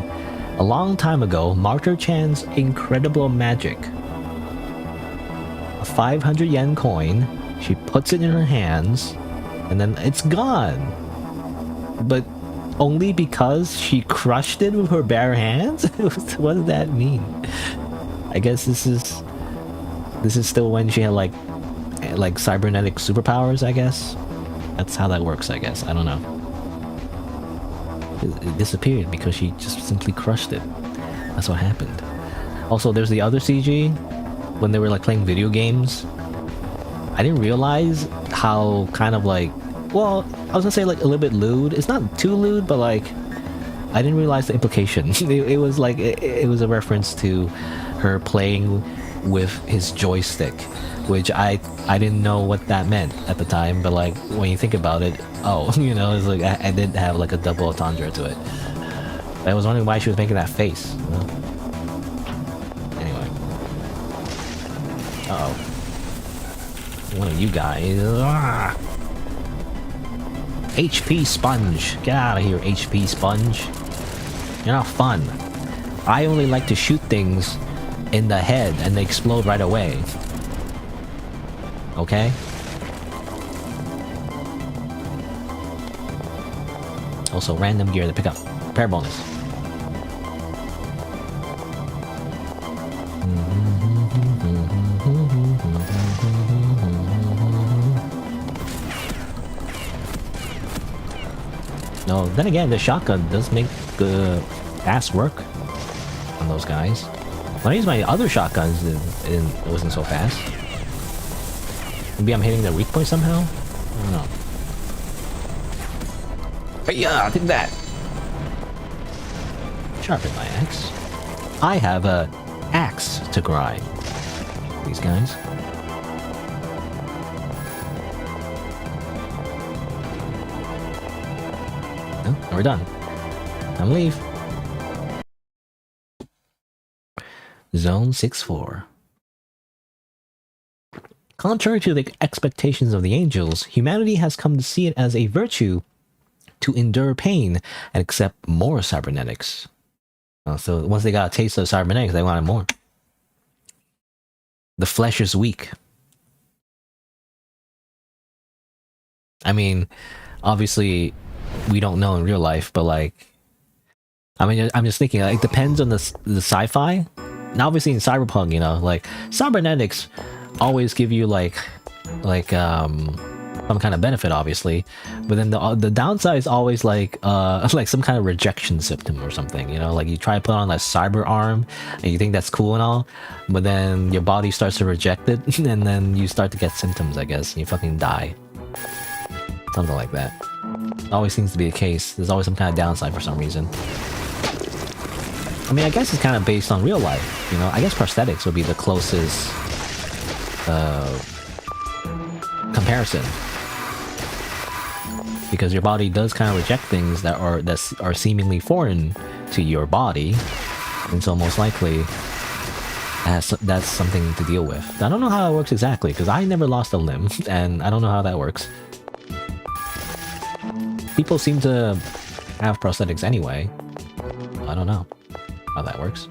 S1: A long time ago, Martyr Chan's incredible magic. A 500 yen coin. She puts it in her hands, and then it's gone. But only because she crushed it with her bare hands? What does that mean? I guess this is still when she had like cybernetic superpowers, I guess. That's how that works, I guess. I don't know. It disappeared because she just simply crushed it. That's what happened. Also, there's the other CG when they were like playing video games. I didn't realize how kind of like, well, I was gonna say like a little bit lewd. It's not too lewd, but like I didn't realize the implication. It was like it was a reference to her playing with his joystick, which I didn't know what that meant at the time, but like when you think about it, oh, you know, it's like I did have like a double entendre to it. I was wondering why she was making that face. You know? Anyway, uh-oh, one of you guys. HP Sponge, get out of here, HP Sponge. You're not fun. I only like to shoot things in the head and they explode right away. Okay? Also, random gear to pick up. Pair bonus. No, then again, the shotgun does make fast work on those guys. When I use my other shotguns, it wasn't so fast. Maybe I'm hitting their weak point somehow? I don't know. But yeah, take that! Sharpen my axe. I have a axe to grind. These guys. No, we're done. Time to leave. Zone 6-4. Contrary to the expectations of the angels, humanity has come to see it as a virtue to endure pain and accept more cybernetics. So once they got a taste of cybernetics, they wanted more. The flesh is weak. I mean, obviously, we don't know in real life, but like, I mean, I'm just thinking, like, it depends on the sci-fi. Now, obviously, in cyberpunk, you know, like cybernetics always give you like some kind of benefit, obviously, but then the downside is always like some kind of rejection symptom or something. You know, like you try to put on a cyber arm and you think that's cool and all, but then your body starts to reject it, and then you start to get symptoms, I guess, and you fucking die. Something like that. It always seems to be the case. There's always some kind of downside for some reason. I mean, I guess it's kind of based on real life, you know? I guess prosthetics would be the closest comparison. Because your body does kind of reject things that are seemingly foreign to your body. And so most likely, that's something to deal with. I don't know how it works exactly, because I never lost a limb, and I don't know how that works. People seem to have prosthetics anyway. I don't know how that works.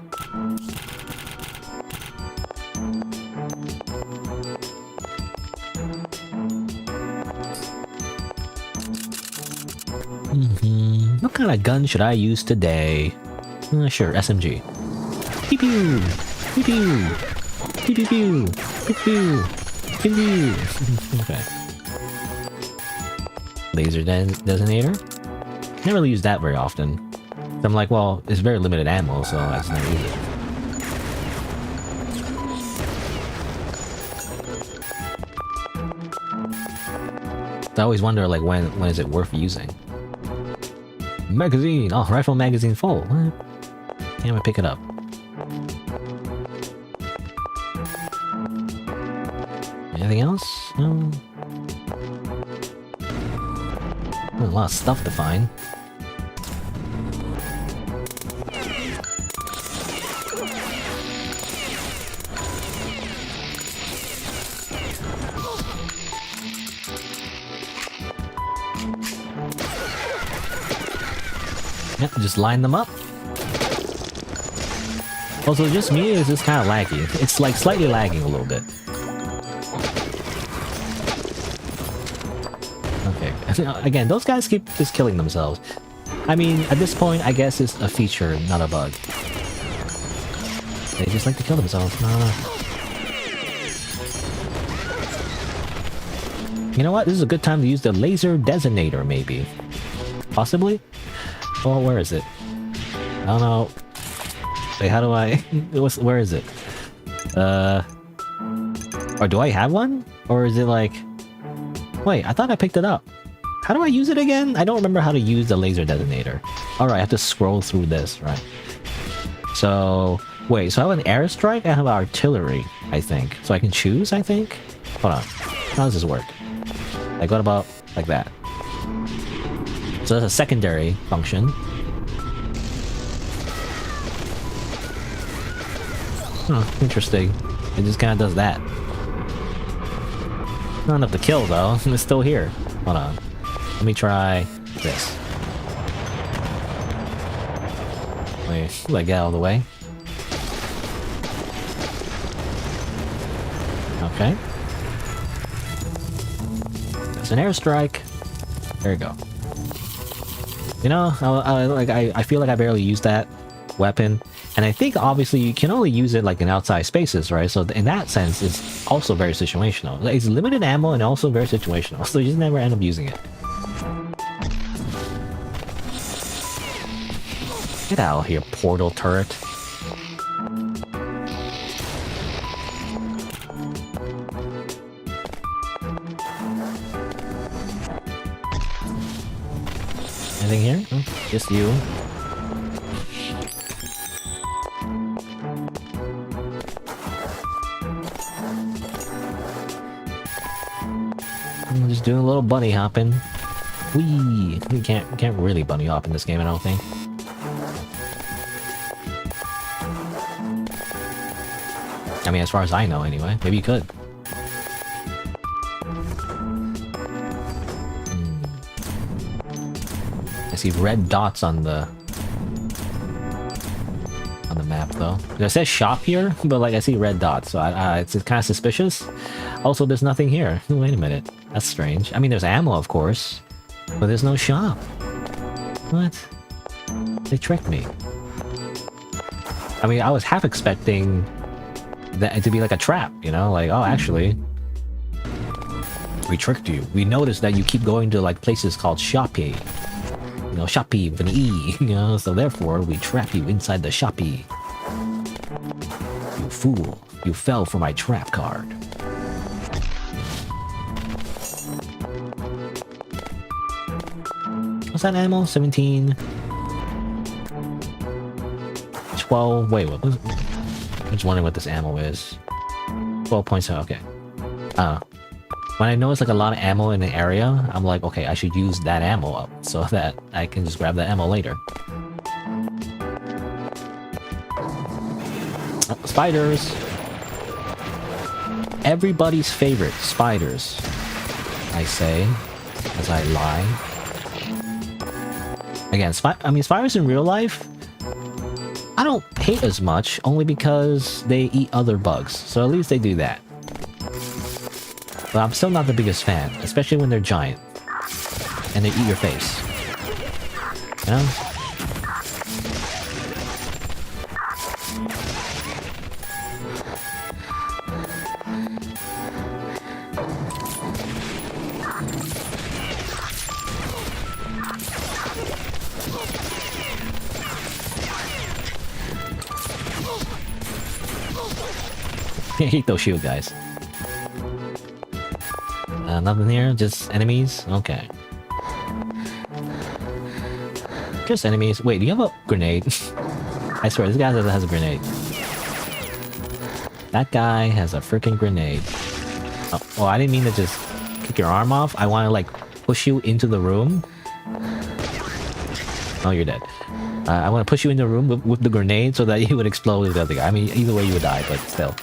S1: What kind of gun should I use today? Sure, SMG. Pew pew! Pew pew! Pew pew pew! Pew pew! Pew pew! Okay. Laser designator? Never really use that very often. I'm like, well, it's very limited ammo, so I just never use it. I always wonder, like, when is it worth using? Magazine! Oh, rifle magazine full. What? Can't I pick it up? Anything else? No. A lot of stuff to find. Yep, just line them up. Also, just me, is just kind of laggy. It's like slightly lagging a little bit. Okay, again, those guys keep just killing themselves. I mean, at this point, I guess it's a feature, not a bug. They just like to kill themselves. You know what? This is a good time to use the laser designator, maybe. Possibly? Well, where is it? I don't know. Wait, how do I... where is it? Or do I have one? Or is it like... Wait, I thought I picked it up. How do I use it again? I don't remember how to use the laser designator. Alright, I have to scroll through this, right? So... Wait, so I have an airstrike? I have artillery, I think. So I can choose, I think? Hold on. How does this work? Like, what about... like that? So that's a secondary function. Huh, interesting. It just kind of does that. Not enough to kill, though. It's still here. Hold on. Let me try this. Wait, let get out of the way. Okay. That's an airstrike. There you go. You know, I feel like I barely used that weapon. And I think, obviously, you can only use it, like, in outside spaces, right? So, in that sense, it's also very situational. Like, it's limited ammo and also very situational. So, you just never end up using it. Get out of here, portal turret. Anything here? Oh, just you. I'm just doing a little bunny hopping. Whee! You can't really bunny hop in this game, I don't think. I mean, as far as I know, anyway. Maybe you could. I see red dots on the map, though. It says shop here, but like I see red dots, so it's kind of suspicious. Also, there's nothing here. Wait a minute, that's strange. I mean, there's ammo, of course, but there's no shop. What? They tricked me. I mean, I was half expecting that to be like a trap, you know? Like, oh, actually, we tricked you. We noticed that you keep going to like places called shoppy. You know, shoppy with an E, you know? So therefore, we trap you inside the shoppy. You fool. You fell for my trap card. What's that ammo? 17... 12... Wait, what was... I'm just wondering what this ammo is. 12.7, okay. When I notice like a lot of ammo in an area, I'm like, okay, I should use that ammo up so that I can just grab that ammo later. Oh, spiders! Everybody's favorite, spiders. I say, as I lie. Again, spiders in real life, I don't hate as much, only because they eat other bugs, so at least they do that. But I'm still not the biggest fan, especially when they're giant. And they eat your face. You know? I hate those shield guys. Nothing here, just enemies? Okay. Just enemies. Wait, do you have a grenade? I swear, this guy has a grenade. That guy has a freaking grenade. Oh, I didn't mean to just kick your arm off. I want to, like, push you into the room Oh, you're dead. I want to push you in the room with the grenade so that you would explode with the other guy. I mean, either way you would die, but still.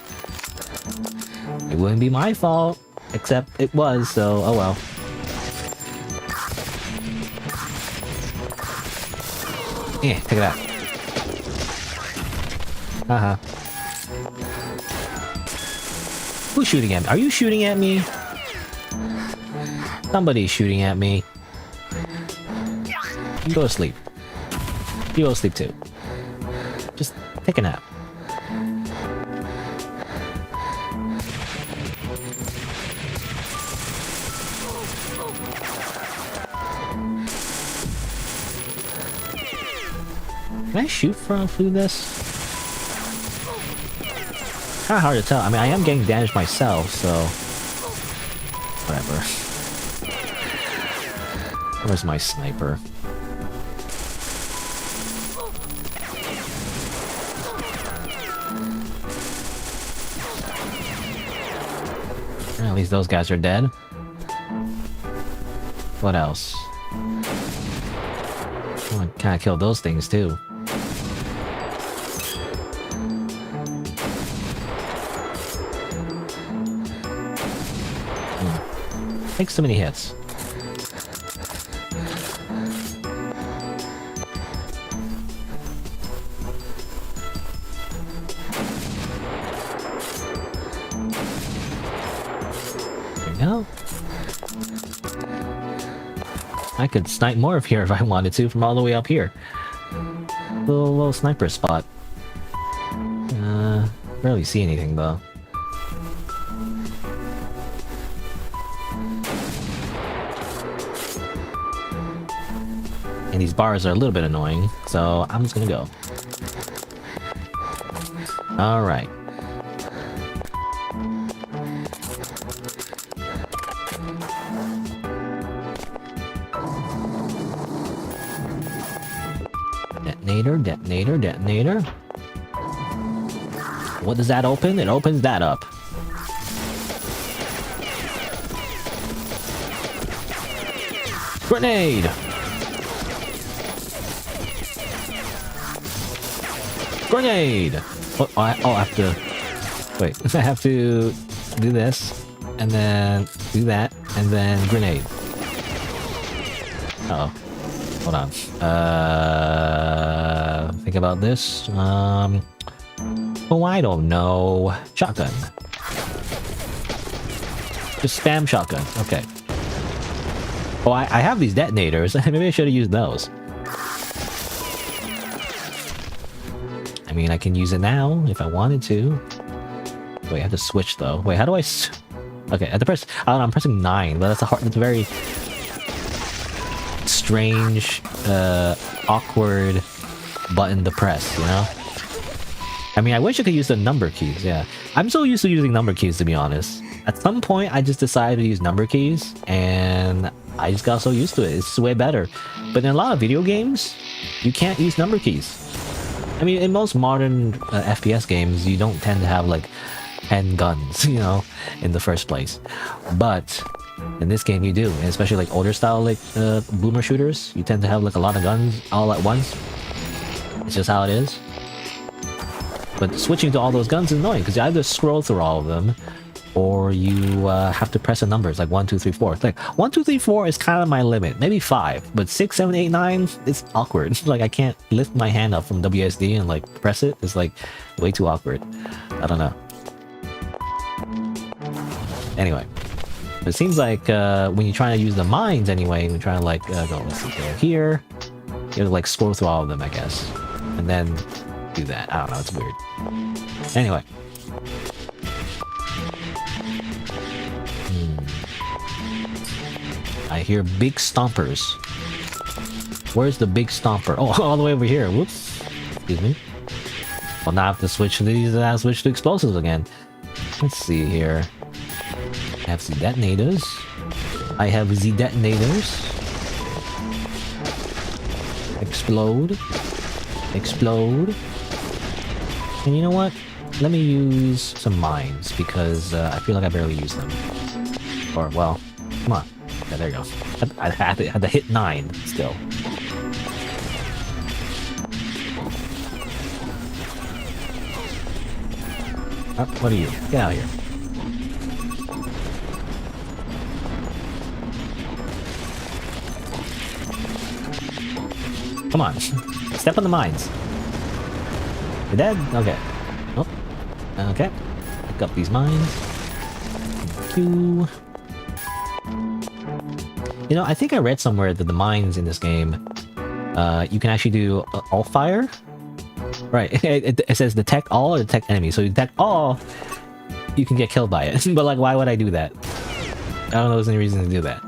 S1: It wouldn't be my fault. Except it was, so oh well. Yeah, take that. Haha. Who's shooting at me? Are you shooting at me? Somebody's shooting at me. You go to sleep. You go to sleep too. Just take a nap. Can I shoot through this? Kind of hard to tell. I mean, I am getting damaged myself, so whatever. Where's my sniper? At least those guys are dead. What else? Oh, I kind of killed those things too. Takes so many hits. There we go. I could snipe more of here if I wanted to from all the way up here. Little sniper spot. Barely see anything though. And these bars are a little bit annoying, so I'm just gonna go. Alright. Detonator, detonator, detonator. What does that open? It opens that up. Grenade! Grenade! Oh, I have to... Wait, I have to do this, and then do that, and then grenade. Uh-oh. Hold on. Think about this. Oh, I don't know. Shotgun. Just spam shotgun. Okay. Oh, I have these detonators. Maybe I should have used those. I mean, I can use it now if I wanted to. Wait, I have to switch though. Wait, how do I? Okay, I have to press. I don't know, I'm pressing 9, but that's a hard. That's a very strange, awkward button to press. You know. I mean, I wish I could use the number keys. Yeah, I'm so used to using number keys, to be honest. At some point, I just decided to use number keys, and I just got so used to it. It's way better. But in a lot of video games, you can't use number keys. I mean, in most modern FPS games, you don't tend to have like 10 guns, you know, in the first place. But in this game, you do, and especially like older style like boomer shooters, you tend to have like a lot of guns all at once. It's just how it is. But switching to all those guns is annoying because you either scroll through all of them, or you have to press the numbers like 1, 2, 3, 4. It's like 1, 2, 3, 4 is kind of my limit, maybe 5, but 6, 7, 8, 9, it's awkward. Like I can't lift my hand up from WSD and like press it. It's like way too awkward. I don't know. Anyway, it seems like when you're trying to use the mines anyway, when you're trying to like go, let's see, go here, you have to like scroll through all of them, I guess, and then do that. I don't know, it's weird. Anyway. I hear big stompers. Where's the big stomper? Oh, all the way over here. Whoops. Excuse me. Well, now I have to switch to these. I have to switch to explosives again. Let's see here. I have the detonators. I have the detonators. Explode. Explode. And you know what? Let me use some mines because I feel like I barely use them. Or, well, come on. Yeah, there you go. I had to hit 9 still. What are you? Get out of here. Come on. Step on the mines. You're dead? Okay. Oh. Okay. Pick up these mines. Thank you. You know, I think I read somewhere that the mines in this game, you can actually do all fire. Right. It says detect all or detect enemy. So you detect all, you can get killed by it. But like, why would I do that? I don't know if there's any reason to do that.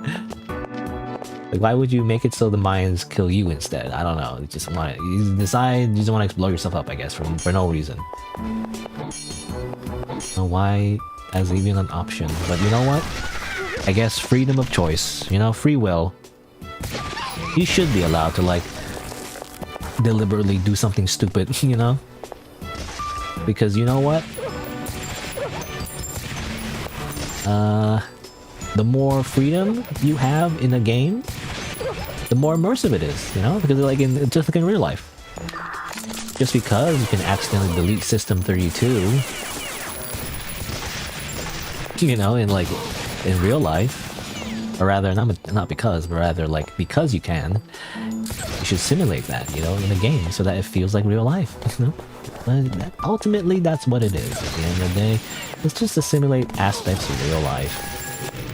S1: Like, why would you make it so the mines kill you instead? I don't know. You just want to, you decide you just want to blow yourself up, I guess, for no reason. So why as even an option? But you know what? I guess freedom of choice, you know, free will. You should be allowed to like deliberately do something stupid, you know? Because you know what? The more freedom you have in a game, the more immersive it is, you know? Because like just like in real life. Just because you can accidentally delete System 32, you know, in real life, or rather not because, but rather like because you can, you should simulate that, you know, in a game so that it feels like real life, you know? But ultimately, that's what it is. At the end of the day, it's just to simulate aspects of real life.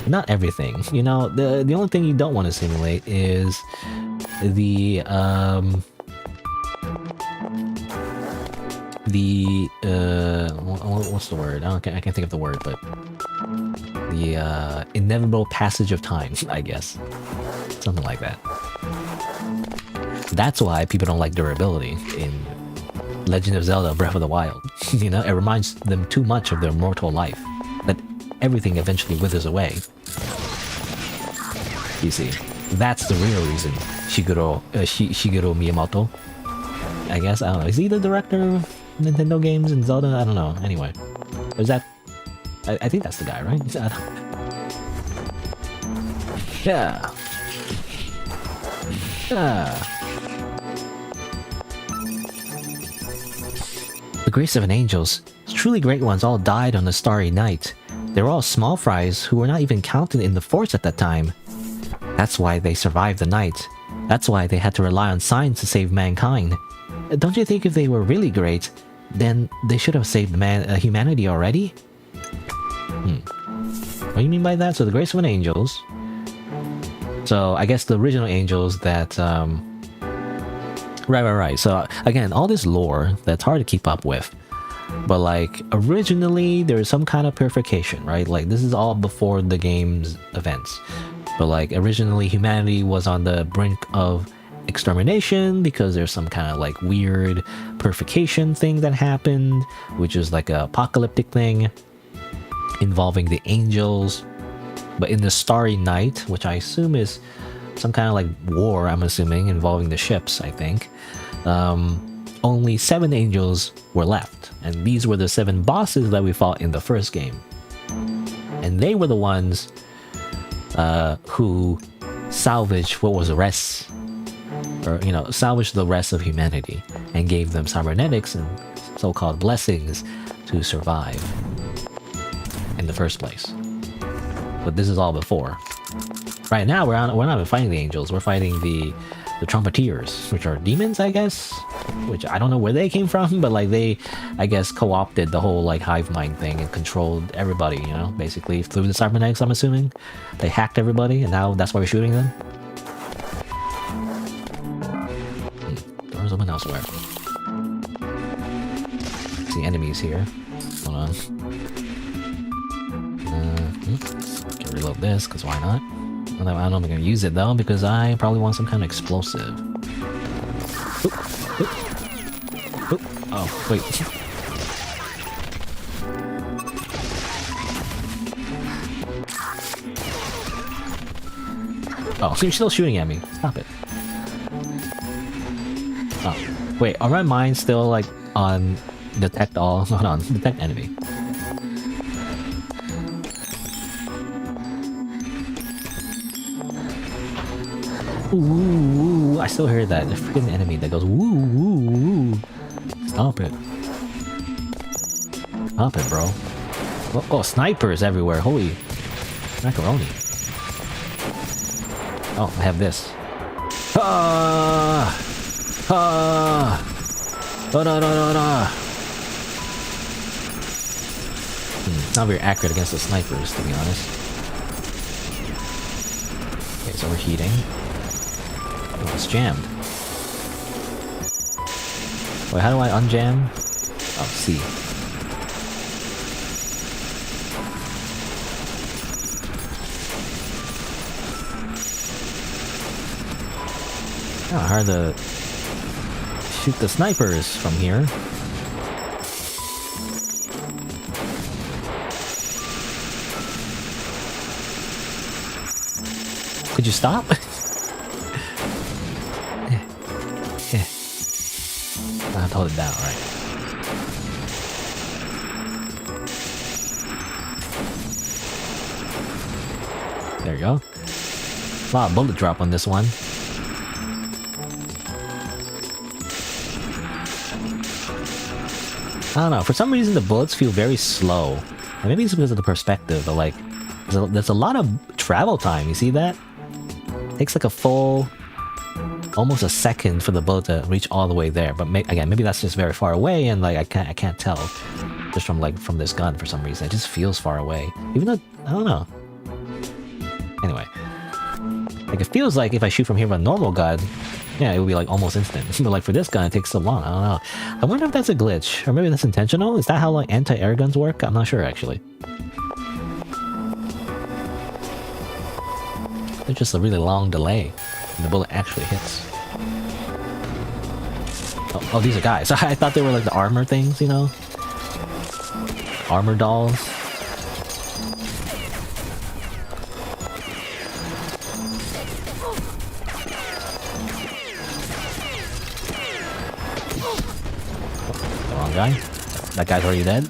S1: Not everything, you know. The only thing you don't want to simulate is the what's the word? I can't think of the word, but the inevitable passage of time, I guess, something like that. That's why people don't like durability in Legend of Zelda Breath of the Wild. You know, it reminds them too much of their mortal life, that everything eventually withers away. You see, that's the real reason Shigeru Miyamoto, I guess, I don't know, is he the director of Nintendo games and Zelda? I don't know, anyway. Or is that... I think that's the guy, right? Yeah. Yeah. The Grace of an Angels, truly great ones, all died on the starry night. They were all small fries who were not even counted in the force at that time. That's why they survived the night. That's why they had to rely on science to save mankind. Don't you think if they were really great, then they should have saved humanity already? What do you mean by that? So the Grace of an Angels. So I guess the original angels that... Right. So again, all this lore that's hard to keep up with. But like, originally, there is some kind of purification, right? Like, this is all before the game's events. But like, originally, humanity was on the brink of extermination because there's some kind of like weird purification thing that happened, which is like an apocalyptic thing involving the angels. But in the Starry Night, which I assume is some kind of like war, I'm assuming, involving the ships, I think, only 7 angels were left. And these were the 7 bosses that we fought in the first game. And they were the ones who salvaged what was the rest, or, you know, salvaged the rest of humanity and gave them cybernetics and so-called blessings to survive in the first place. But this is all before. Right now, we're not even fighting the angels. We're fighting the trumpeteers, which are demons, I guess. Which I don't know where they came from, but like they, I guess, co-opted the whole like hive mind thing and controlled everybody. You know, basically through the cybernetics. I'm assuming they hacked everybody, and now that's why we're shooting them. Doors open elsewhere. See enemies here. Hold on. Can reload this, because why not? I don't know if I'm going to use it though, because I probably want some kind of explosive. Oop, oop, oop. Oh, wait. Oh, so you're still shooting at me. Stop it. Oh, wait, are my mines still like on detect all? Hold on, detect enemy. Ooh, I still hear that. The freaking enemy that goes woo, woo, woo. Stop it. Pump it, bro. Oh, snipers everywhere. Holy macaroni. Oh, I have this. Ah! Ah! Da da da da da! Not very accurate against the snipers, to be honest. Okay, it's overheating. Oh, it's jammed. Wait, how do I unjam? Oh, C. Oh, hard to shoot the snipers from here. Could you stop? Yeah. I have to hold it down, right? There you go. A lot of bullet drop on this one. I don't know, for some reason the bullets feel very slow. And maybe it's because of the perspective, but like, there's a lot of travel time, you see that? It takes like a full, almost a second for the bullet to reach all the way there. But again, maybe that's just very far away and like I can't tell. Just from this gun for some reason. It just feels far away. Even though, I don't know. Anyway. Like it feels like if I shoot from here with a normal gun, yeah, it would be like almost instant. But like for this gun, it takes so long. I don't know. I wonder if that's a glitch. Or maybe that's intentional? Is that how like anti-air guns work? I'm not sure actually. There's just a really long delay when the bullet actually hits. Oh, these are guys. I thought they were like the armor things, you know? Armor dolls. Wrong guy. That guy's already dead.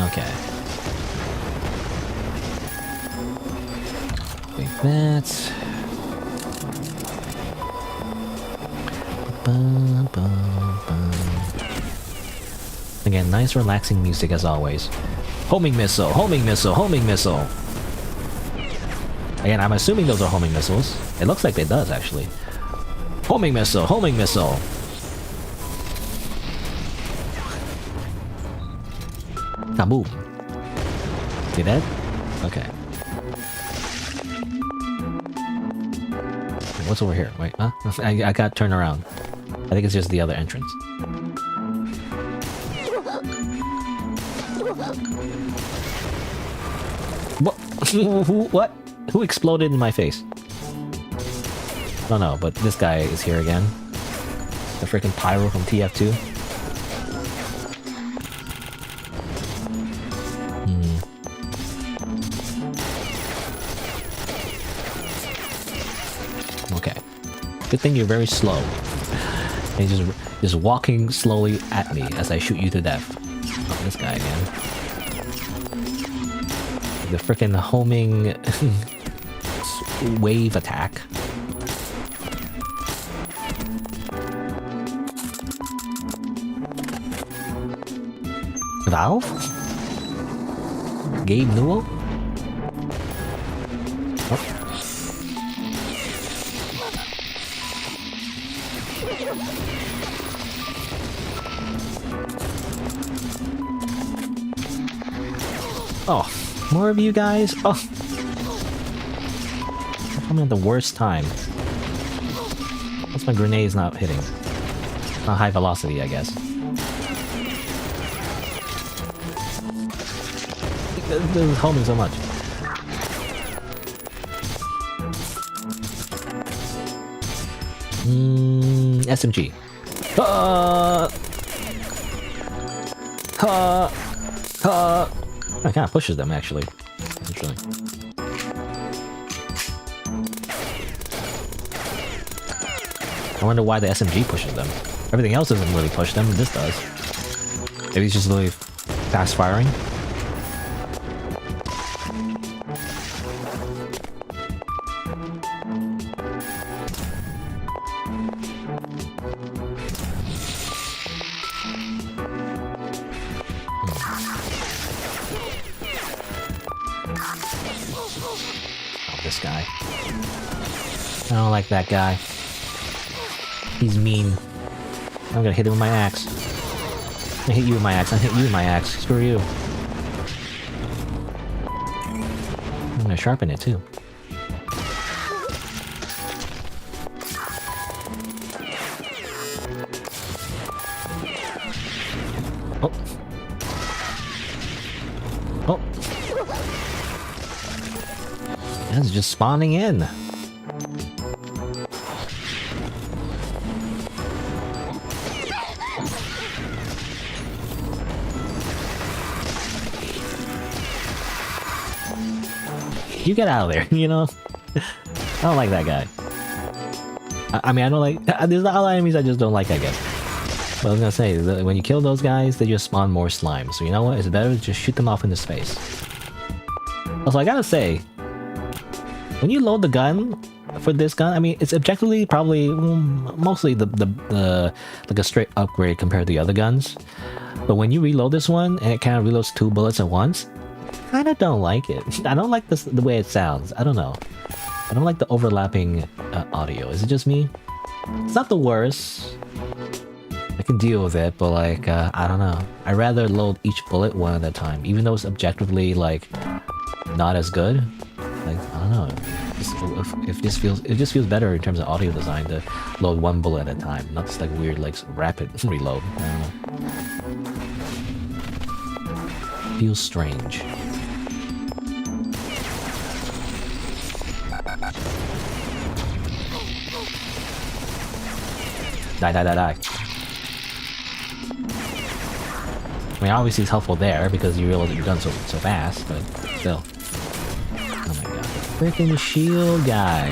S1: Okay. Like that. Again, nice relaxing music as always. Homing missile, homing missile, homing missile. Again, I'm assuming those are homing missiles. It looks like it does actually. Homing missile, homing missile. Kaboom. See that? Okay. What's over here? Wait, huh? I got turned around. I think it's just the other entrance. What? What? Who exploded in my face? I don't know, but this guy is here again. The freaking pyro from TF2. Okay. Good thing you're very slow. And you're just walking slowly at me as I shoot you to death. Oh, this guy again. The freaking homing wave attack. Valve? Gabe Newell? Oh. Oh, more of you guys? Oh. I'm coming at the worst time. What's my grenades not hitting? Not high velocity, I guess. This is homing so much. SMG. It kind of pushes them, actually. I wonder why the SMG pushes them. Everything else doesn't really push them, but this does. Maybe it's just really fast firing. this guy. I don't like that guy. He's mean. I'm gonna hit him with my axe. I hit you with my axe. I hit you with my axe. Screw you. I'm gonna sharpen it too. Oh. Oh. That's just spawning in. You get out of there, you know? I don't like that guy. I mean, I don't like... There's a lot of enemies I just don't like, I guess. But I was gonna say, when you kill those guys, they just spawn more slime. So you know what? It's better to just shoot them off into space. Also, I gotta say, when you load the gun for this gun, I mean, it's objectively probably mostly like a straight upgrade compared to the other guns. But when you reload this one, and it kind of reloads 2 bullets at once, I kinda don't like it. I don't like the way it sounds. I don't know. I don't like the overlapping audio. Is it just me? It's not the worst. I can deal with it, but like, I don't know. I'd rather load each bullet one at a time, even though it's objectively like not as good. Like, I don't know. If this feels, it just feels better in terms of audio design to load 1 bullet at a time, not just like weird like rapid reload. I don't know. Feels strange. Die, die, die, die. I mean, obviously it's helpful there because you realize that you're done so fast, but still. Oh my god. Freaking shield guy.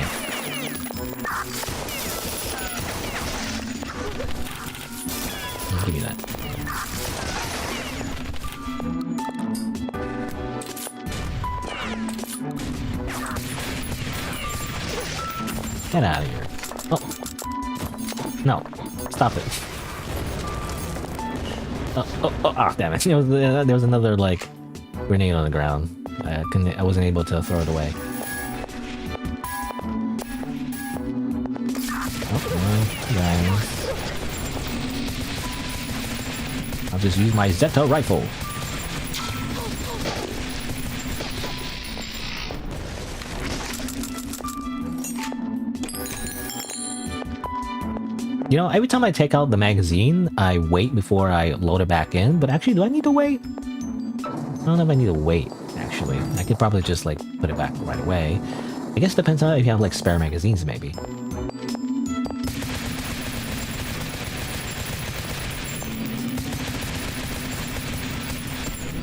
S1: Give me that. Get out of here. Oh. No. Stop it. Oh, damn it. There was another, like, grenade on the ground. I wasn't able to throw it away. Oh, guys. I'll just use my Zeta rifle. You know, every time I take out the magazine, I wait before I load it back in, but actually, do I need to wait? I don't know if I need to wait, actually. I could probably just, like, put it back right away. I guess it depends on if you have, like, spare magazines, maybe.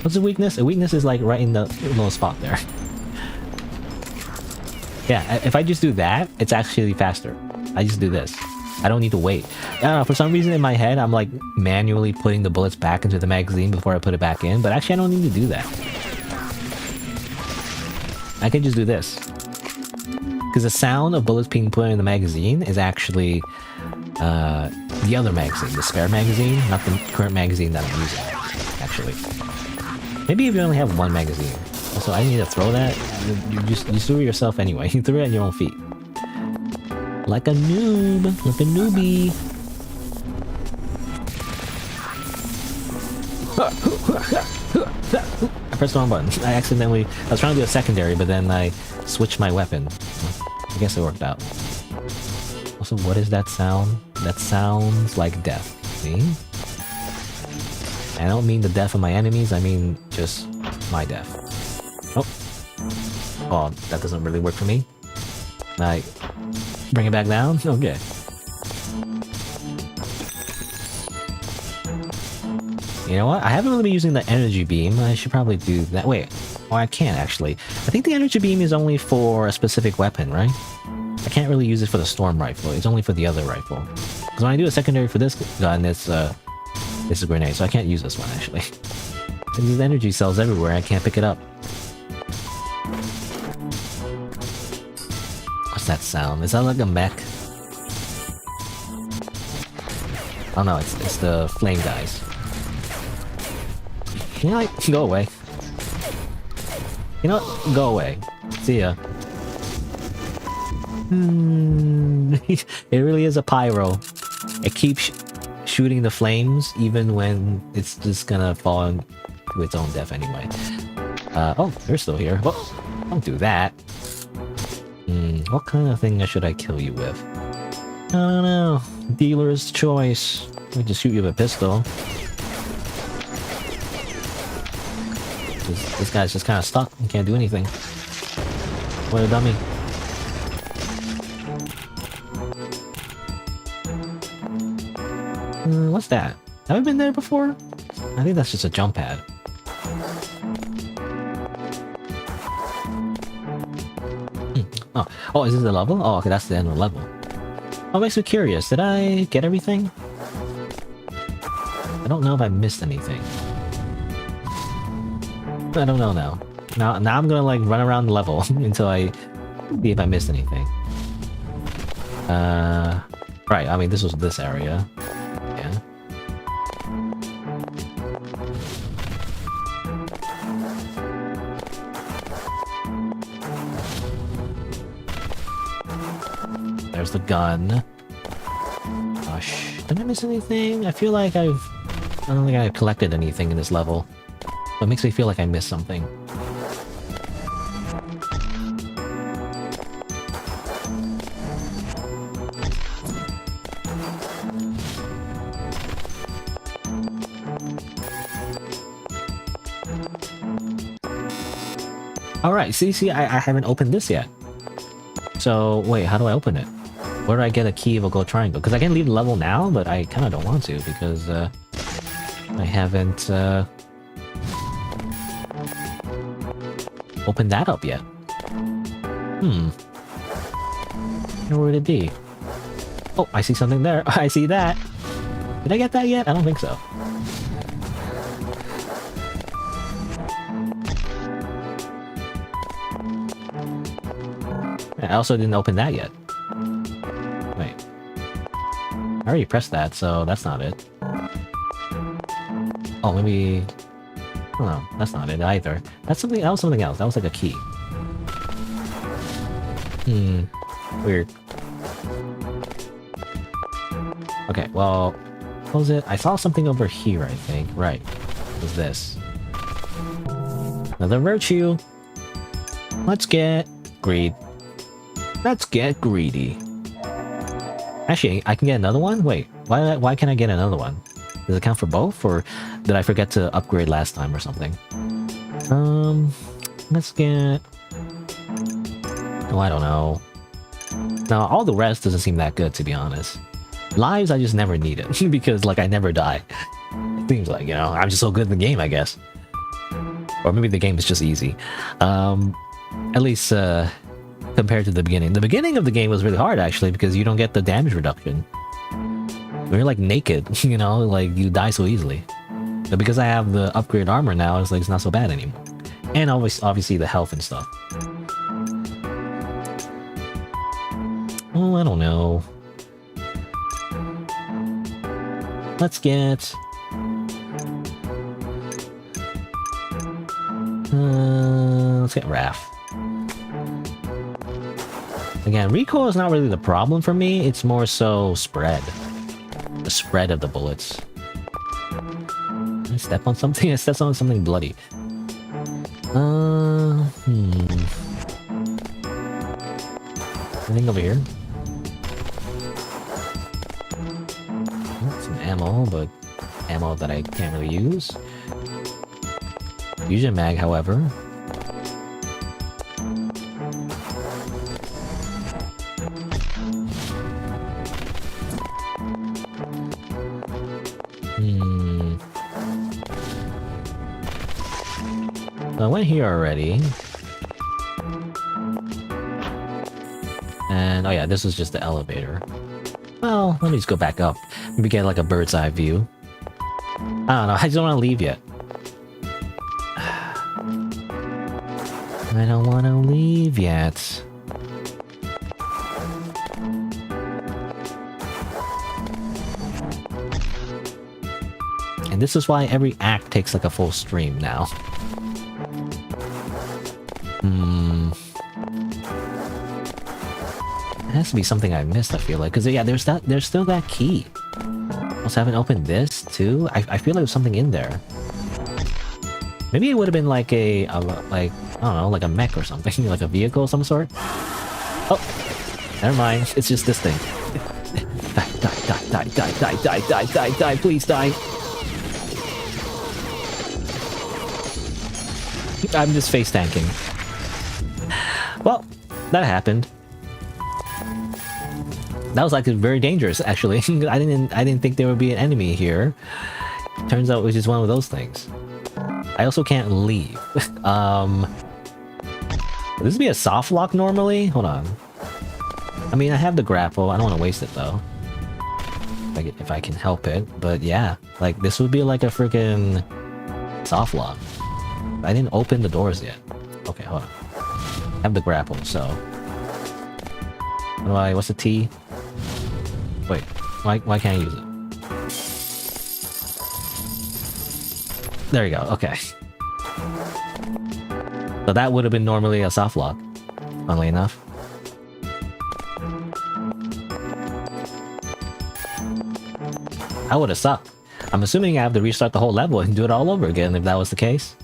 S1: What's a weakness? A weakness is, like, right in the little spot there. Yeah, if I just do that, it's actually faster. I just do this. I don't need to wait. I don't know, for some reason in my head, I'm like manually putting the bullets back into the magazine before I put it back in, but actually I don't need to do that. I can just do this. Because the sound of bullets being put in the magazine is actually the other magazine, the spare magazine, not the current magazine that I'm using, actually. Maybe if you only have 1 magazine. Also, I need to throw that. You threw it yourself anyway. You threw it at your own feet. Like a noob, like a newbie. I pressed the wrong button. I was trying to do a secondary, but then I switched my weapon. I guess it worked out. Also, what is that sound? That sounds like death. See? I don't mean the death of my enemies, I mean just my death. Oh. Oh, that doesn't really work for me. Like, bring it back down? Okay. You know what? I haven't really been using the energy beam. I should probably do that. Wait. Oh, I can't actually. I think the energy beam is only for a specific weapon, right? I can't really use it for the storm rifle. It's only for the other rifle. Because when I do a secondary for this gun, it's a grenade, so I can't use this one actually. And these energy cells everywhere, I can't pick it up. What's that sound? Is that like a mech? Oh no, it's the flame guys. Can you like go away? You know what? Go away. See ya. It really is a pyro. It keeps shooting the flames even when it's just gonna fall to its own death anyway. Oh, you're still here. Well, don't do that. What kind of thing should I kill you with? I don't know. Dealer's choice. I just shoot you with a pistol. This guy's just kind of stuck. He can't do anything. What a dummy. What's that? Have I been there before? I think that's just a jump pad. Oh, is this the level? Oh, okay, that's the end of the level. Oh, makes me curious. Did I get everything? I don't know if I missed anything. I don't know now. Now I'm gonna like run around the level until I see if I missed anything. Right, I mean this was this area. Yeah. There's the gun. Gosh, did I miss anything? I feel like I don't think I've collected anything in this level. But it makes me feel like I missed something. Alright, see, I haven't opened this yet. So, wait, how do I open it? Where do I get a key of a gold triangle? Because I can leave the level now, but I kind of don't want to because I haven't opened that up yet. Where would it be? Oh, I see something there. I see that. Did I get that yet? I don't think so. I also didn't open that yet. Wait. I already pressed that, so that's not it. Oh, maybe... Oh, no, that's not it either. That's something... That was something else. That was like a key. Weird. Okay, well... What was it? I saw something over here, I think. Right. What was this? Another virtue! Let's get... greed. Let's get greedy. Actually, I can get another one? Wait, why can't I get another one? Does it count for both? Or did I forget to upgrade last time or something? Let's get... Oh, I don't know. Now, all the rest doesn't seem that good, to be honest. Lives, I just never need it. Because, like, I never die. It seems like, you know, I'm just so good in the game, I guess. Or maybe the game is just easy. At least, compared to the beginning. The beginning of the game was really hard, actually, because you don't get the damage reduction. When you're, like, naked, you know, like, you die so easily. But because I have the upgrade armor now, it's like, it's not so bad anymore. And obviously the health and stuff. Oh, I don't know. Let's get... let's get Raph. Again, recoil is not really the problem for me, it's more so spread. The spread of the bullets. Did I step on something? I stepped on something bloody. Anything over here? Some ammo, but ammo that I can't really use. Fusion mag, however. I went here already. And, oh yeah, this is just the elevator. Well, let me just go back up. Maybe get like a bird's eye view. I don't know, I just don't want to leave yet. I don't want to leave yet. And this is why every act takes like a full stream now. has to be something I missed, I feel like. Because, yeah, there's still that key. Also, haven't opened this, too? I feel like there's something in there. Maybe it would have been like a, like, I don't know, like a mech or something. Like a vehicle of some sort. Oh, never mind. It's just this thing. Die, please die. I'm just face tanking. Well, that happened. That was like very dangerous, actually. I didn't think there would be an enemy here. Turns out it was just one of those things. I also can't leave. Would this be a soft lock normally? Hold on. I mean, I have the grapple. I don't want to waste it though. If I can help it. But yeah, like this would be like a freaking soft lock. I didn't open the doors yet. Okay, hold on. I have the grapple, so. What's the T? Wait, why can't I use it? There you go, okay. So that would have been normally a soft lock, funnily enough. That would have sucked. I'm assuming I have to restart the whole level and do it all over again if that was the case.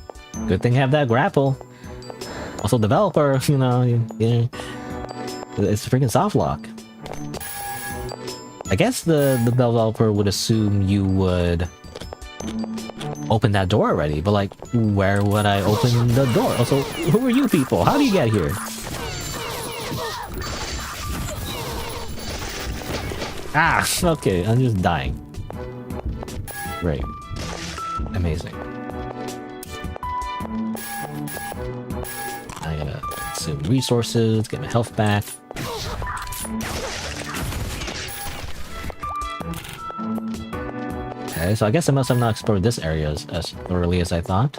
S1: Good thing I have that grapple. Also, developer, you know, it's a freaking soft lock. I guess the developer would assume you would open that door already, but like, where would I open the door? Also, who are you people? How do you get here? Ah, okay, I'm just dying. Great. Amazing. I gotta consume resources, get my health back. Okay, so I guess I must have not explored this area as thoroughly as I thought.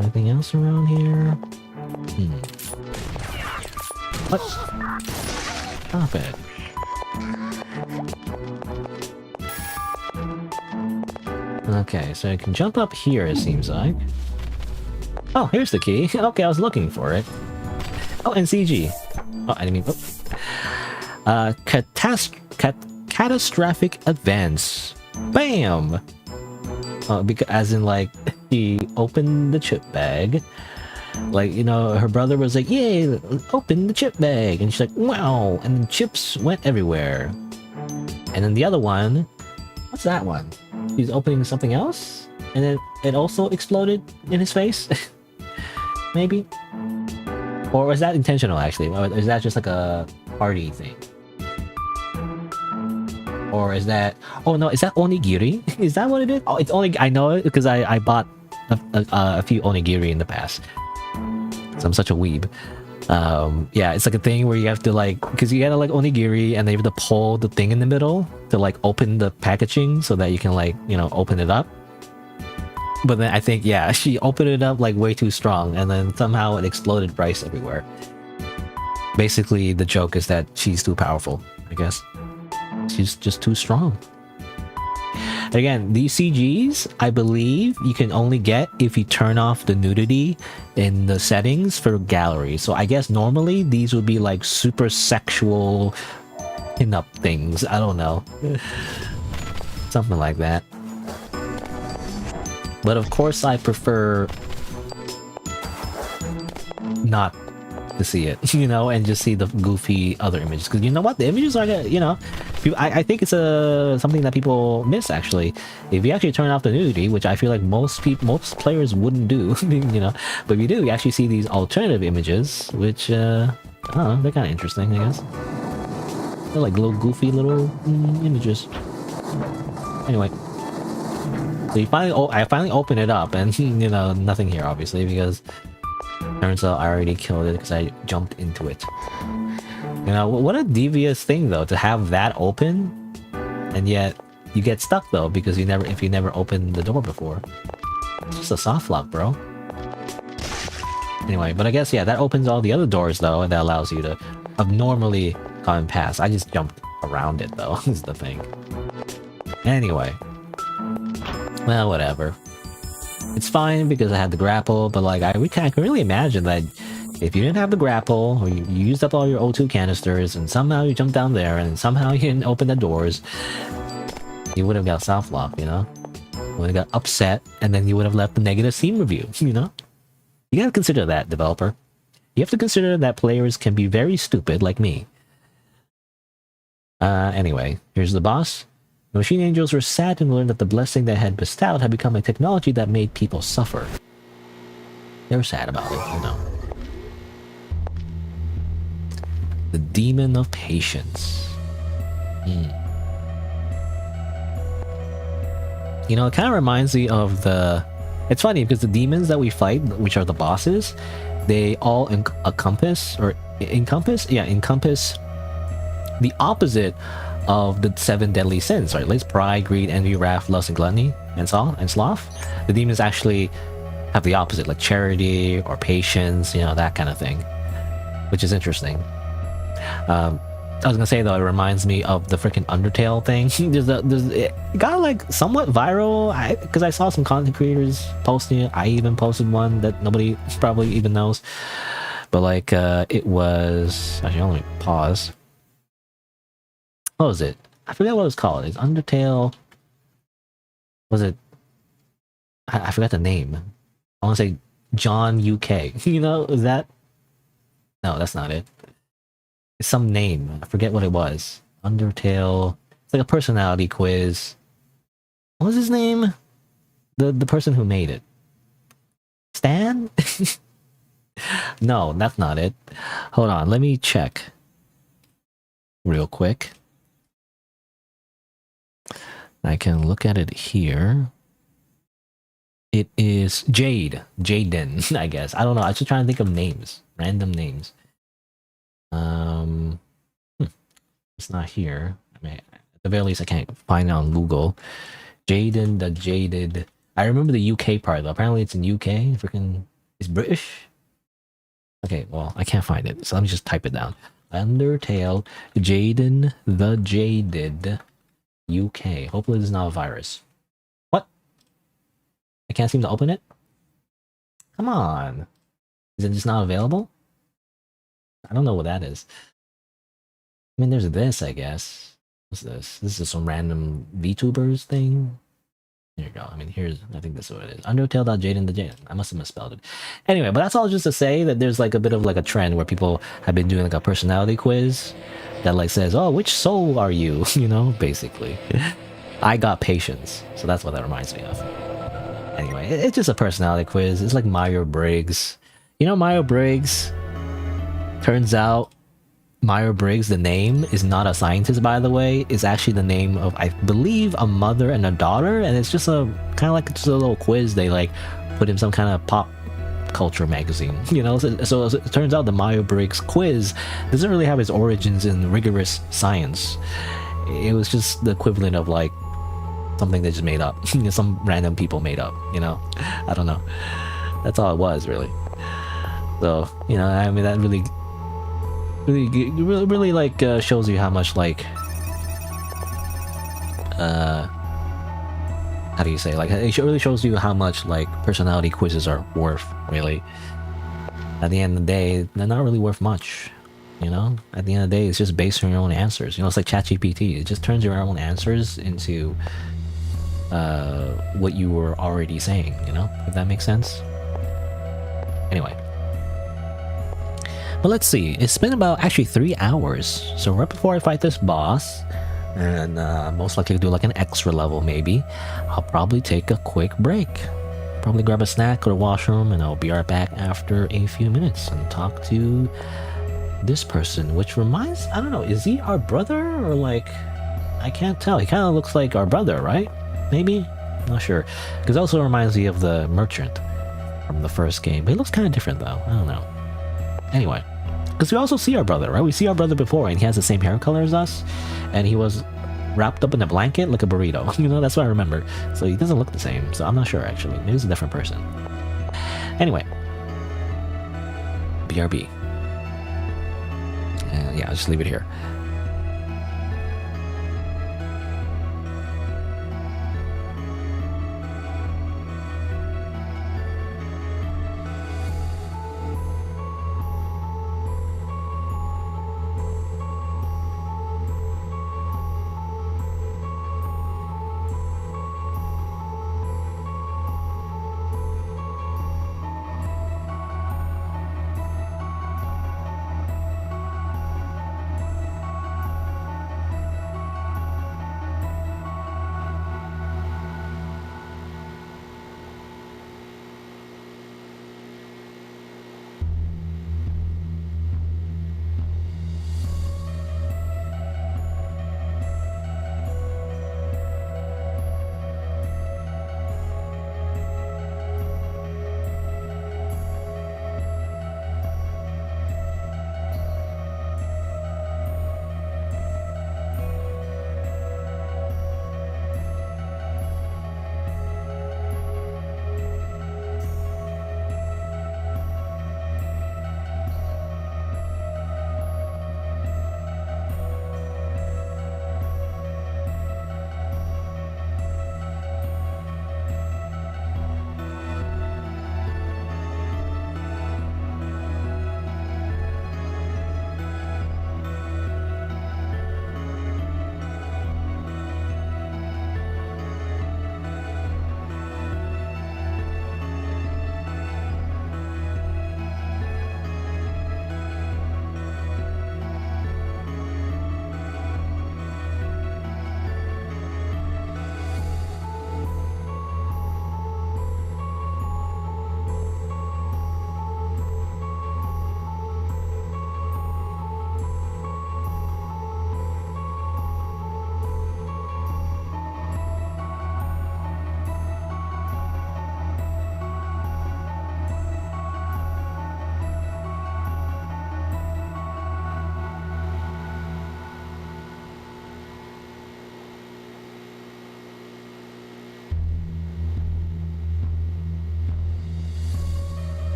S1: Anything else around here? What? Stop it. Okay, so I can jump up here, it seems like. Oh, here's the key. Okay, I was looking for it. Oh, and CG. Oh, I didn't mean... Oh. Catastrophic advance. Bam! Because, as in, like, he opened the chip bag. Like, you know, her brother was like, yay, open the chip bag. And she's like, wow. And then chips went everywhere. And then the other one... What's that one? He's opening something else? And then it also exploded in his face? Maybe? Or was that intentional, actually? Or is that just like a party thing? Or is that... Oh no, is that onigiri? Is that what it is? Oh, it's only... I know it because I bought a few onigiri in the past. So I'm such a weeb. Yeah, it's like a thing where you have to like... Because you gotta like onigiri and then you have to pull the thing in the middle to like open the packaging so that you can like, you know, open it up. But then I think, yeah, she opened it up like way too strong and then somehow it exploded rice everywhere. Basically, the joke is that she's too powerful, I guess. She's just too strong. And again, these CGs, I believe you can only get if you turn off the nudity in the settings for gallery. So I guess normally these would be like super sexual pin-up things. I don't know. Something like that. But of course I prefer not to see it, you know, and just see the goofy other images. Because you know what? The images are, you know, I think it's something that people miss, actually. If you actually turn off the nudity, which I feel like most players wouldn't do, you know, but if you do, you actually see these alternative images, which, I don't know, they're kind of interesting, I guess. They're like little goofy little images. Anyway. So I finally opened it up, and you know, nothing here obviously because turns out I already killed it because I jumped into it. You know, what a devious thing though to have that open, and yet you get stuck though because if you never opened the door before. It's just a soft lock, bro. Anyway, but I guess yeah, that opens all the other doors though, and that allows you to abnormally come past. I just jumped around it though. Is the thing. Anyway. Well, whatever. It's fine because I had the grapple, but like I can really imagine that If you didn't have the grapple, or you used up all your O2 canisters, and somehow you jumped down there, and somehow you didn't open the doors, you would have got soft lock, you know? Would have got upset, and then you would have left the negative Steam review, you know? You gotta consider that, developer. You have to consider that players can be very stupid, like me. Anyway, here's the boss. The Machine Angels were sad to learn that the blessing they had bestowed had become a technology that made people suffer. They were sad about it, you know. The Demon of Patience. You know, it kind of reminds me of the... It's funny because the demons that we fight, which are the bosses, they all encompass the opposite of the 7 deadly sins, right? At least pride, greed, envy, wrath, lust, and gluttony, and sloth. The demons actually have the opposite, like charity or patience, you know, that kind of thing, which is interesting. I was gonna say though, it reminds me of the freaking Undertale thing. It got like somewhat viral because I saw some content creators posting it. I even posted one that nobody probably even knows, but like it was actually, let me pause. What was it? I forget what it was called. It's Undertale. Was it? I forgot the name. I want to say John UK. You know, is that? No, that's not it. It's some name. I forget what it was. Undertale. It's like a personality quiz. What was his name? The person who made it. Stan? No, that's not it. Hold on, let me check real quick. I can look at it here. It is Jaden, I guess. I don't know. I was just trying to think of names. Random names. It's not here. I mean, at the very least, I can't find it on Google. Jaden the Jaded. I remember the UK part though. Apparently, it's in UK. Freaking, it's British. Okay, well, I can't find it, so let me just type it down. Undertale, Jaden the Jaded, UK. Hopefully, this is not a virus. What? I can't seem to open it. Come on. Is it just not available? I don't know what that is. I mean, there's this, I guess. What's this? This is some random VTubers thing. Here you go. I mean, here's, I think this is what it is. Undertale.Jaden the Jaden. I must have misspelled it. Anyway, but that's all just to say that there's like a bit of like a trend where people have been doing like a personality quiz that like says, oh, which soul are you? You know, basically. I got patience. So that's what that reminds me of. Anyway, it's just a personality quiz. It's like Myers-Briggs. You know, Myers-Briggs? Turns out Myers-Briggs, the name, is not a scientist, by the way. It's actually the name of, I believe, a mother and a daughter, and it's just a kind of like just a little quiz they like put in some kind of pop culture magazine, you know. So it turns out the Myers-Briggs quiz doesn't really have its origins in rigorous science. It was just the equivalent of like something they just made up. Some random people made up, you know. I don't know. That's all it was, really. So, you know, I mean, that really like shows you how much like how do you say, like, it really shows you how much like personality quizzes are worth, really. At the end of the day, they're not really worth much, you know. At the end of the day, it's just based on your own answers, you know. It's like ChatGPT. It just turns your own answers into what you were already saying, you know, if that makes sense. Anyway, but let's see, it's been about actually 3 hours, so right before I fight this boss, and most likely do like an extra level maybe, I'll probably take a quick break, probably grab a snack or a washroom, and I'll be right back after a few minutes and talk to this person, which reminds, I don't know, is he our brother or like, I can't tell. He kind of looks like our brother, right? Maybe? Not sure, because it also reminds me of the merchant from the first game, but he looks kind of different though. I don't know. Anyway, because we also see our brother, right? We see our brother before, and he has the same hair color as us, and he was wrapped up in a blanket like a burrito. You know, that's what I remember. So he doesn't look the same, so I'm not sure actually. Maybe he's a different person. Anyway, BRB. And yeah, I'll just leave it here.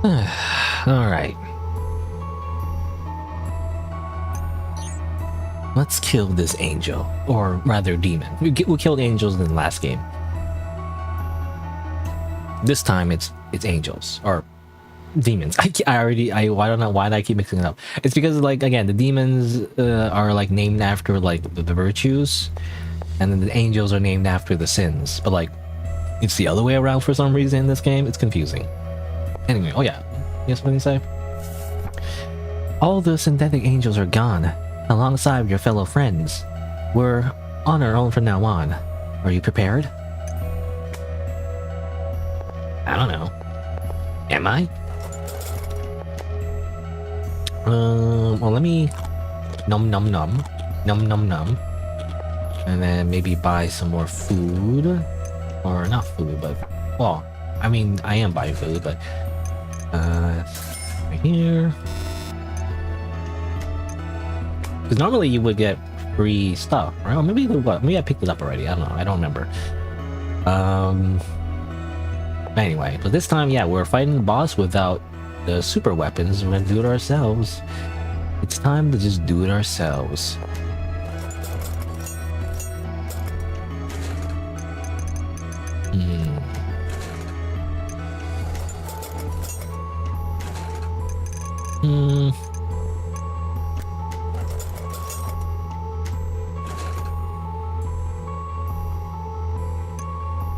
S1: Alright. Let's kill this angel. Or rather, demon. We killed angels in the last game. This time it's angels. Or demons. I don't know why I keep mixing it up. It's because, like, again, the demons are like named after like the virtues, and then the angels are named after the sins. But like, it's the other way around for some reason in this game. It's confusing. Anyway, oh yeah, yes, what did you say? All the synthetic angels are gone, alongside your fellow friends. We're on our own from now on. Are you prepared? I don't know. Am I? Well, let me nom nom nom and then maybe buy some more food, or not food, but, well, I mean, I am buying food, but right here, because normally you would get free stuff, right? Or maybe what? Maybe I picked it up already. I don't know. I don't remember. Anyway, but this time, yeah, we're fighting the boss without the super weapons. We're gonna do it ourselves. It's time to just do it ourselves.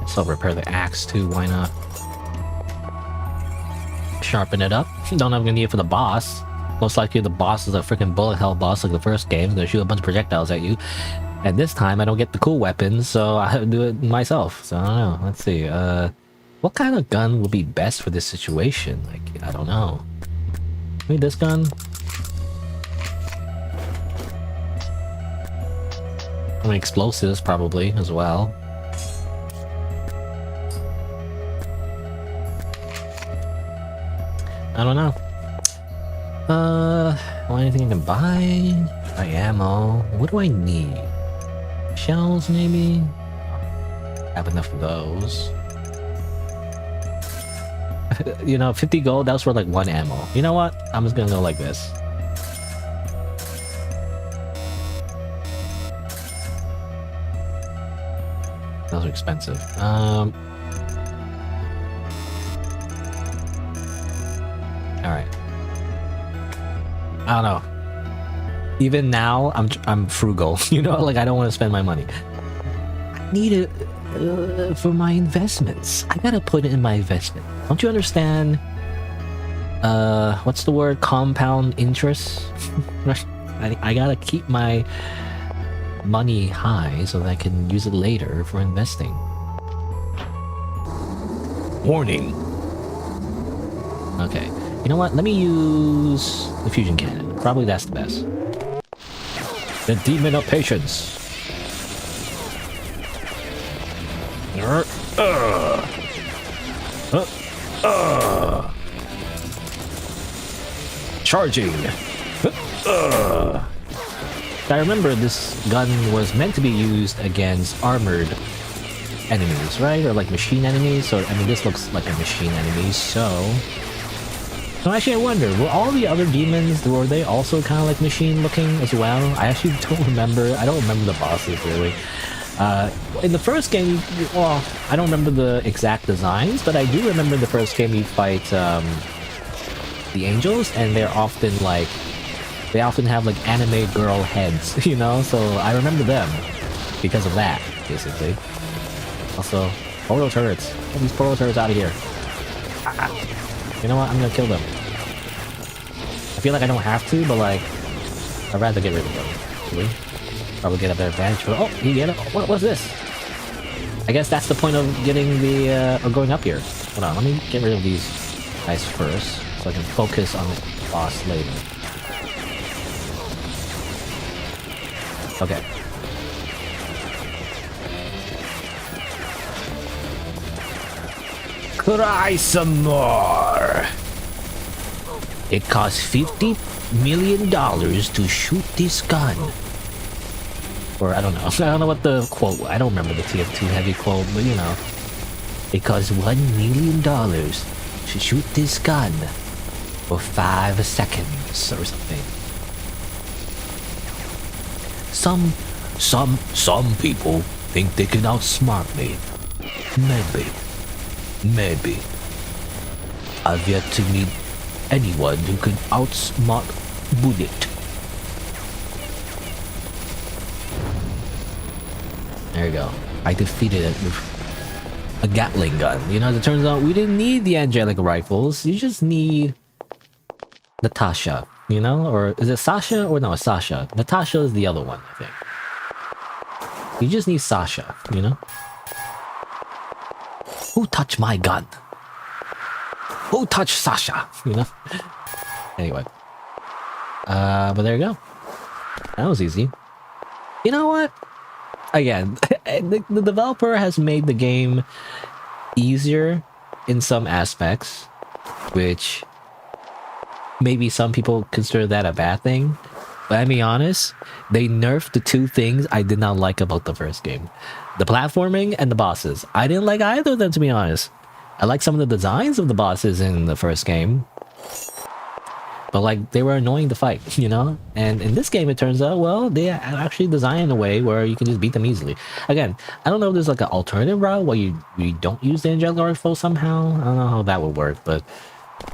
S1: So repair the axe too, why not? Sharpen it up. Don't have a need for the boss. Most likely the boss is a freaking bullet hell boss like the first game. They'll shoot a bunch of projectiles at you. And this time I don't get the cool weapons, so I have to do it myself. So I don't know. Let's see. What kind of gun would be best for this situation? Like, I don't know. Maybe this gun? I mean, explosives probably as well. I don't know. Well, anything I can buy? Buy ammo. What do I need? Shells, maybe? Have enough of those. You know, 50 gold, that was for like 1 ammo. You know what? I'm just gonna go like this. Those are expensive. Alright. I don't know. Even now, I'm frugal. You know, like I don't want to spend my money. I need it for my investments. I gotta put it in my investment. Don't you understand? What's the word? Compound interest? I gotta keep my money high so that I can use it later for investing. Warning. Okay. You know what? Let me use the fusion cannon. Probably that's the best. The demon of patience. Charging. I remember this gun was meant to be used against armored enemies, right? Or like machine enemies. So I mean, this looks like a machine enemy. So actually, I wonder, were all the other demons, were they also kind of like machine looking as well? I actually don't remember. I don't remember the bosses really. In the first game, well, I don't remember the exact designs, but I do remember the first game you fight the angels, and they're often like, they often have like anime girl heads, you know? So I remember them because of that, basically. Also, portal turrets. Get these portal turrets out of here. You know what? I'm gonna kill them. I feel like I don't have to, but like, I'd rather get rid of them. Actually. Probably get a better advantage. Oh, you get it? What's this? I guess that's the point of getting the, or going up here. Hold on, let me get rid of these guys first, so I can focus on the boss later. Okay. Try some more. It costs $50 million to shoot this gun. Or I don't know. I don't know what the quote. I don't remember the TF2 heavy quote, but you know, it costs $1 million shoot this gun for 5 seconds or something. Some people think they can outsmart me. Maybe. I've yet to meet anyone who can outsmart Bullet. There you go. I defeated it with a Gatling gun. You know, as it turns out, we didn't need the angelic rifles. You just need Natasha, you know? Or is it Sasha? Or no, it's Sasha. Natasha is the other one, I think. You just need Sasha, you know? Who touched my gun? Who touched Sasha? You know? Anyway. But there you go. That was easy. You know what? Again, the developer has made the game easier in some aspects, which maybe some people consider that a bad thing. But I'll be honest, they nerfed the 2 things I did not like about the first game. The platforming and the bosses. I didn't like either of them, to be honest. I like some of the designs of the bosses in the first game, but like they were annoying to fight, you know? And in this game, it turns out, well, they actually designed in a way where you can just beat them easily. Again, I don't know if there's like an alternative route where you don't use the angelic rifle somehow. I don't know how that would work, but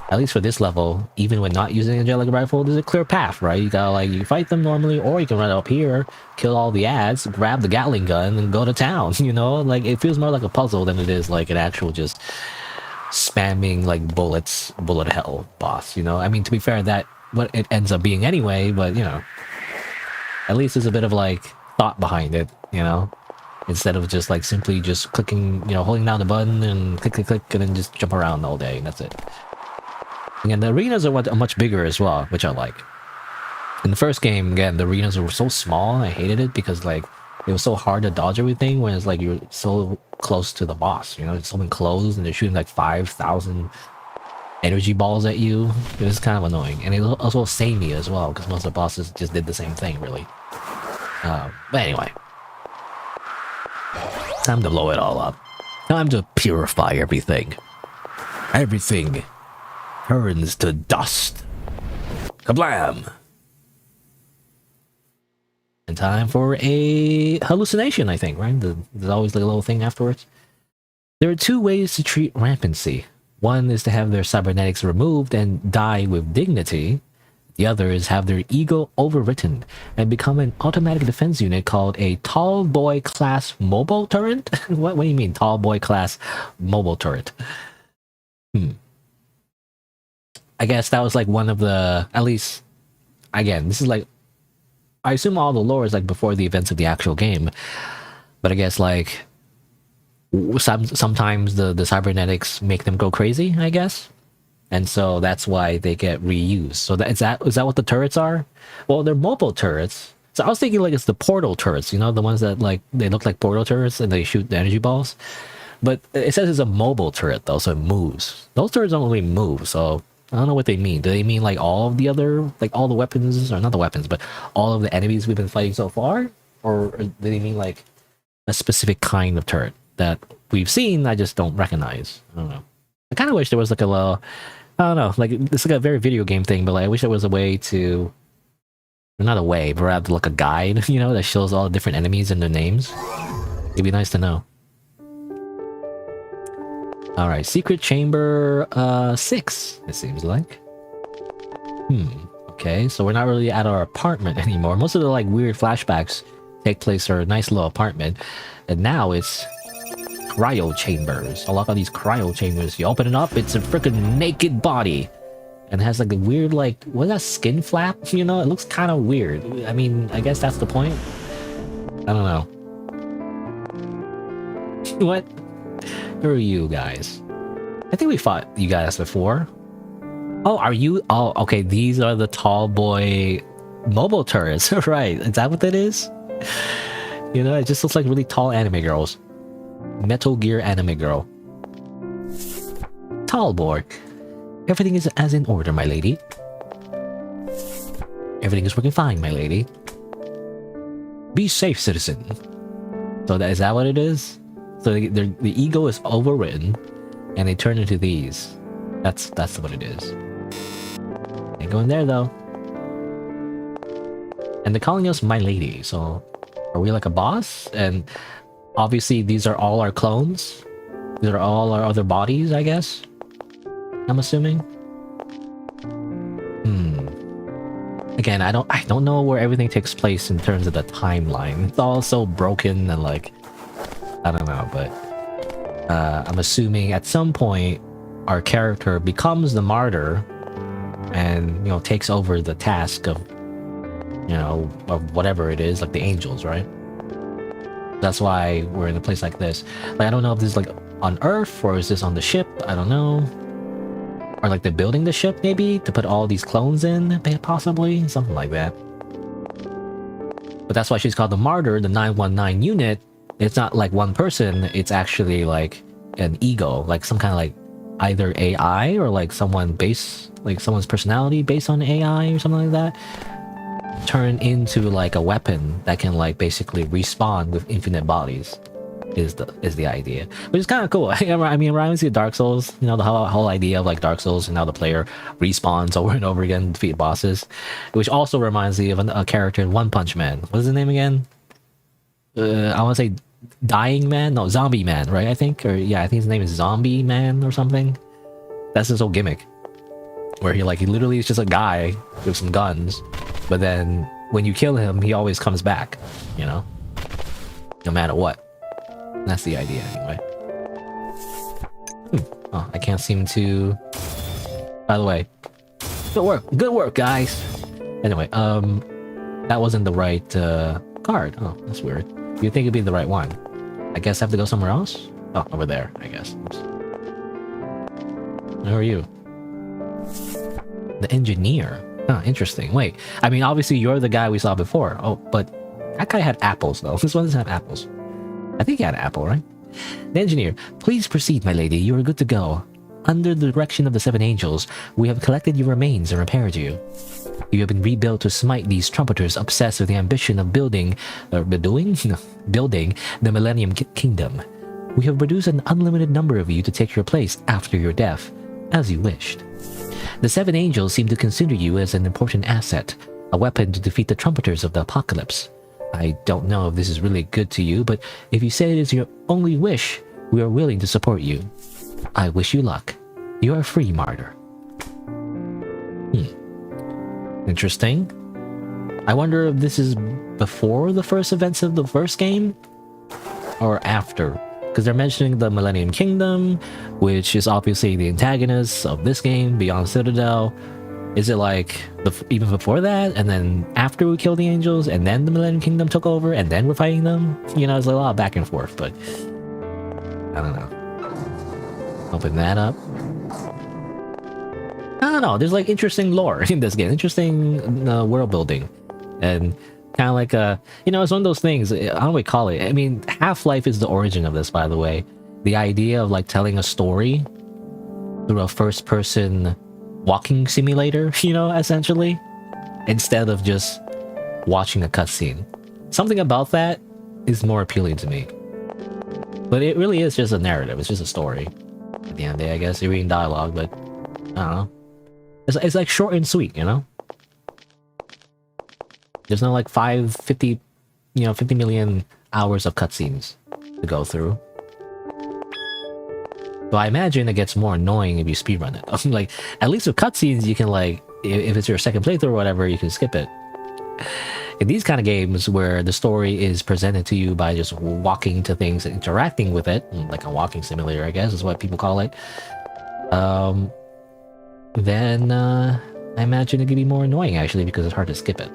S1: at least for this level, even when not using angelic rifle, there's a clear path, right? You gotta like, you fight them normally, or you can run up here, kill all the ads, grab the Gatling gun, and go to town, you know? Like, it feels more like a puzzle than it is like an actual just spamming like bullet hell boss, you know? I mean, to be fair, that what it ends up being anyway, but you know, at least there's a bit of like thought behind it, you know? Instead of just like simply just clicking, you know, holding down the button and click, and then just jump around all day, and that's it. And the arenas are much bigger as well, which I like. In the first game, again, the arenas were so small, I hated it because like it was so hard to dodge everything when it's like you're so close to the boss, you know? It's so enclosed and they're shooting like 5,000 energy balls at you. It was kind of annoying. And it was also samey as well, because most of the bosses just did the same thing, really. But anyway. Time to blow it all up. Time to purify everything. Everything turns to dust. Kablam! And time for a hallucination, I think, right? There's always like a little thing afterwards. There are 2 ways to treat rampancy. One is to have their cybernetics removed and die with dignity. The other is have their ego overwritten and become an automatic defense unit called a Tall Boy Class Mobile Turret? What do you mean, Tall Boy Class Mobile Turret? I guess that was like one of the, at least, again, this is like, I assume all the lore is like before the events of the actual game, but I guess like sometimes the cybernetics make them go crazy, I guess, and so that's why they get reused. So is that what the turrets are? Well, they're mobile turrets. So I was thinking like it's the portal turrets, you know, the ones that like they look like portal turrets and they shoot the energy balls. But it says it's a mobile turret though, so it moves. Those turrets don't really move, so I don't know what they mean. Do they mean like all of the other, like all the weapons, or not the weapons, but all of the enemies we've been fighting so far? Or do they mean like a specific kind of turret that we've seen, I just don't recognize? I don't know. I kind of wish there was like a little, I don't know, like it's like a very video game thing, but like I wish there was a way to, not a way, but rather like a guide, you know, that shows all the different enemies and their names. It'd be nice to know. Alright, secret chamber 6, it seems like. Okay, so we're not really at our apartment anymore. Most of the like weird flashbacks take place in our nice little apartment. And now it's cryo chambers. A lot of these cryo chambers, you open it up, it's a freaking naked body. And it has like a weird like, what's that, skin flap? You know, it looks kind of weird. I mean, I guess that's the point. I don't know. What? Who are you guys? I think we fought you guys before. Oh, are you? Oh, okay. These are the tall boy mobile turrets. Right. Is that what that is? You know, it just looks like really tall anime girls. Metal Gear anime girl. Tall boy. Everything is as in order, my lady. Everything is working fine, my lady. Be safe, citizen. So is that what it is? So the ego is overwritten, and they turn into these. That's what it is. Ain't going there though. And they're calling us my lady, so are we like a boss? And obviously these are all our clones. These are all our other bodies, I guess. I'm assuming. Again, I don't know where everything takes place in terms of the timeline. It's all so broken and like, I don't know, but I'm assuming at some point our character becomes the martyr and, you know, takes over the task of, you know, of whatever it is, like the angels, right? That's why we're in a place like this. Like, I don't know if this is like on Earth or is this on the ship? I don't know. Or like they're building the ship maybe to put all these clones in, possibly, something like that. But that's why she's called the Martyr, the 919 unit. It's not like one person, it's actually like an ego, like some kind of like either AI or like someone's personality based on AI or something like that, turn into like a weapon that can like basically respawn with infinite bodies. Is the idea, which is kind of cool. I mean, reminds me of Dark Souls, you know, the whole idea of like Dark Souls and how the player respawns over and over again to defeat bosses, which also reminds me of a character in One Punch Man. What's his name again? I want to say Dying Man, no, Zombie Man, right? I think, or yeah, I think his name is Zombie Man or something. That's his whole gimmick, where he literally is just a guy with some guns, but then when you kill him, he always comes back, you know, no matter what. That's the idea, anyway. Oh, I can't seem to... By the way, good work, guys! Anyway, that wasn't the right, card. Oh, that's weird. You'd think it'd be the right one. I guess I have to go somewhere else? Oh, over there, I guess. Oops. Who are you? The engineer. Oh, interesting. Wait, I mean, obviously you're the guy we saw before. Oh, but that guy had apples, though. This one doesn't have apples. I think he had an apple, right? The engineer, please proceed, my lady. You are good to go. Under the direction of the 7 angels, we have collected your remains and repaired you. You have been rebuilt to smite these trumpeters obsessed with the ambition of building the Millennium Kingdom. We have produced an unlimited number of you to take your place after your death, as you wished. The 7 angels seem to consider you as an important asset, a weapon to defeat the trumpeters of the apocalypse. I don't know if this is really good to you, but if you say it is your only wish, we are willing to support you. I wish you luck. You are free, martyr. Interesting. I wonder if this is before the first events of the first game? Or after? Because they're mentioning the Millennium Kingdom, which is obviously the antagonist of this game, beyond Citadel. Is it like even before that, and then after we killed the angels, and then the Millennium Kingdom took over, and then we're fighting them? You know, it's a lot of back and forth, but I don't know. Open that up. I don't know. There's like interesting lore in this game, interesting world building, and kind of like you know, it's one of those things. I don't know what we call it. I mean, Half-Life is the origin of this, by the way. The idea of like telling a story through a first-person walking simulator, you know, essentially, instead of just watching a cutscene. Something about that is more appealing to me. But it really is just a narrative. It's just a story. At the end of the day, I guess you're reading dialogue, but I don't know. It's like short and sweet, you know? There's no like 50 million hours of cutscenes to go through. So I imagine it gets more annoying if you speedrun it. Like, at least with cutscenes, you can like, if it's your second playthrough or whatever, you can skip it. In these kind of games where the story is presented to you by just walking to things and interacting with it, like a walking simulator, I guess is what people call it, then I imagine it could be more annoying actually, because it's hard to skip it.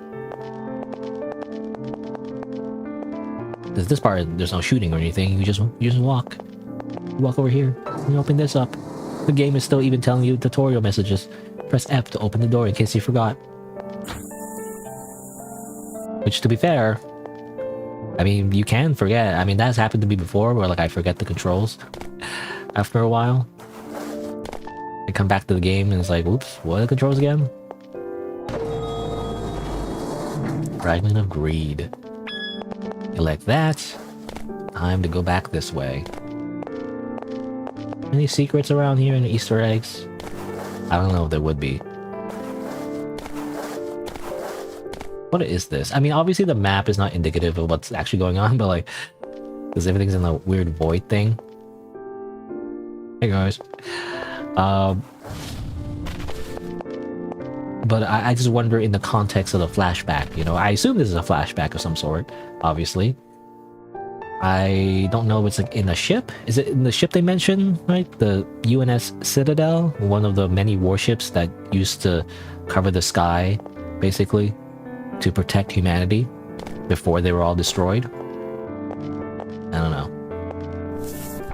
S1: Because this part, there's no shooting or anything. You just walk. You walk over here. You open this up. The game is still even telling you tutorial messages. Press F to open the door in case you forgot. Which, to be fair, I mean, you can forget. I mean, that's happened to me before, where like I forget the controls after a while. I come back to the game and it's like, oops, what are the controls again? Fragment of Greed. Elect that. Time to go back this way. Any secrets around here? Any Easter eggs? I don't know if there would be. What is this? I mean, obviously the map is not indicative of what's actually going on, but like, because everything's in a weird void thing. Hey guys. But I just wonder in the context of the flashback, you know, I assume this is a flashback of some sort, obviously. I don't know if it's like in a ship. Is it in the ship they mentioned, right? The UNS Citadel, one of the many warships that used to cover the sky, basically, to protect humanity before they were all destroyed. I don't know.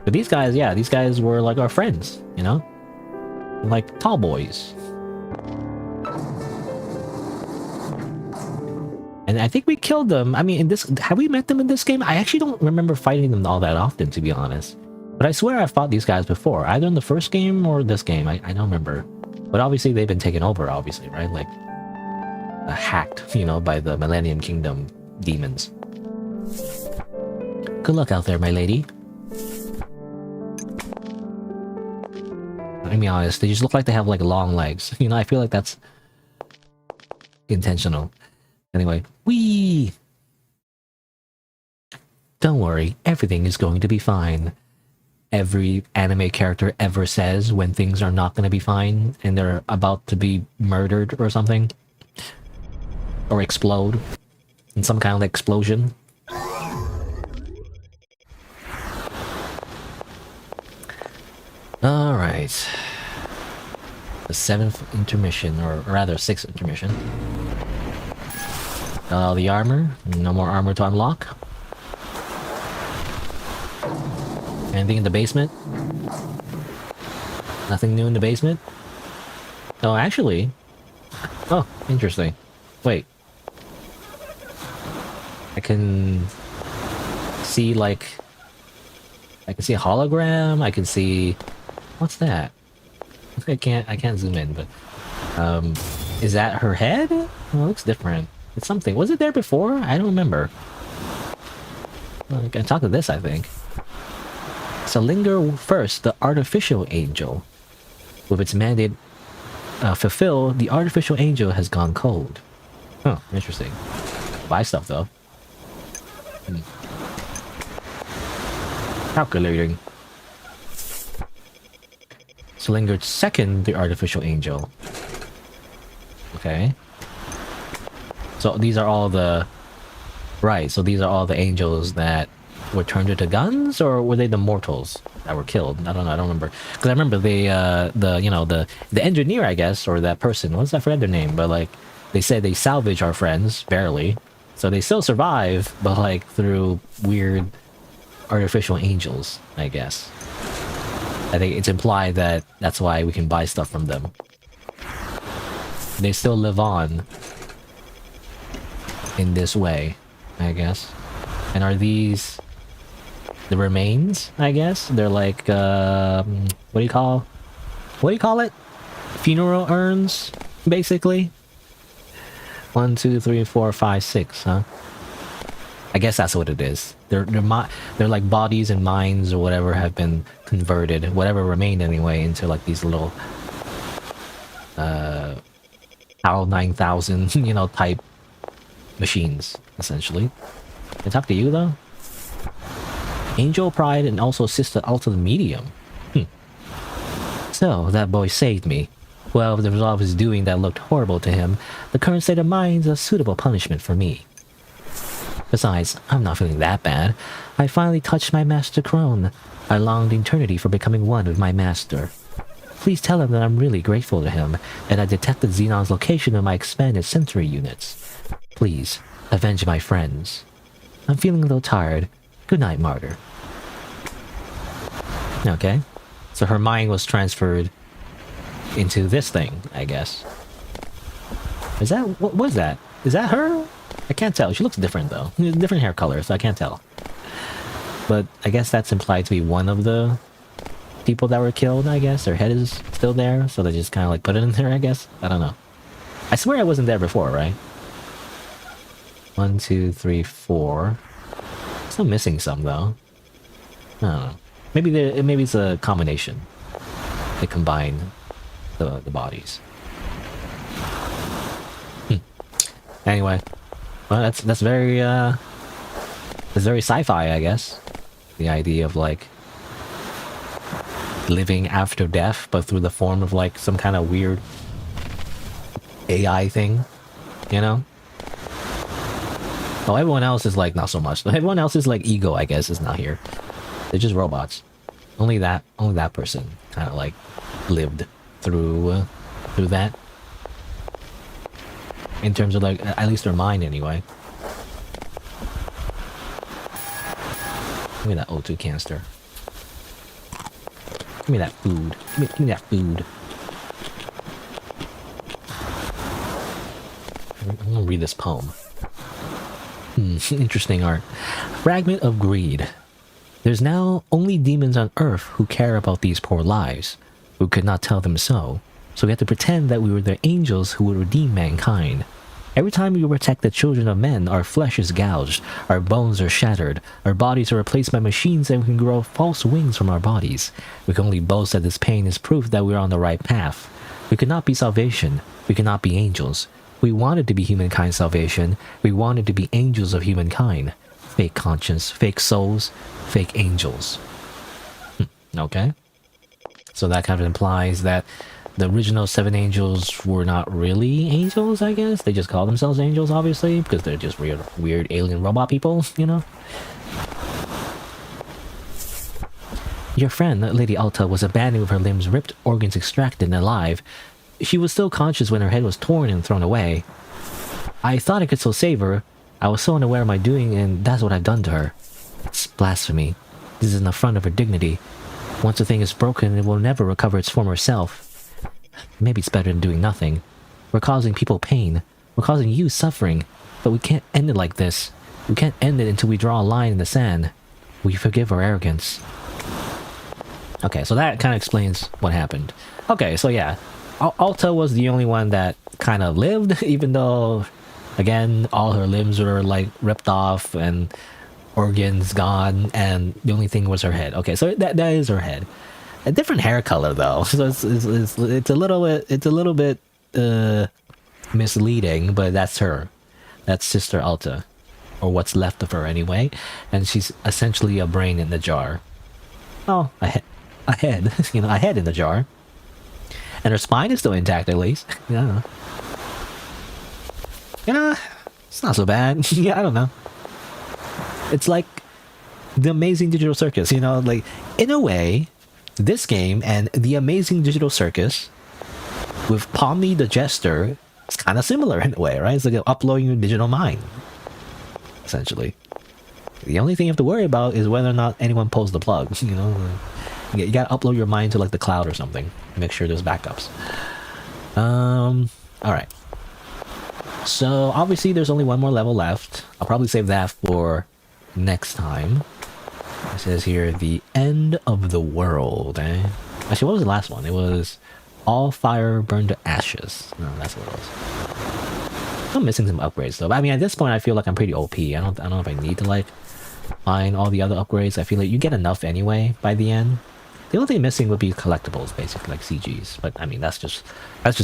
S1: But these guys, yeah, these guys were like our friends, you know? Like tall boys. And I think we killed them. I mean, in this, have we met them in this game? I actually don't remember fighting them all that often, to be honest. But I swear I've fought these guys before, either in the first game or this game. I don't remember. But obviously they've been taken over, obviously, right? Like, hacked, you know, by the Millennium Kingdom demons. Good luck out there, my lady. Let me be honest, they just look like they have like long legs. You know, I feel like that's intentional. Anyway, whee! Don't worry, everything is going to be fine. Every anime character ever says when things are not going to be fine and they're about to be murdered or something. Or explode in some kind of explosion. Alright. The 7th intermission, or rather 6th intermission. The armor. No more armor to unlock. Anything in the basement? Nothing new in the basement? Oh, actually... Oh, interesting. Wait. I can... see, like... I can see a hologram, I can see... What's that? I can't zoom in, but... is that her head? Oh, it looks different. It's something. Was it there before? I don't remember. I can talk to this, I think. So linger first, the artificial angel. With its mandate fulfilled, the artificial angel has gone cold. Oh, interesting. Buy stuff, though. Calculating. So lingered second, the artificial angel. Okay. So these are all the... Right, so these are all the angels that were turned into guns? Or were they the mortals that were killed? I don't know, I don't remember. Because I remember they, the engineer, I guess, or that person, I forget their name, but like, they said they salvage our friends, barely. So they still survive, but like, through weird artificial angels, I guess. I think it's implied that that's why we can buy stuff from them. They still live on in this way, I guess. And are these the remains, I guess? They're like, what do you call it? Funeral urns, basically? 1, 2, 3, 4, 5, 6, huh? I guess that's what it is. They're like bodies and minds or whatever have been converted, whatever remained anyway, into like these little HAL 9000, you know, type machines, essentially. Can I talk to you, though? Angel Pride and also Sister Alta the Medium. So, that boy saved me. Well, the result of his doing that looked horrible to him, the current state of mind is a suitable punishment for me. Besides, I'm not feeling that bad. I finally touched my Master Crone. I longed eternity for becoming one with my master. Please tell him that I'm really grateful to him, and I detected Xenon's location in my expanded sensory units. Please, avenge my friends. I'm feeling a little tired. Good night, Martyr. Okay. So her mind was transferred into this thing, I guess. Is that... what was that? Is that her? I can't tell. She looks different, though. Different hair color, so I can't tell. But I guess that's implied to be one of the people that were killed, I guess. Their head is still there, so they just kind of like put it in there, I guess. I don't know. I swear I wasn't there before, right? 1, 2, 3, 4. Still missing some, though. I don't know. Maybe it's a combination. They combine. the bodies. Anyway, well, that's very sci-fi, I guess. The idea of like living after death, but through the form of like some kind of weird AI thing, you know? Oh, everyone else is like not so much. Everyone else is like ego, I guess, is not here. They're just robots. Only that person kind of like lived through that. In terms of like, at least their mind anyway. Give me that O2 canister. Give me that food. Give me that food. I'm gonna read this poem. Interesting art. Fragment of greed. There's now only demons on Earth who care about these poor lives, who could not tell them so we had to pretend that we were the angels who would redeem mankind. Every time we protect the children of men, our flesh is gouged, our bones are shattered, our bodies are replaced by machines and we can grow false wings from our bodies. We can only boast that this pain is proof that we are on the right path. We could not be salvation, we could not be angels. We wanted to be humankind's salvation, we wanted to be angels of humankind. Fake conscience, fake souls, fake angels. Okay. So that kind of implies that the original 7 angels were not really angels, I guess. They just call themselves angels, obviously, because they're just weird alien robot people, you know? Your friend, Lady Alta, was abandoned with her limbs ripped, organs extracted and alive. She was still conscious when her head was torn and thrown away. I thought I could still save her. I was so unaware of my doing, and that's what I've done to her. It's blasphemy. This is an affront of her dignity. Once a thing is broken, it will never recover its former self. Maybe it's better than doing nothing. We're causing people pain. We're causing you suffering. But we can't end it like this. We can't end it until we draw a line in the sand. We forgive our arrogance. Okay, so that kind of explains what happened. Okay, so yeah. Alta was the only one that kind of lived, even though, again, all her limbs were like ripped off and organs gone, and the only thing was her head. Okay, so that is her head. A different hair color though, so it's a little bit misleading, but that's her. That's Sister Alta, or what's left of her anyway, and she's essentially a brain in the jar. Oh, a head, you know, a head in the jar, and her spine is still intact at least. Yeah, you know, it's not so bad. Yeah, I don't know. It's like the Amazing Digital Circus, you know, like in a way. This game and the Amazing Digital Circus with Pomni the Jester is kind of similar in a way, right? It's like uploading your digital mind, essentially. The only thing you have to worry about is whether or not anyone pulls the plug, you know? You gotta upload your mind to like the cloud or something. Make sure there's backups. Alright. So obviously there's only one more level left. I'll probably save that for next time. It says here, the end of the world, eh? Actually, what was the last one? It was all fire burned to ashes. No, that's what it was. I'm missing some upgrades though. But I mean, at this point, I feel like I'm pretty OP. I don't know if I need to like find all the other upgrades. I feel like you get enough anyway by the end. The only thing missing would be collectibles, basically, like CGs. But I mean, that's just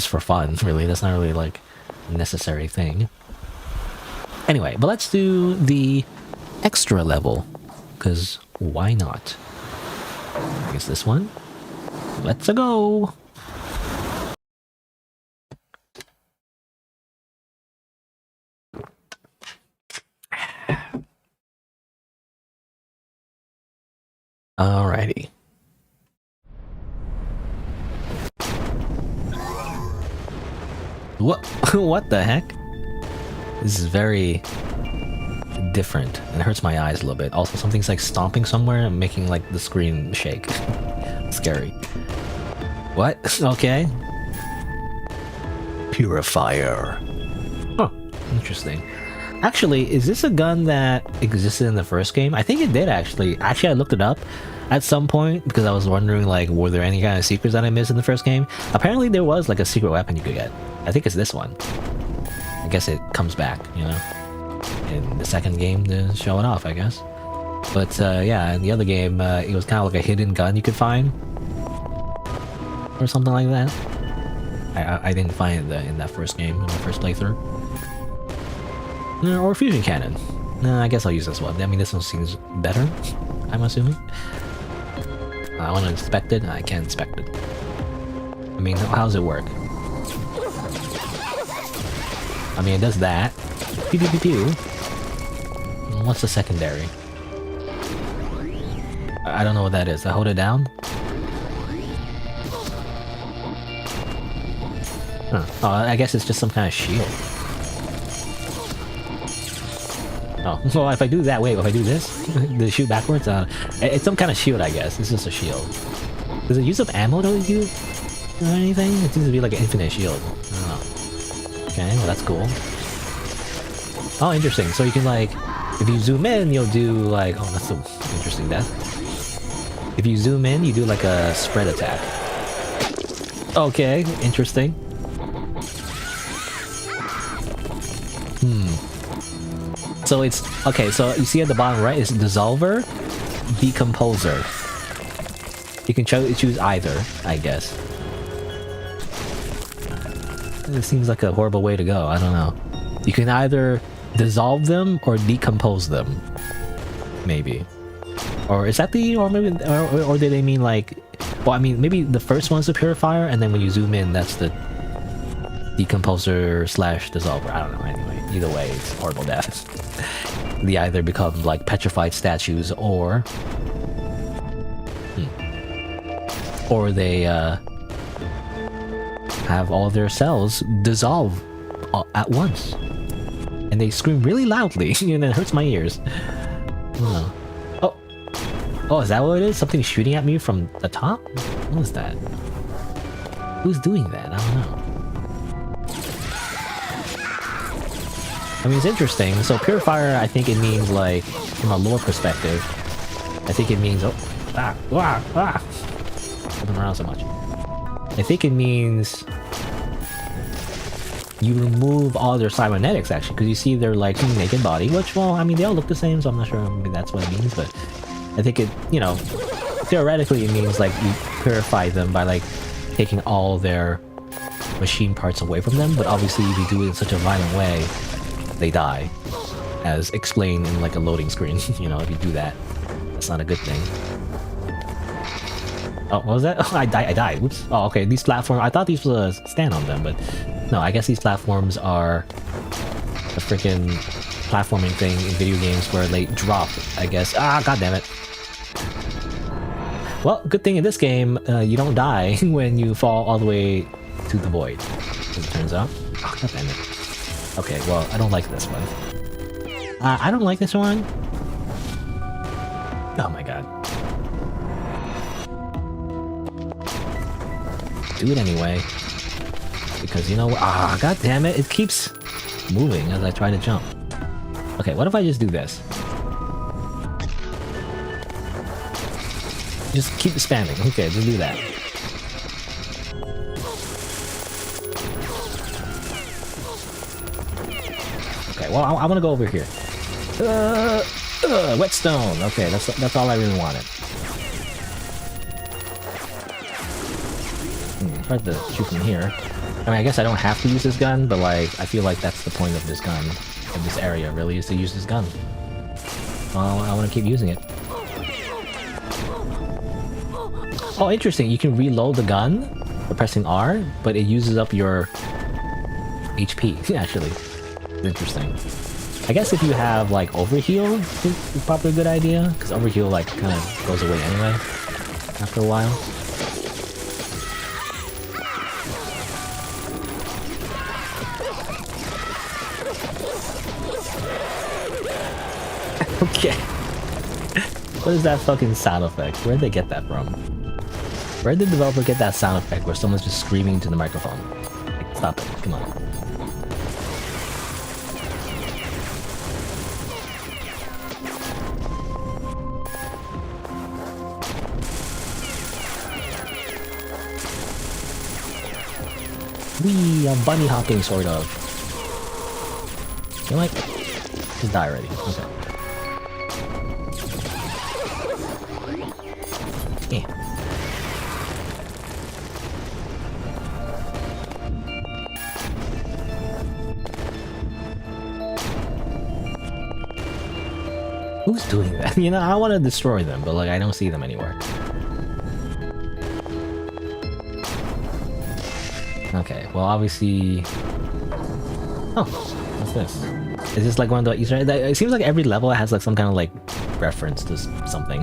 S1: for fun, really. That's not really like a necessary thing. Anyway, but let's do the extra level, because why not? I guess this one. Let's go. Alrighty. What the heck? This is very different. It hurts my eyes a little bit. Also, something's like stomping somewhere and making like the screen shake. Scary. What? Okay. Purifier. Huh. Interesting. Actually, is this a gun that existed in the first game? I think it did actually. Actually, I looked it up at some point because I was wondering like, were there any kind of secrets that I missed in the first game? Apparently there was like a secret weapon you could get. I think it's this one. I guess it comes back, you know, in the second game to show it off, I guess. But yeah, in the other game, it was kind of like a hidden gun you could find. Or something like that. I didn't find it in that first game, in my first playthrough. Or fusion cannon. I guess I'll use this one. I mean, this one seems better, I'm assuming. I want to inspect it. I can't inspect it. I mean, how does it work? I mean, it does that. Pew pew pew pew. What's the secondary? I don't know what that is. I hold it down? Huh. Oh, I guess it's just some kind of shield. Oh, well, if I do that, wait, if I do this? Does it shoot backwards? It's some kind of shield, I guess. It's just a shield. Does it use up ammo to do anything? It seems to be like an infinite shield. I don't know. Okay, well, that's cool. Oh, interesting. So you can, like, if you zoom in, you'll do, like... Oh, that's so interesting, that. If you zoom in, you do, like, a spread attack. Okay, interesting. So it's... Okay, so you see at the bottom right is Dissolver, Decomposer. You can choose either, I guess. It seems like a horrible way to go, I don't know. You can either dissolve them or decompose them. Maybe. Or is that the... Or maybe... Or do they mean like... Well, I mean, maybe the first one's the Purifier, and then when you zoom in, that's the... Decomposer / Dissolver. I don't know, anyway. Either way, it's horrible death. They either become like petrified statues or... Or they have all their cells dissolve at once. And they scream really loudly, and it hurts my ears. Oh. Oh, is that what it is? Something shooting at me from the top? What is that? Who's doing that? I don't know. I mean, it's interesting. So Purifier, I think it means, like, from a lore perspective, I think it means... Oh, Moving around so much. I think it means... You remove all their cybernetics, actually, because you see their, like, naked body, which, well, I mean, they all look the same, so I'm not sure maybe that's what it means, but I think it, you know, theoretically it means, like, you purify them by, like, taking all their machine parts away from them, but obviously if you do it in such a violent way, they die, as explained in like a loading screen. You know, if you do that, that's not a good thing. Oh, what was that? Oh, I died. Whoops. Oh, okay. These platforms, I thought these was a stand on them, but no, I guess these platforms are a freaking platforming thing in video games where they drop, I guess. Ah, god damn it. Well, good thing in this game, you don't die when you fall all the way to the void, as it turns out. Oh, god damn it. Okay, well, I don't like this one. I don't like this one. Oh my god. Do it anyway. Because you know what? Ah, god damn it, it keeps moving as I try to jump. Okay, what if I just do this? Just keep spamming. Okay, just do that. Okay, well, I want to go over here. Whetstone. Okay, that's all I really wanted. Hard to shoot from here. I mean, I guess I don't have to use this gun, but like, I feel like that's the point of this gun, of this area, really, is to use this gun. Well, I want to keep using it. Oh, interesting. You can reload the gun by pressing R, but it uses up your HP, actually. Interesting. I guess if you have, like, overheal, it's probably a good idea, because overheal, like, kind of goes away anyway, after a while. Okay. What is that fucking sound effect? Where'd they get that from? Where did the developer get that sound effect where someone's just screaming into the microphone? Like, stop it. Come on. Wee, I'm bunny hopping, sort of. You like? Just die already. Okay. Yeah. Who's doing that? You know, I want to destroy them, but like I don't see them anywhere. Okay, well obviously... Oh, what's this? Is this like one of the Easter eggs? It seems like every level has like some kind of like reference to something.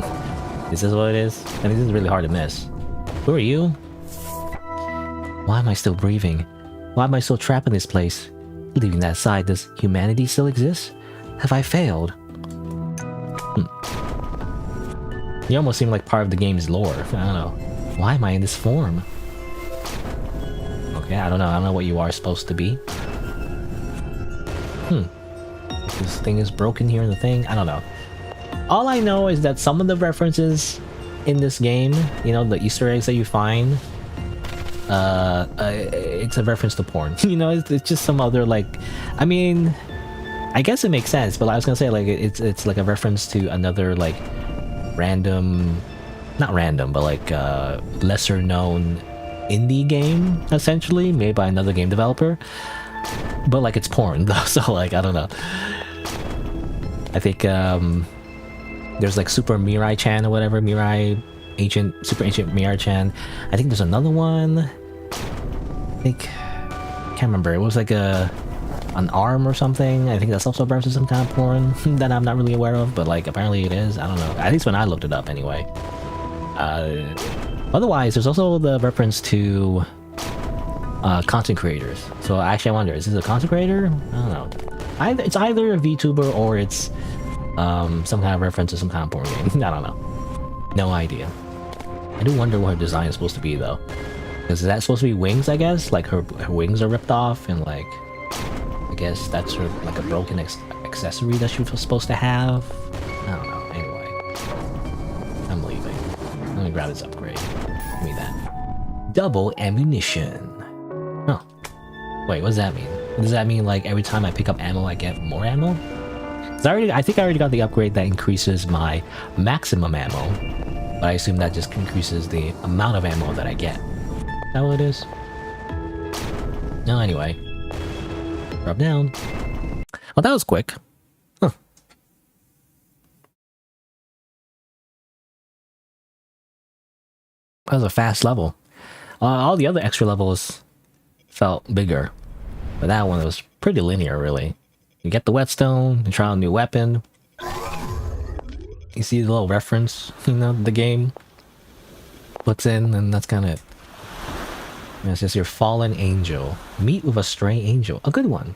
S1: Is this what it is? I mean, this is really hard to miss. Who are you? Why am I still breathing? Why am I still trapped in this place? Leaving that aside, does humanity still exist? Have I failed? You almost seem like part of the game's lore. I don't know. Why am I in this form? Okay, I don't know. I don't know what you are supposed to be. This thing is broken here in the thing. I don't know. All I know is that some of the references in this game, you know, the Easter eggs that you find, it's a reference to porn. You know, it's just some other like, I mean, I guess it makes sense, but I was gonna say like it's like a reference to another like random, not random, but like lesser known indie game essentially made by another game developer. But like it's porn though, so like I don't know. I think there's like Super Mirai Chan or whatever, Mirai Super Ancient Mirai Chan. I think there's another one. I think can't remember. It was like an arm or something. I think that's also reference to some kind of porn that I'm not really aware of, but like apparently it is. I don't know. At least when I looked it up anyway. Otherwise, there's also the reference to content creators. So actually I wonder, is this a content creator? I don't know. It's either a VTuber or it's some kind of reference to some kind of porn game. I don't know. No idea. I do wonder what her design is supposed to be though. Is that supposed to be wings, I guess? Like her wings are ripped off and like... I guess that's her, like a broken accessory that she was supposed to have? I don't know. Anyway. I'm leaving. I'm gonna grab this upgrade. Give me that. Double ammunition. Oh. Wait, what does that mean? Does that mean like every time I pick up ammo I get more ammo? I think I already got the upgrade that increases my maximum ammo, but I assume that just increases the amount of ammo that I get. Is that what it is? No, anyway. Drop down. Well, that was quick. Huh. That was a fast level. All the other extra levels felt bigger, but that one was pretty linear, really. You get the whetstone, you try out a new weapon. You see the little reference, you know, the game puts in, and that's kind of it. And it's just your fallen angel. Meet with a stray angel. A good one.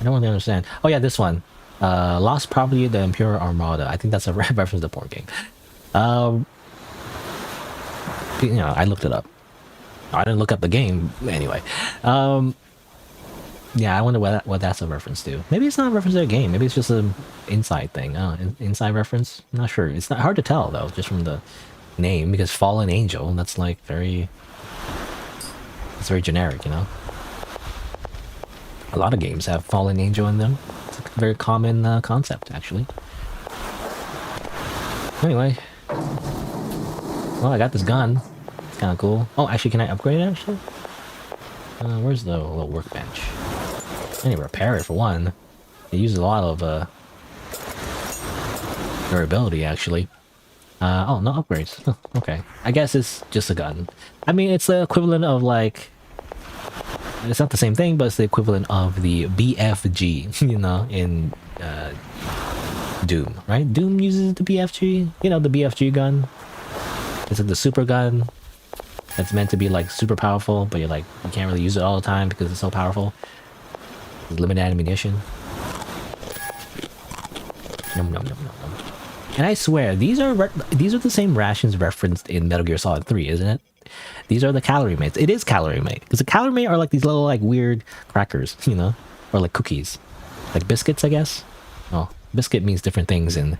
S1: I don't really understand. Oh yeah, this one. Lost Property of the Imperial Armada. I think that's a reference to the porn game. You know, I looked it up. I didn't look up the game anyway. Yeah, I wonder what that's a reference to. Maybe it's not a reference to a game. Maybe it's just an inside thing. Inside reference? I'm not sure. It's not hard to tell though, just from the name, because Fallen Angel, that's like very... It's very generic, you know? A lot of games have Fallen Angel in them. It's a very common concept, actually. Anyway. Well, I got this gun. It's kind of cool. Oh, actually, can I upgrade it, actually? Where's the little workbench? I need to repair it, for one. It uses a lot of durability, actually. Oh, no upgrades. Oh, okay. I guess it's just a gun. I mean, it's the equivalent of, like... It's not the same thing, but it's the equivalent of the BFG, you know, in Doom, right? Doom uses the BFG, you know, the BFG gun. It's like the super gun that's meant to be like super powerful, but you're like, you can't really use it all the time because it's so powerful. It's limited ammunition. Nom, nom, nom, nom, nom. And I swear, these are the same rations referenced in Metal Gear Solid 3, isn't it? These are the calorie mates. It is calorie mate, because the calorie mate are like these little like weird crackers, you know, or like cookies, like biscuits, I guess. Oh, biscuit means different things in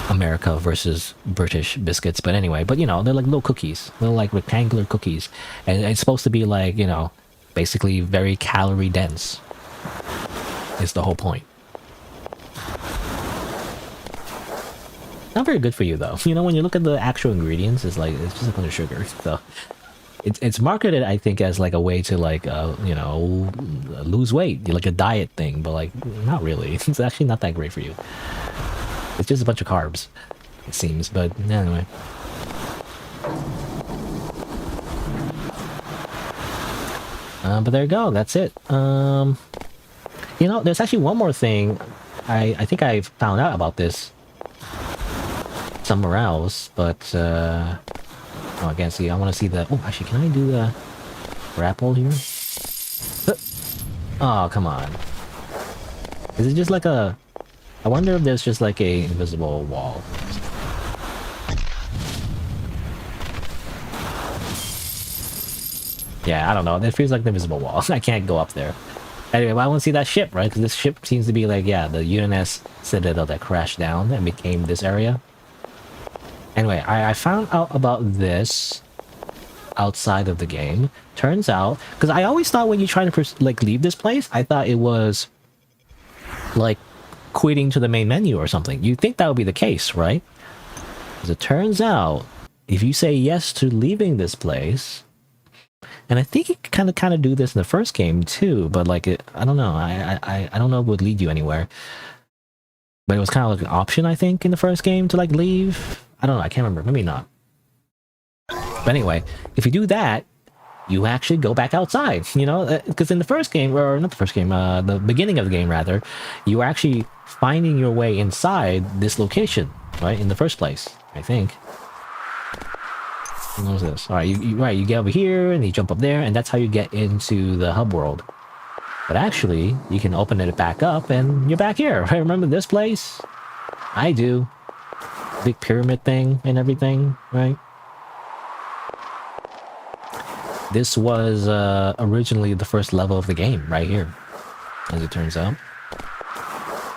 S1: America versus British biscuits, but anyway, but you know, they're like little cookies, little like rectangular cookies, and it's supposed to be like, you know, basically very calorie dense. Is the whole point. Not very good for you though. You know, when you look at the actual ingredients, it's like, it's just a bunch of sugar. So it's marketed, I think, as like a way to like you know, lose weight, like a diet thing, but like not really. It's actually not that great for you. It's just a bunch of carbs, it seems. But anyway. But there you go. That's it. You know, there's actually one more thing. I think I found out about this somewhere else, but oh, I can't see. I want to see the. Oh, actually, can I do the grapple here? Oh, come on. Is it just like a? I wonder if there's just like a invisible wall. Yeah, I don't know. It feels like the invisible wall. I can't go up there. Anyway, but I want to see that ship, right? Because this ship seems to be like, yeah, the UNS Citadel that crashed down and became this area. Anyway, I found out about this outside of the game. Turns out, because I always thought when you try to like leave this place, I thought it was like quitting to the main menu or something. You'd think that would be the case, right? As it turns out, if you say yes to leaving this place, and I think you can kind of do this in the first game too, but like I don't know, I don't know if it would lead you anywhere. But it was kind of like an option, I think, in the first game to like leave. I don't know, I can't remember, maybe not. But anyway, if you do that, you actually go back outside, you know, because in the first game, or not the first game, the beginning of the game rather, you were actually finding your way inside this location, right, in the first place, I think. What was this? All right, you get over here and you jump up there, and that's how you get into the hub world. But actually, you can open it back up, and you're back here. Right? Remember this place? I do. Big pyramid thing and everything, right? This was originally the first level of the game, right here, as it turns out.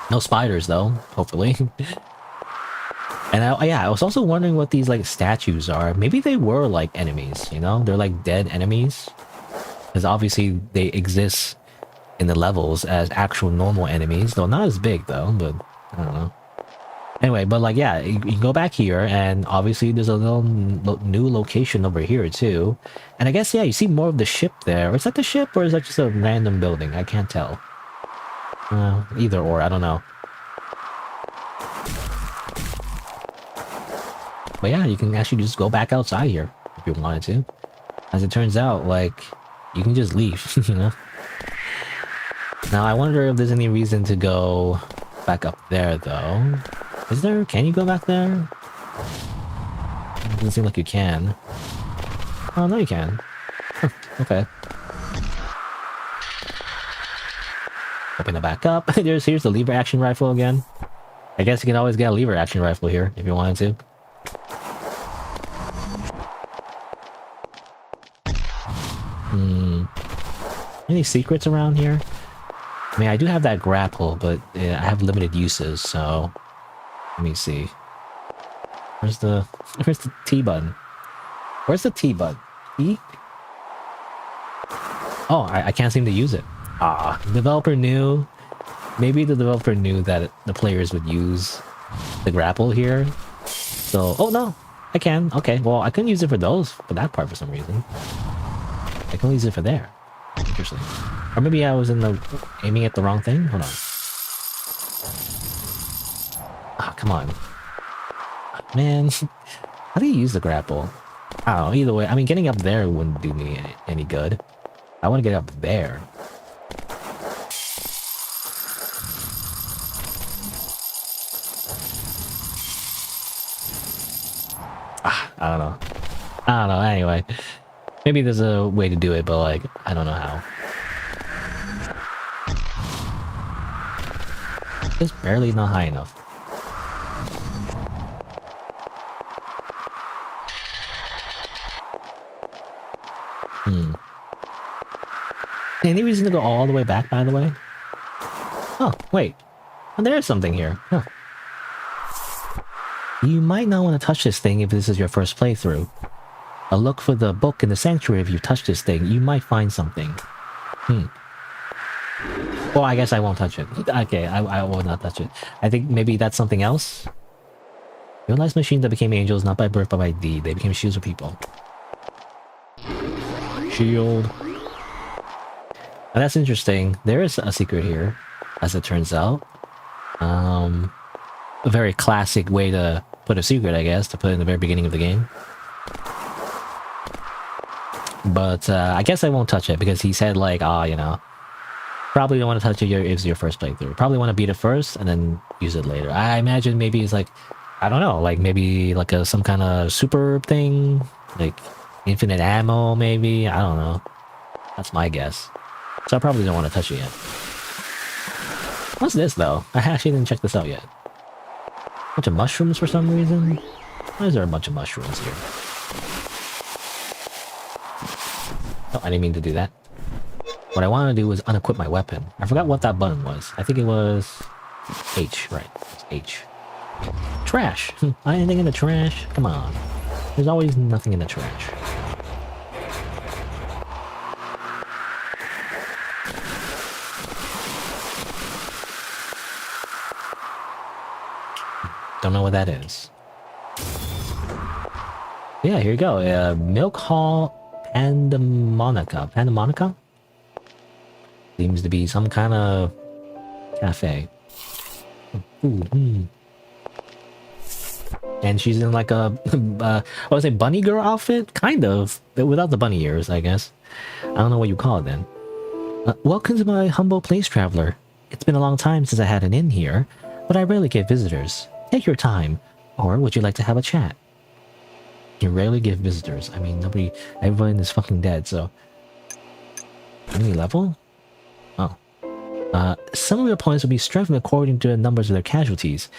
S1: No spiders, though, hopefully. And I was also wondering what these like statues are. Maybe they were like enemies, you know? They're like dead enemies. Because obviously they exist in the levels as actual normal enemies, though not as big though, but I don't know. Anyway, but like, yeah, you can go back here, and obviously there's a little new location over here too. And I guess, yeah, you see more of the ship there. Is that the ship, or is that just a random building? I can't tell. Either or, I don't know. But yeah, you can actually just go back outside here if you wanted to. As it turns out, like, you can just leave, you know? Now, I wonder if there's any reason to go back up there, though. Is there? Can you go back there? It doesn't seem like you can. Oh, no, you can. Huh, okay. Open it back up. Here's the lever action rifle again. I guess you can always get a lever action rifle here if you wanted to. Any secrets around here? I mean, I do have that grapple, but I have limited uses, so let me see. Where's the T button? Where's the T button? E? Oh, I can't seem to use it. Ah, the developer knew. Maybe the developer knew that the players would use the grapple here. So, oh no, I can. Okay, well, I couldn't use it for that part for some reason. I can use it for there. Interesting. Or maybe I was aiming at the wrong thing? Hold on. Ah, come on. Man, how do you use the grapple? I don't know, either way. I mean, getting up there wouldn't do me any good. I want to get up there. I don't know. I don't know, anyway. Maybe there's a way to do it, but like, I don't know how. Just barely not high enough. Any reason to go all the way back, by the way? Oh, wait. Oh, there's something here. Huh. You might not want to touch this thing if this is your first playthrough. A look for the book in the sanctuary. If you touch this thing, you might find something. Well, I guess I won't touch it. Okay, I will not touch it. I think maybe that's something else. Realized machines that became angels not by birth but by deed. They became shoes for people. shield. And that's interesting. There is a secret here, as it turns out. A very classic way to put a secret, I guess, to put in the very beginning of the game. But I guess I won't touch it because he said like, you know, probably don't want to touch it if it's your first playthrough. Probably want to beat it first and then use it later. I imagine maybe it's like, I don't know, like maybe like some kind of super thing, like infinite ammo maybe. I don't know. That's my guess. So I probably don't want to touch it yet. What's this though? I actually didn't check this out yet. Bunch of mushrooms for some reason. Why is there a bunch of mushrooms here? Oh, I didn't mean to do that. What I wanted to do was unequip my weapon. I forgot what that button was. I think it was H, right? It's H. Trash. Anything in the trash? Come on. There's always nothing in the trash. Don't know what that is. Yeah, here you go. Milk Hall Pandamonica. Pandamonica? Seems to be some kind of cafe. Ooh, And she's in like a, I would say bunny girl outfit? Kind of. But without the bunny ears, I guess. I don't know what you call it then. Welcome to my humble place, traveler. It's been a long time since I had an inn here, but I rarely get visitors. Take your time. Or would you like to have a chat? You rarely give visitors. I mean, everyone is fucking dead, so... Enemy level? Oh. Some of your opponents will be strengthened according to the numbers of their casualties.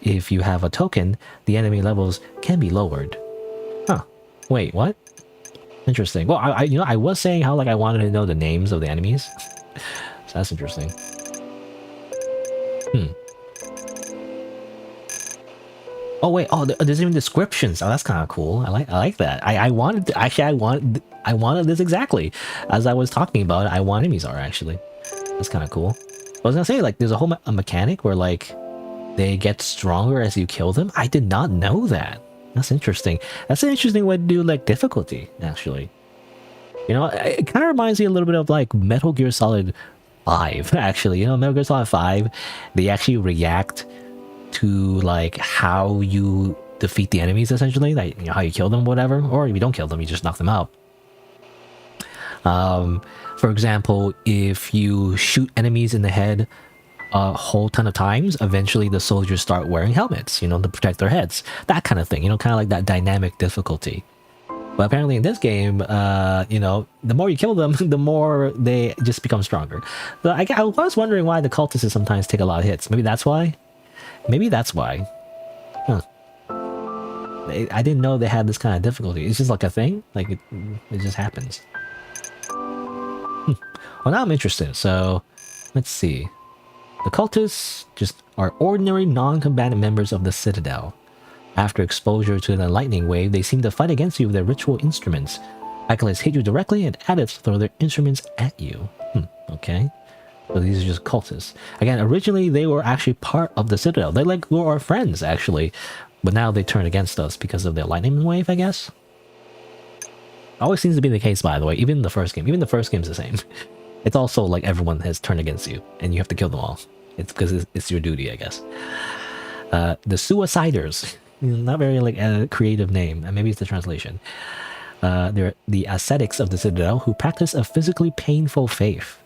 S1: If you have a token, the enemy levels can be lowered. Huh. Wait, what? Interesting. Well, I was saying how, like, I wanted to know the names of the enemies. So that's interesting. Oh wait, there's even descriptions. Oh, that's kind of cool. I like that. I wanted this exactly as I was talking about it. I want enemies are actually. That's kind of cool. I was gonna say like there's a whole mechanic where like they get stronger as you kill them. I did not know that. That's interesting. That's an interesting way to do like difficulty actually. You know, it kind of reminds me a little bit of like Metal Gear Solid 5 actually. You know, Metal Gear Solid 5, they actually react to like how you defeat the enemies essentially, like you know, how you kill them, whatever, or if you don't kill them, you just knock them out. For example, if you shoot enemies in the head a whole ton of times, eventually the soldiers start wearing helmets, you know, to protect their heads, that kind of thing, you know, kind of like that dynamic difficulty. But apparently in this game, you know, the more you kill them, the more they just become stronger. So I was wondering why the cultists sometimes take a lot of hits. Maybe that's why. Maybe that's why. Huh. I didn't know they had this kind of difficulty. It's just like a thing. Like, it just happens. Well, now I'm interested. So, let's see. The cultists just are ordinary non-combatant members of the Citadel. After exposure to the lightning wave, they seem to fight against you with their ritual instruments. Acolytes hit you directly and adepts throw their instruments at you. Okay. So these are just cultists. Again, originally they were actually part of the Citadel. They like were our friends actually, but now they turn against us because of their lightning wave, I guess. Always seems to be the case, by the way. Even the first game, even the first game's the same. It's also like everyone has turned against you, and you have to kill them all. It's because it's your duty, I guess. The Suiciders, not very like a creative name, and maybe it's the translation. They're the ascetics of the Citadel who practice a physically painful faith.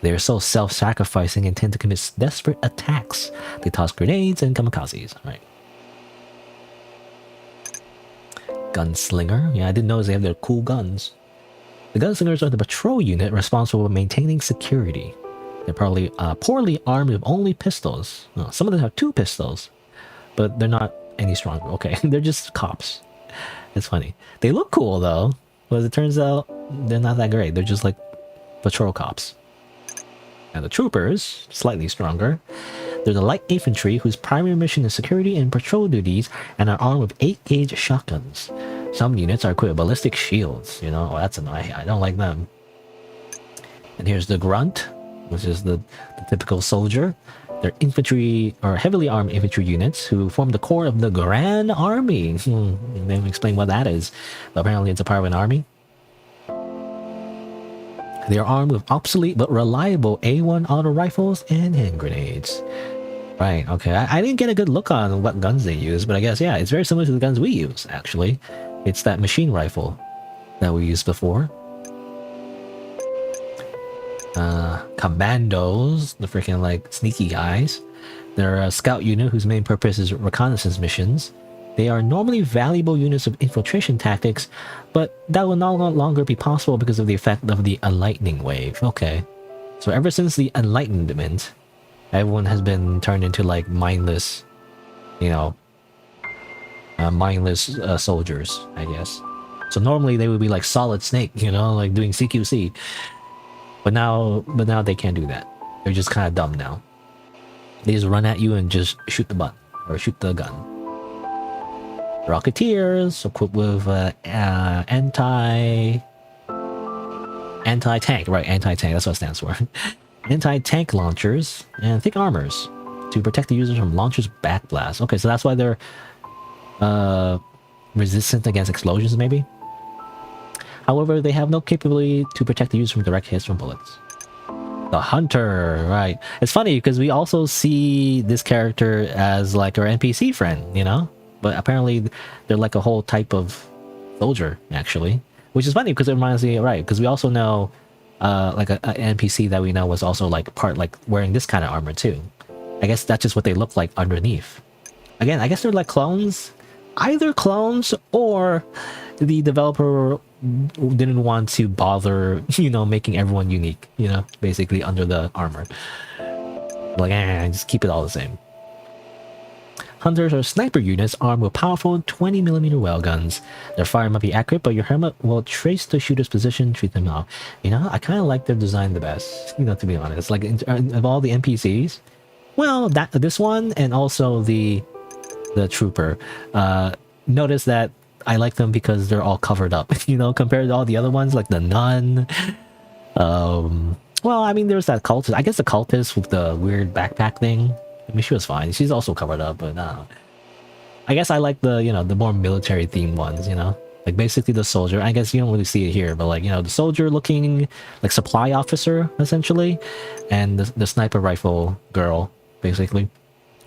S1: They are so self-sacrificing and tend to commit desperate attacks. They toss grenades and kamikazes. Right. Gunslinger. Yeah, I didn't notice they have their cool guns. The Gunslingers are the patrol unit responsible for maintaining security. They're probably poorly armed with only pistols. No, some of them have 2 pistols, but they're not any stronger. Okay, they're just cops. It's funny. They look cool though, but as it turns out, they're not that great. They're just like patrol cops. Now the troopers, slightly stronger. They're the light infantry whose primary mission is security and patrol duties and are armed with 8-gauge shotguns. Some units are equipped with ballistic shields, you know. Oh, that's annoying. I don't like them. And here's the grunt, which is the typical soldier. They're infantry or heavily armed infantry units who form the core of the Grand Army. They don't explain what that is, but apparently it's a part of an army. They are armed with obsolete but reliable A1 auto rifles and hand grenades. Right, okay. I didn't get a good look on what guns they use, but I guess, yeah, it's very similar to the guns we use, actually. It's that machine rifle that we used before. Commandos, the freaking, like, sneaky guys. They're a scout unit whose main purpose is reconnaissance missions. They are normally valuable units of infiltration tactics, but that will no longer be possible because of the effect of the Enlightening Wave. Okay. So ever since the Enlightenment, everyone has been turned into, like, mindless, you know, mindless soldiers, I guess. So normally they would be like Solid Snake, you know, like doing CQC. But now they can't do that. They're just kind of dumb now. They just run at you and just shoot the button or shoot the gun. Rocketeers equipped with anti-tank, right? Anti-tank. That's what it stands for. Anti-tank launchers and thick armors to protect the users from launchers' backblast. Okay, so that's why they're resistant against explosions, maybe. However, they have no capability to protect the user from direct hits from bullets. The Hunter, right. It's funny because we also see this character as like our NPC friend, you know? But apparently they're like a whole type of soldier, actually. Which is funny because it reminds me, right, because we also know like an NPC that we know was also like part like wearing this kind of armor too. I guess that's just what they look like underneath. Again, I guess they're like clones. Either clones or the developer didn't want to bother, you know, making everyone unique, you know, basically under the armor. Like, just keep it all the same. Hunters are sniper units armed with powerful 20mm well guns. Their fire might be accurate, but your helmet will trace the shooter's position, treat them off. You know, I kind of like their design the best, you know, to be honest. Like, of all the NPCs, well, this one and also the trooper, notice that I like them because they're all covered up, you know, compared to all the other ones like the nun. Well, I mean, there's that cultist. I guess the cultist with the weird backpack thing. I mean, she was fine. She's also covered up, but I guess I like the, you know, the more military themed ones, you know, like basically the soldier. I guess you don't really see it here, but like, you know, the soldier looking like supply officer essentially, and the sniper rifle girl basically.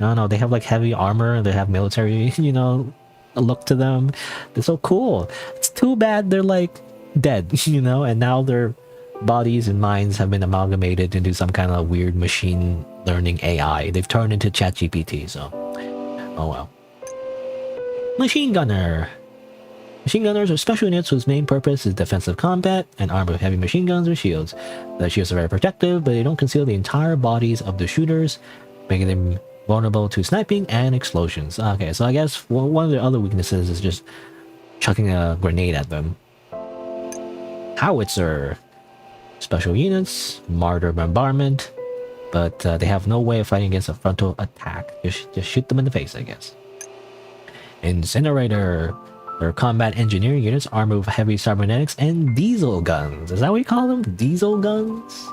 S1: I don't know, they have like heavy armor, they have military, you know, a look to them. They're so cool. It's too bad they're like dead, you know, and now their bodies and minds have been amalgamated into some kind of weird machine learning AI. They've turned into ChatGPT, so oh well. Machine gunner. Machine gunners are special units whose main purpose is defensive combat and armed with heavy machine guns or shields. The shields are very protective, but they don't conceal the entire bodies of the shooters, making them vulnerable to sniping and explosions. Okay, so I guess one of the other weaknesses is just chucking a grenade at them. Howitzer. Special units, martyr bombardment, but they have no way of fighting against a frontal attack. Just shoot them in the face, I guess. Incinerator. They're combat engineering units armed with heavy cybernetics and diesel guns. Is that what you call them? Diesel guns?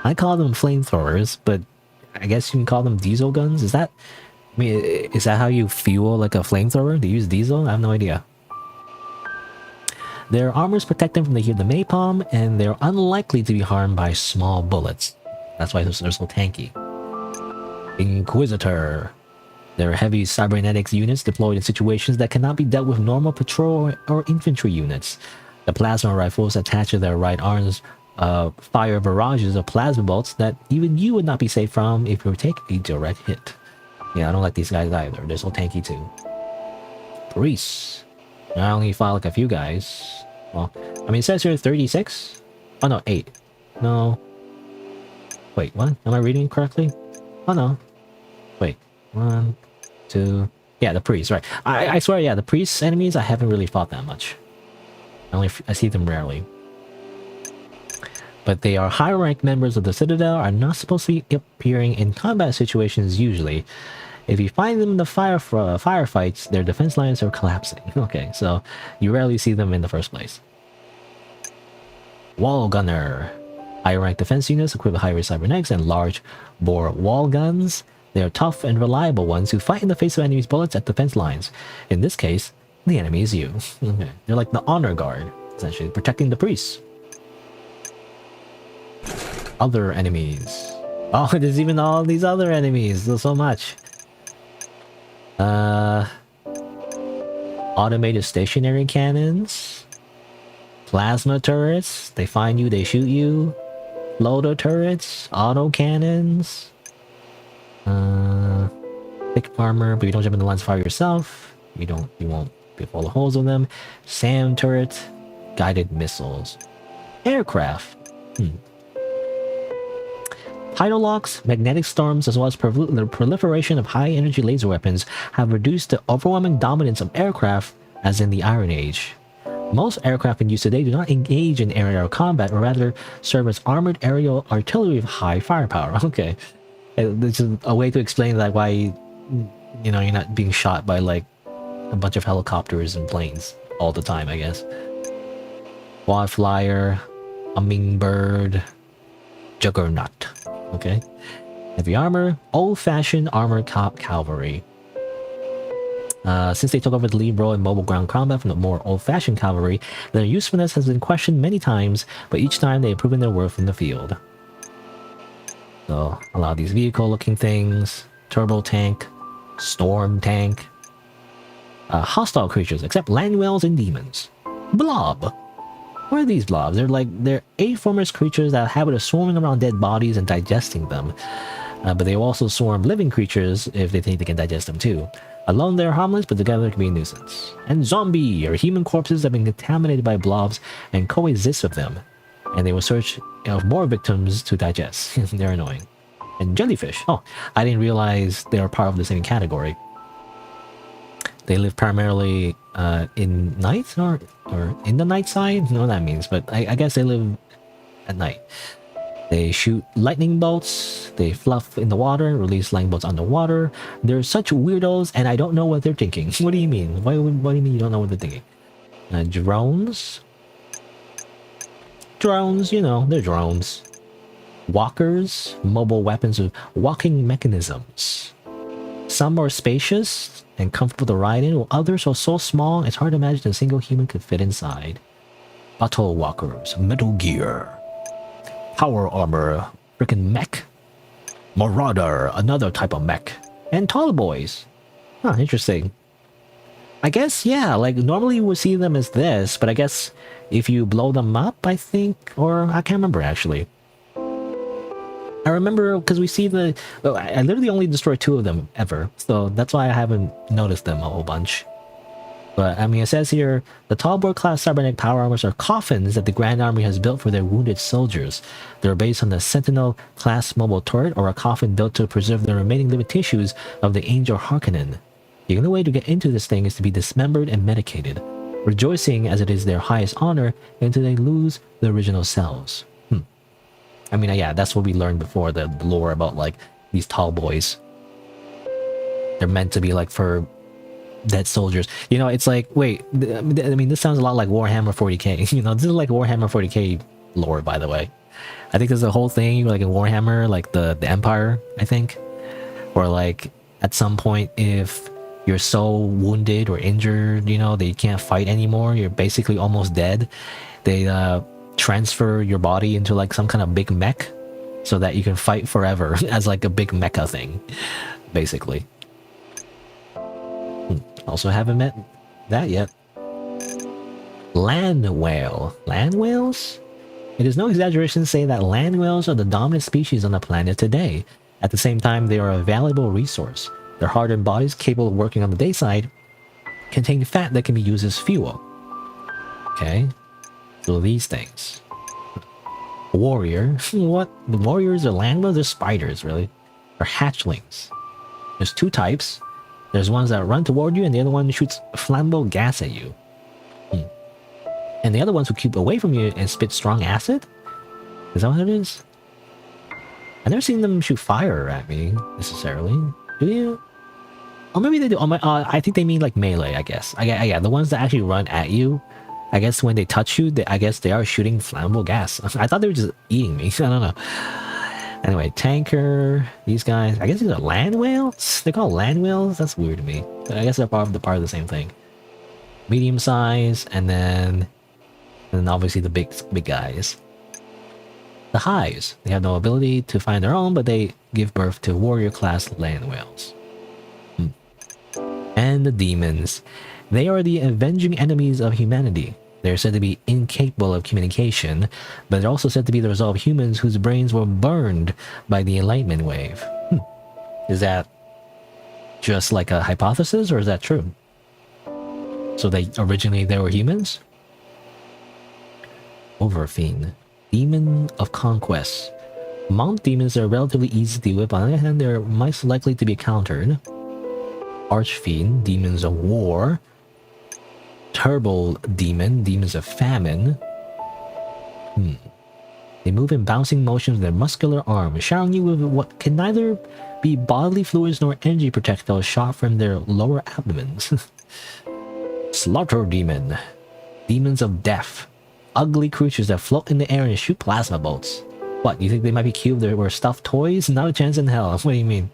S1: I call them flamethrowers, but I guess you can call them diesel guns. Is that, I mean, is that how you fuel like a flamethrower? Do you use diesel? I have no idea. Their armors protect them from the heat of the napalm, and they're unlikely to be harmed by small bullets. That's why they're so tanky. Inquisitor. They're heavy cybernetics units deployed in situations that cannot be dealt with normal patrol or infantry units. The plasma rifles attached to their right arms fire barrages of plasma bolts that even you would not be safe from if you take a direct hit. Yeah, I don't like these guys either. They're so tanky too. Priests. I only fought like a few guys. Well, I mean, it says here 36? Oh no, 8. No. Wait, what? Am I reading correctly? Oh no. Wait. 1, 2... Yeah, the priests, right. I swear, yeah, the priests enemies, I haven't really fought that much. I see them rarely. But they are high-ranked members of the Citadel, are not supposed to be appearing in combat situations usually. If you find them in the firefights, their defense lines are collapsing. Okay, so you rarely see them in the first place. Wall Gunner. High-ranked defense units equipped with high-rate cybernetics and large-bore wall guns. They are tough and reliable ones who fight in the face of enemies' bullets at defense lines. In this case, the enemy is you. Okay. They're like the honor guard, essentially, protecting the priests. Other enemies. Oh, there's even all these other enemies. There's so much. Automated stationary cannons. Plasma turrets. They find you, they shoot you. Floater turrets. Auto cannons. Thick armor, but you don't jump in the lines of fire yourself. You won't be full of holes in them. SAM turret. Guided missiles. Aircraft. Tidal locks, magnetic storms, as well as the proliferation of high-energy laser weapons have reduced the overwhelming dominance of aircraft as in the Iron Age. Most aircraft in use today do not engage in aerial combat, or rather serve as armored aerial artillery of high firepower. Okay. This is a way to explain like why, you know, you're not being shot by like a bunch of helicopters and planes all the time, I guess. Quad flyer, hummingbird, juggernaut. Okay. Heavy armor, old-fashioned armored cavalry. Since they took over the lead role in mobile ground combat from the more old-fashioned cavalry, their usefulness has been questioned many times, but each time they have proven their worth in the field. So, a lot of these vehicle-looking things, turbo tank, storm tank, hostile creatures, except land whales and demons. Blob. What are these blobs? They're aformous creatures that have a habit of swarming around dead bodies and digesting them. But they will also swarm living creatures if they think they can digest them too. Alone they're harmless, but together they can be a nuisance. And zombie, or human corpses that have been contaminated by blobs and coexist with them. And they will search for more victims to digest. They're annoying. And jellyfish. Oh, I didn't realize they are part of the same category. They live primarily in night or in the night side? I don't know what that means, but I guess they live at night. They shoot lightning bolts, they fluff in the water, release lightning bolts underwater. They're such weirdos, and I don't know what they're thinking. What do you mean? What do you mean you don't know what they're thinking? Drones? Drones, you know, they're drones. Walkers, mobile weapons with walking mechanisms. Some are spacious and comfortable to ride in, while others are so small it's hard to imagine a single human could fit inside. Battle walkers, Metal Gear. Power armor, frickin' mech. Marauder, another type of mech. And tall boys. Huh, interesting. I guess, yeah, like normally you would see them as this, but I guess if you blow them up, I think, or I can't remember actually. I remember because we see the... Well, I literally only destroyed 2 of them ever, so that's why I haven't noticed them a whole bunch. But, I mean, it says here, the Tallboy-class cybernetic power armors are coffins that the Grand Army has built for their wounded soldiers. They're based on the Sentinel-class mobile turret, or a coffin built to preserve the remaining living tissues of the Angel Harkonnen. The only way to get into this thing is to be dismembered and medicated, rejoicing as it is their highest honor until they lose their original selves. I mean, yeah, that's what we learned before, the lore about, like, these tall boys. They're meant to be, like, for dead soldiers. You know, it's like, wait, I mean, this sounds a lot like Warhammer 40k. You know, this is like Warhammer 40k lore, by the way. I think there's a whole thing, like in Warhammer, like the Empire, I think. Or, like, at some point, if you're so wounded or injured, you know, that you can't fight anymore, you're basically almost dead, they, transfer your body into like some kind of big mech so that you can fight forever as like a big mecha thing, basically. Also haven't met that yet. Land whale. Land whales? It is no exaggeration to say that land whales are the dominant species on the planet today. At the same time, they are a valuable resource. Their hardened bodies, capable of working on the day side, contain fat that can be used as fuel. Okay. So these things. Warrior. What? The warriors are land whales? They're spiders, really. They're hatchlings. There's 2 types. There's ones that run toward you, and the other one shoots flammable gas at you. And the other ones who keep away from you and spit strong acid? Is that what it is? I've never seen them shoot fire at me, necessarily. Do you? Or maybe they do. I think they mean like melee, I guess. Yeah, the ones that actually run at you. I guess when they touch you, I guess they are shooting flammable gas. I thought they were just eating me. I don't know. Anyway, tanker. These guys. I guess these are land whales? They're called land whales? That's weird to me. But I guess they're part of the same thing. Medium size, and then obviously the big guys. The hives. They have no ability to find their own, but they give birth to warrior-class land whales. And the demons. They are the avenging enemies of humanity. They're said to be incapable of communication, but they're also said to be the result of humans whose brains were burned by the Enlightenment wave. Is that just like a hypothesis, or is that true? So originally they were humans? Overfiend. Demon of Conquest. Mount demons are relatively easy to deal with. On the other hand, they're most likely to be countered. Archfiend. Demons of War. Turbo Demon. Demons of Famine. They move in bouncing motions with their muscular arms, showering you with what can neither be bodily fluids nor energy projectiles shot from their lower abdomens. Slaughter Demon. Demons of Death. Ugly creatures that float in the air and shoot plasma bolts. What, you think they might be cute? They were stuffed toys? Not a chance in hell. What do you mean?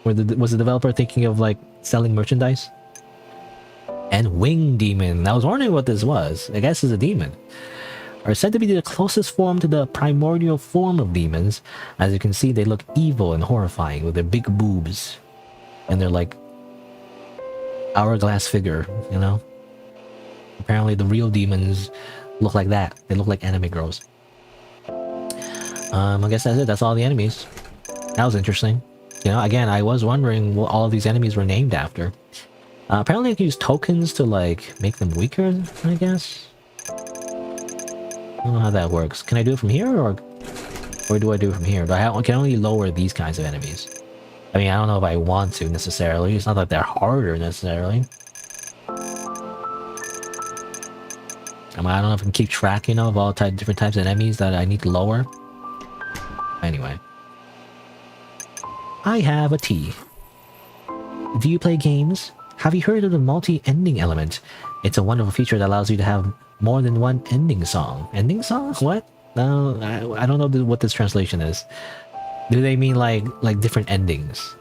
S1: Was the developer thinking of, like, selling merchandise? And Wing Demon. I was wondering what this was. I guess it's a demon. Are said to be the closest form to the primordial form of demons. As you can see, they look evil and horrifying with their big boobs. And they're like hourglass figure, you know? Apparently the real demons look like that. They look like anime girls. I guess that's it. That's all the enemies. That was interesting. You know, again, I was wondering what all of these enemies were named after. Apparently I can use tokens to, like, make them weaker, I guess? I don't know how that works. Can I do it from here, or do I do it from here? I can only lower these kinds of enemies. I mean, I don't know if I want to, necessarily. It's not that they're harder, necessarily. I mean, I don't know if I can keep track, you know, of all different types of enemies that I need to lower. Anyway. I have a tea. Do you play games? Have you heard of the multi-ending element? It's a wonderful feature that allows you to have more than one ending song. Ending song? What? No, I don't know what this translation is. Do they mean like different endings?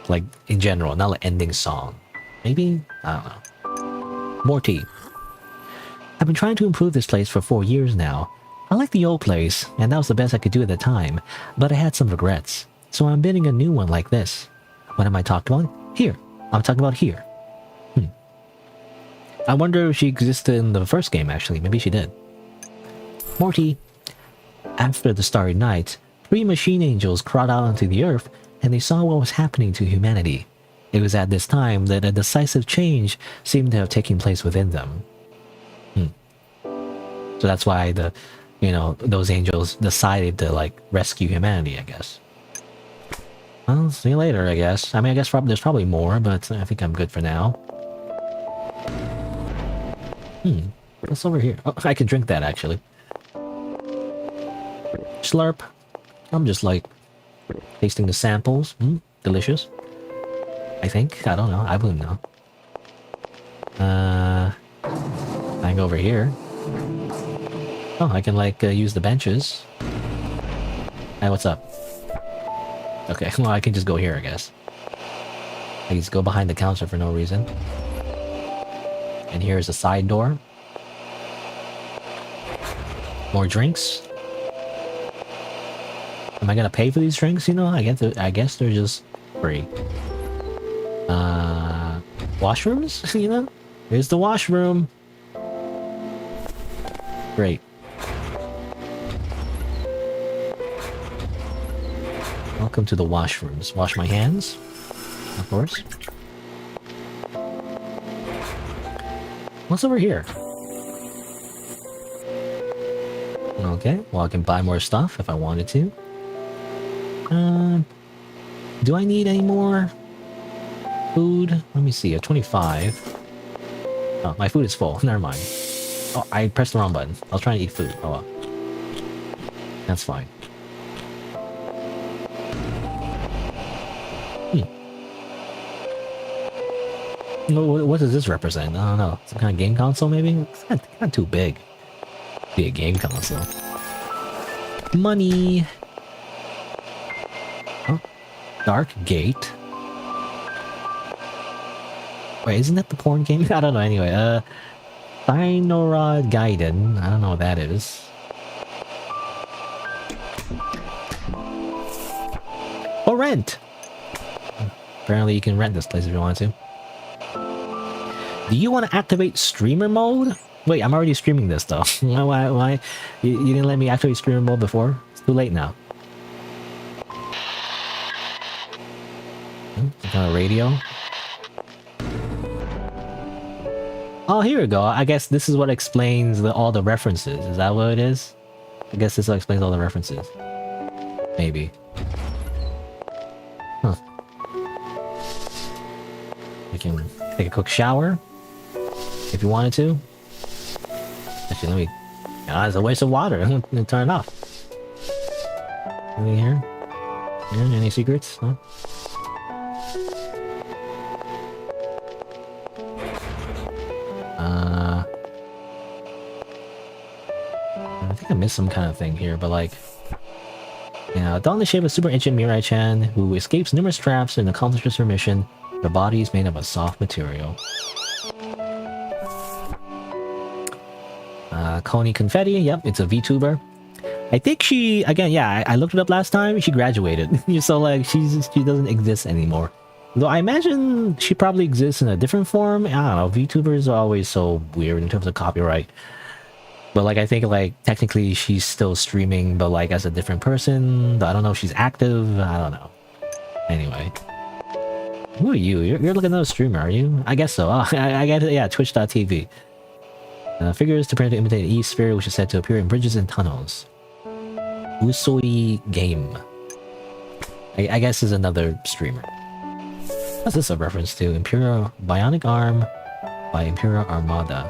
S1: Like in general, not like ending song. Maybe? I don't know. More tea. I've been trying to improve this place for 4 years now. I like the old place, and that was the best I could do at the time, but I had some regrets. So I'm building a new one like this. What am I talking about? Here. I'm talking about here. I wonder if she existed in the first game, actually. Maybe she did. Morty. After the Starry Night, 3 machine angels crawled out onto the earth, and they saw what was happening to humanity. It was at this time that a decisive change seemed to have taken place within them. So that's why those angels decided to, like, rescue humanity, I guess. Well, see you later, I guess. I mean, I guess there's probably more, but I think I'm good for now. What's over here? Oh, I can drink that, actually. Slurp. I'm just, like, tasting the samples. Delicious. I think. I don't know. I wouldn't know. I can go over here. Oh, I can, like, use the benches. Hey, what's up? Okay, well, I can just go here, I guess. I can just go behind the counter for no reason. And here's a side door. More drinks. Am I gonna pay for these drinks, you know? I guess they're just free. Washrooms, you know? Here's the washroom. Great. Welcome to the washrooms. Wash my hands, of course. What's over here? Okay, well, I can buy more stuff if I wanted to. Do I need any more food? Let me see, 25. Oh, my food is full. Never mind. Oh, I pressed the wrong button. I was trying to eat food. Oh well. That's fine. What does this represent? I don't know. Some kind of game console, maybe? It's not too big. Be a game console. Money! Oh. Dark Gate. Wait, isn't that the porn game? I don't know, anyway. Thynorod Gaiden. I don't know what that is. Or rent! Apparently you can rent this place if you want to. Do you want to activate streamer mode? Wait, I'm already streaming this though. Why? You didn't let me activate streamer mode before? It's too late now. Some kind of radio. Oh, here we go. I guess this is what explains all the references. Is that what it is? I guess this explains all the references. Maybe. Huh. You can take a quick shower if you wanted to. Actually, let me... Ah, it's a waste of water. I'm gonna turn it off. Anything here? Any secrets? No? I think I missed some kind of thing here, but like... Yeah, don the shape of super ancient Mirai-chan, who escapes numerous traps and accomplishes her mission. Her body is made of a soft material. Coney Confetti, yep, it's a VTuber. I think she, again, yeah, I looked it up last time, she graduated. So like, she doesn't exist anymore. Though I imagine she probably exists in a different form. I don't know, VTubers are always so weird in terms of copyright. But like, I think like, technically she's still streaming, but like as a different person. I don't know if she's active, I don't know. Anyway. Who are you? You're looking at a streamer, are you? I guess so. Oh, I get it, yeah, twitch.tv. Figures to prepare to imitate an E-sphere, which is said to appear in bridges and tunnels. Usui Game. I guess is another streamer. What's this a reference to? Imperial Bionic Arm by Imperial Armada.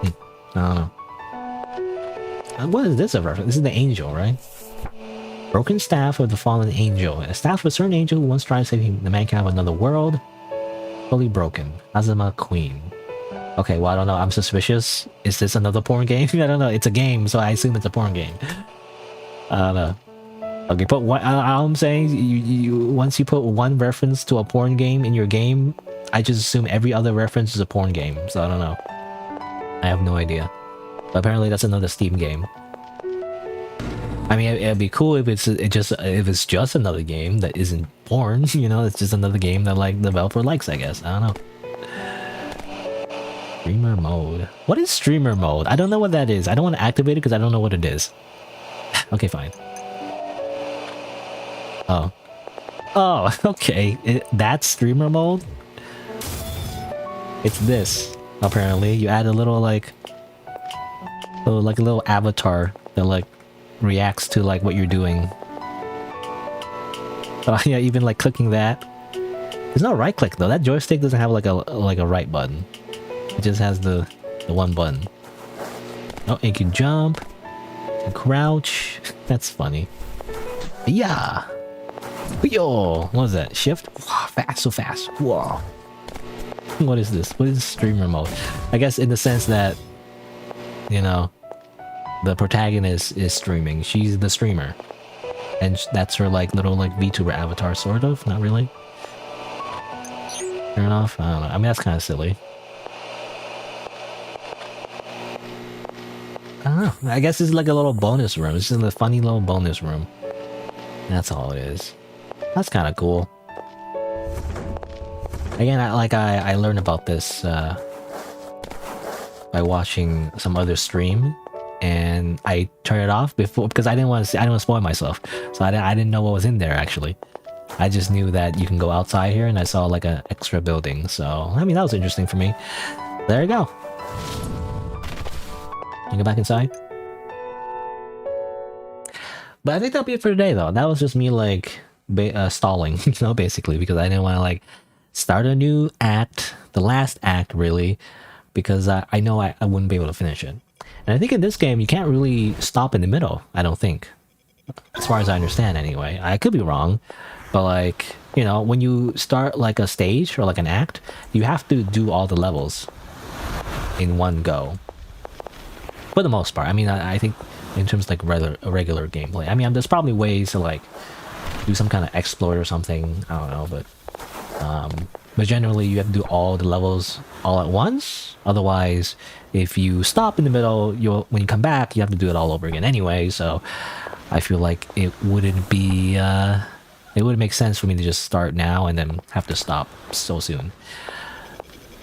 S1: I don't know. What is this a reference? This is the angel, right? Broken staff of the fallen angel. A staff of a certain angel who once tried to save the mankind of another world. Fully broken. Azuma Queen. Okay, well, I don't know. I'm suspicious. Is this another porn game? I don't know. It's a game, so I assume it's a porn game. I don't know. Okay, put one. All I'm saying, you once you put one reference to a porn game in your game, I just assume every other reference is a porn game. So I don't know. I have no idea. But apparently, that's another Steam game. I mean, it'd be cool if it's just another game that isn't porn. You know, it's just another game that like the developer likes. I guess. I don't know. Streamer mode. What is streamer mode? I don't know what that is. I don't want to activate it because I don't know what it is. Okay, fine. Oh. Oh, okay. That's streamer mode? It's this, apparently. You add a little, like... a little avatar that, like, reacts to, like, what you're doing. Oh, yeah, even, like, clicking that. There's no right click, though. That joystick doesn't have, like a right button. It just has the one button. Oh, you can jump. You can crouch. That's funny. Yeah. Yo, what is that? Shift? Wow, fast, so fast. Whoa. What is this? What is streamer mode? I guess in the sense that, you know, the protagonist is streaming. She's the streamer. And that's her like little like VTuber avatar, sort of. Not really. Turn off? I don't know. I mean, that's kind of silly. I don't know. I guess it's like a little bonus room. It's just a funny little bonus room. That's all it is. That's kind of cool. Again, I learned about this by watching some other stream, and I turned it off before because I didn't want to spoil myself. So I didn't know what was in there actually. I just knew that you can go outside here, and I saw like an extra building. So I mean that was interesting for me. There you go. Can you go back inside? But I think that'll be it for today, though. That was just me, like, stalling, you know, basically, because I didn't want to, like, start a new act, the last act, really, because I know I wouldn't be able to finish it. And I think in this game, you can't really stop in the middle, I don't think. As far as I understand, anyway. I could be wrong, but, like, you know, when you start, like, a stage or, like, an act, you have to do all the levels in one go. For the most part. I mean, I think... in terms of like regular gameplay. I mean, there's probably ways to like do some kind of exploit or something. I don't know, but generally you have to do all the levels all at once. Otherwise, if you stop in the middle, when you come back, you have to do it all over again anyway. So I feel like it wouldn't be it wouldn't make sense for me to just start now and then have to stop so soon.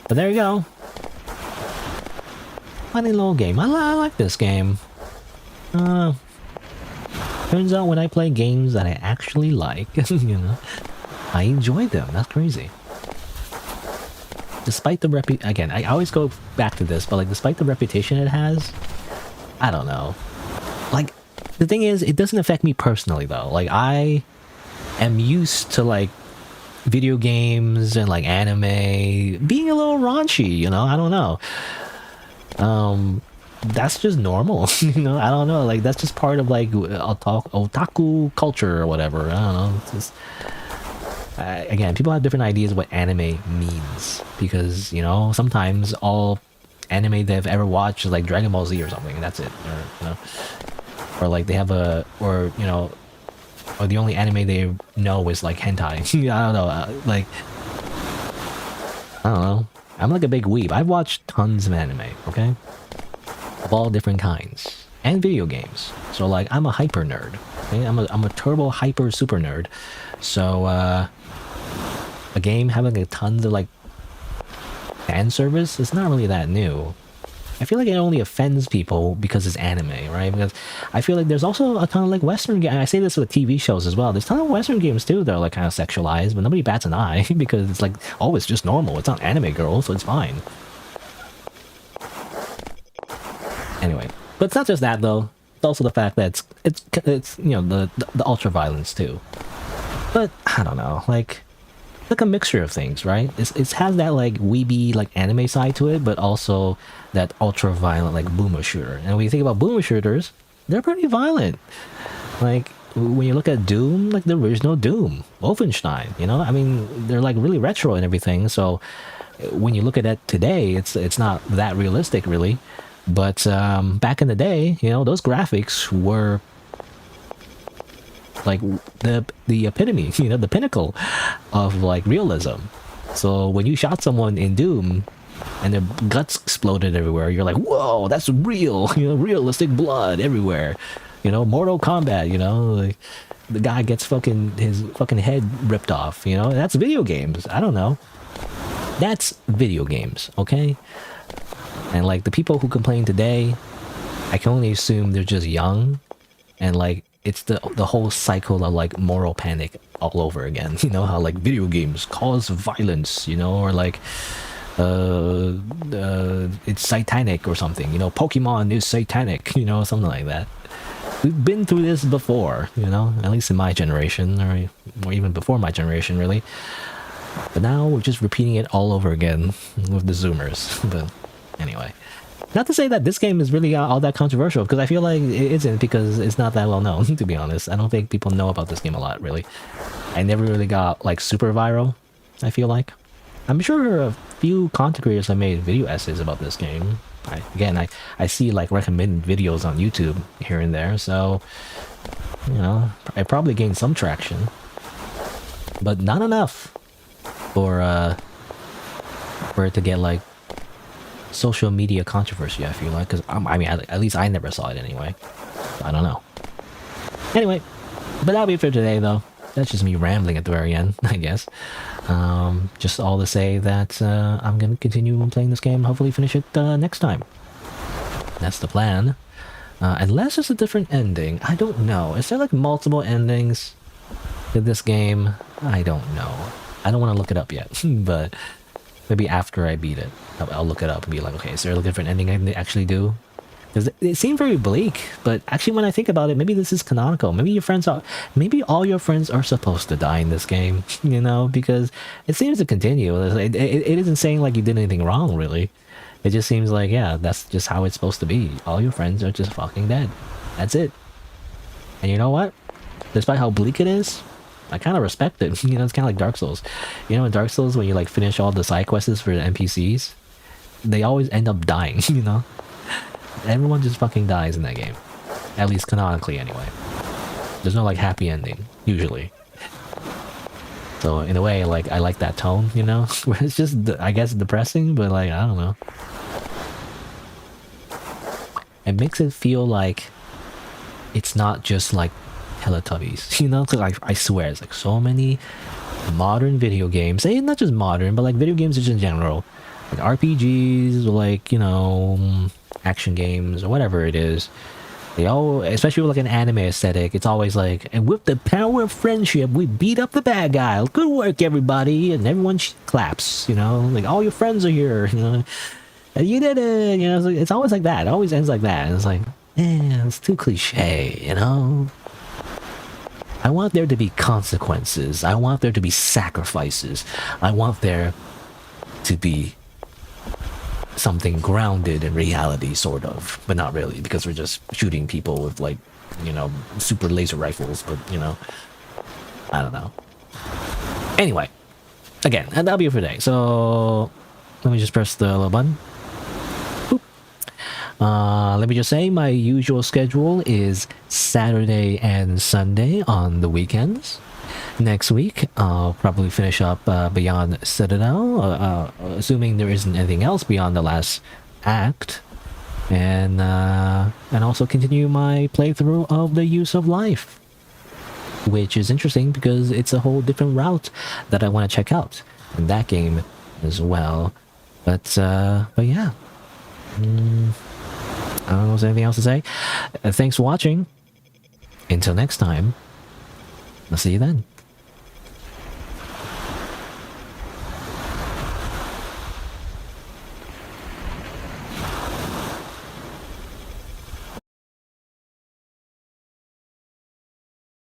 S1: But there you go. Funny little game. I like this game. Turns out when I play games that I actually like, you know, I enjoy them. That's crazy. Despite the again, I always go back to this, but like despite the reputation it has, I don't know. Like the thing is, it doesn't affect me personally though. Like I am used to like video games and like anime being a little raunchy, you know. I don't know. That's just normal, you know. I don't know. Like that's just part of like otaku culture or whatever. I don't know. It's just again, people have different ideas of what anime means because you know sometimes all anime they've ever watched is like Dragon Ball Z or something, and that's it. Or you know, or like they have a or you know. Or the only anime they know is like hentai. I don't know, like I don't know. I'm like a big weeb. I've watched tons of anime, okay, of all different kinds, and video games. So like I'm a hyper nerd. Okay? I'm a turbo hyper super nerd. So a game having a tons of like fan service, it's not really that new. I feel like it only offends people because it's anime, right? Because I feel like there's also a ton of like Western games. I say this with TV shows as well. There's a ton of Western games too that are like kind of sexualized, but nobody bats an eye because it's like, oh, it's just normal. It's not anime girl, so it's fine. Anyway, but it's not just that though. It's also the fact that it's you know the ultra violence too. But I don't know, like a mixture of things, right? It has that like weeby like anime side to it, but also that ultra violent like boomer shooter. And when you think about boomer shooters, they're pretty violent. Like when you look at Doom, like the original Doom, Wolfenstein, you know, I mean they're like really retro and everything. So when you look at it today, it's not that realistic really. But back in the day, you know, those graphics were like the epitome, you know, the pinnacle of like realism. So when you shot someone in Doom and their guts exploded everywhere, you're like, whoa, that's real, you know, realistic blood everywhere, you know, Mortal Kombat, you know, like the guy gets his fucking head ripped off, you know. That's video games. I don't know, that's video games, okay? And like the people who complain today, I can only assume they're just young and like it's the whole cycle of like moral panic all over again. You know how like video games cause violence, you know, or like it's satanic or something, you know, Pokemon is satanic, you know, something like that. We've been through this before, you know, at least in my generation or even before my generation really. But now we're just repeating it all over again with the Zoomers. But anyway, not to say that this game is really all that controversial, because I feel like it isn't, because it's not that well known, to be honest. I don't think people know about this game a lot, really. I never really got, like, super viral, I feel like. I'm sure a few content creators have made video essays about this game. I see, like, recommended videos on YouTube here and there, so, you know, I probably gained some traction. But not enough for it to get, like, social media controversy, I feel like, because I mean, at least I never saw it anyway. I don't know. Anyway, but that'll be it for today, though. That's just me rambling at the very end, I guess. Just all to say that I'm gonna continue playing this game, hopefully finish it next time. That's the plan. Unless there's a different ending. I don't know. Is there like multiple endings to this game? I don't know. I don't want to look it up yet, but maybe after I beat it, I'll look it up and be like, okay, is there a different ending I can actually do? Because it seemed very bleak, but actually when I think about it, maybe this is canonical. Maybe all your friends are supposed to die in this game, you know, because it seems to continue. It isn't saying like you did anything wrong, really. It just seems like, yeah, that's just how it's supposed to be. All your friends are just fucking dead. That's it. And you know what? Despite how bleak it is, I kind of respect it. You know, it's kind of like Dark Souls. You know, in Dark Souls, when you like finish all the side quests for the NPCs, they always end up dying, you know? Everyone just fucking dies in that game. At least canonically, anyway. There's no like happy ending, usually. So in a way, like, I like that tone, you know? Where it's just, I guess, depressing, but like, I don't know. It makes it feel like it's not just like Teletubbies. You know, like I swear, it's like so many modern video games. Not just modern, but like video games just in general, like RPGs, or like, you know, action games or whatever it is. They all, especially with like an anime aesthetic, it's always like, and with the power of friendship, we beat up the bad guy. Good work, everybody, and everyone claps. You know, like all your friends are here. You know, and you did it. You know, it's always like that. It always ends like that. And it's like, it's too cliche. You know, I want there to be consequences. I want there to be sacrifices. I want there to be something grounded in reality, sort of, but not really, because we're just shooting people with, like, you know, super laser rifles. But, you know, I don't know. Anyway, again, and that'll be it for today. So let me just press the little button. Boop. Let me just say my usual schedule is Saturday and Sunday on the weekends. Next week, I'll probably finish up Beyond Citadel, assuming there isn't anything else beyond the last act, and also continue my playthrough of The Use of Life, which is interesting because it's a whole different route that I want to check out in that game as well. But yeah, I don't know if there's anything else to say. Thanks for watching. Until next time, I'll see you then.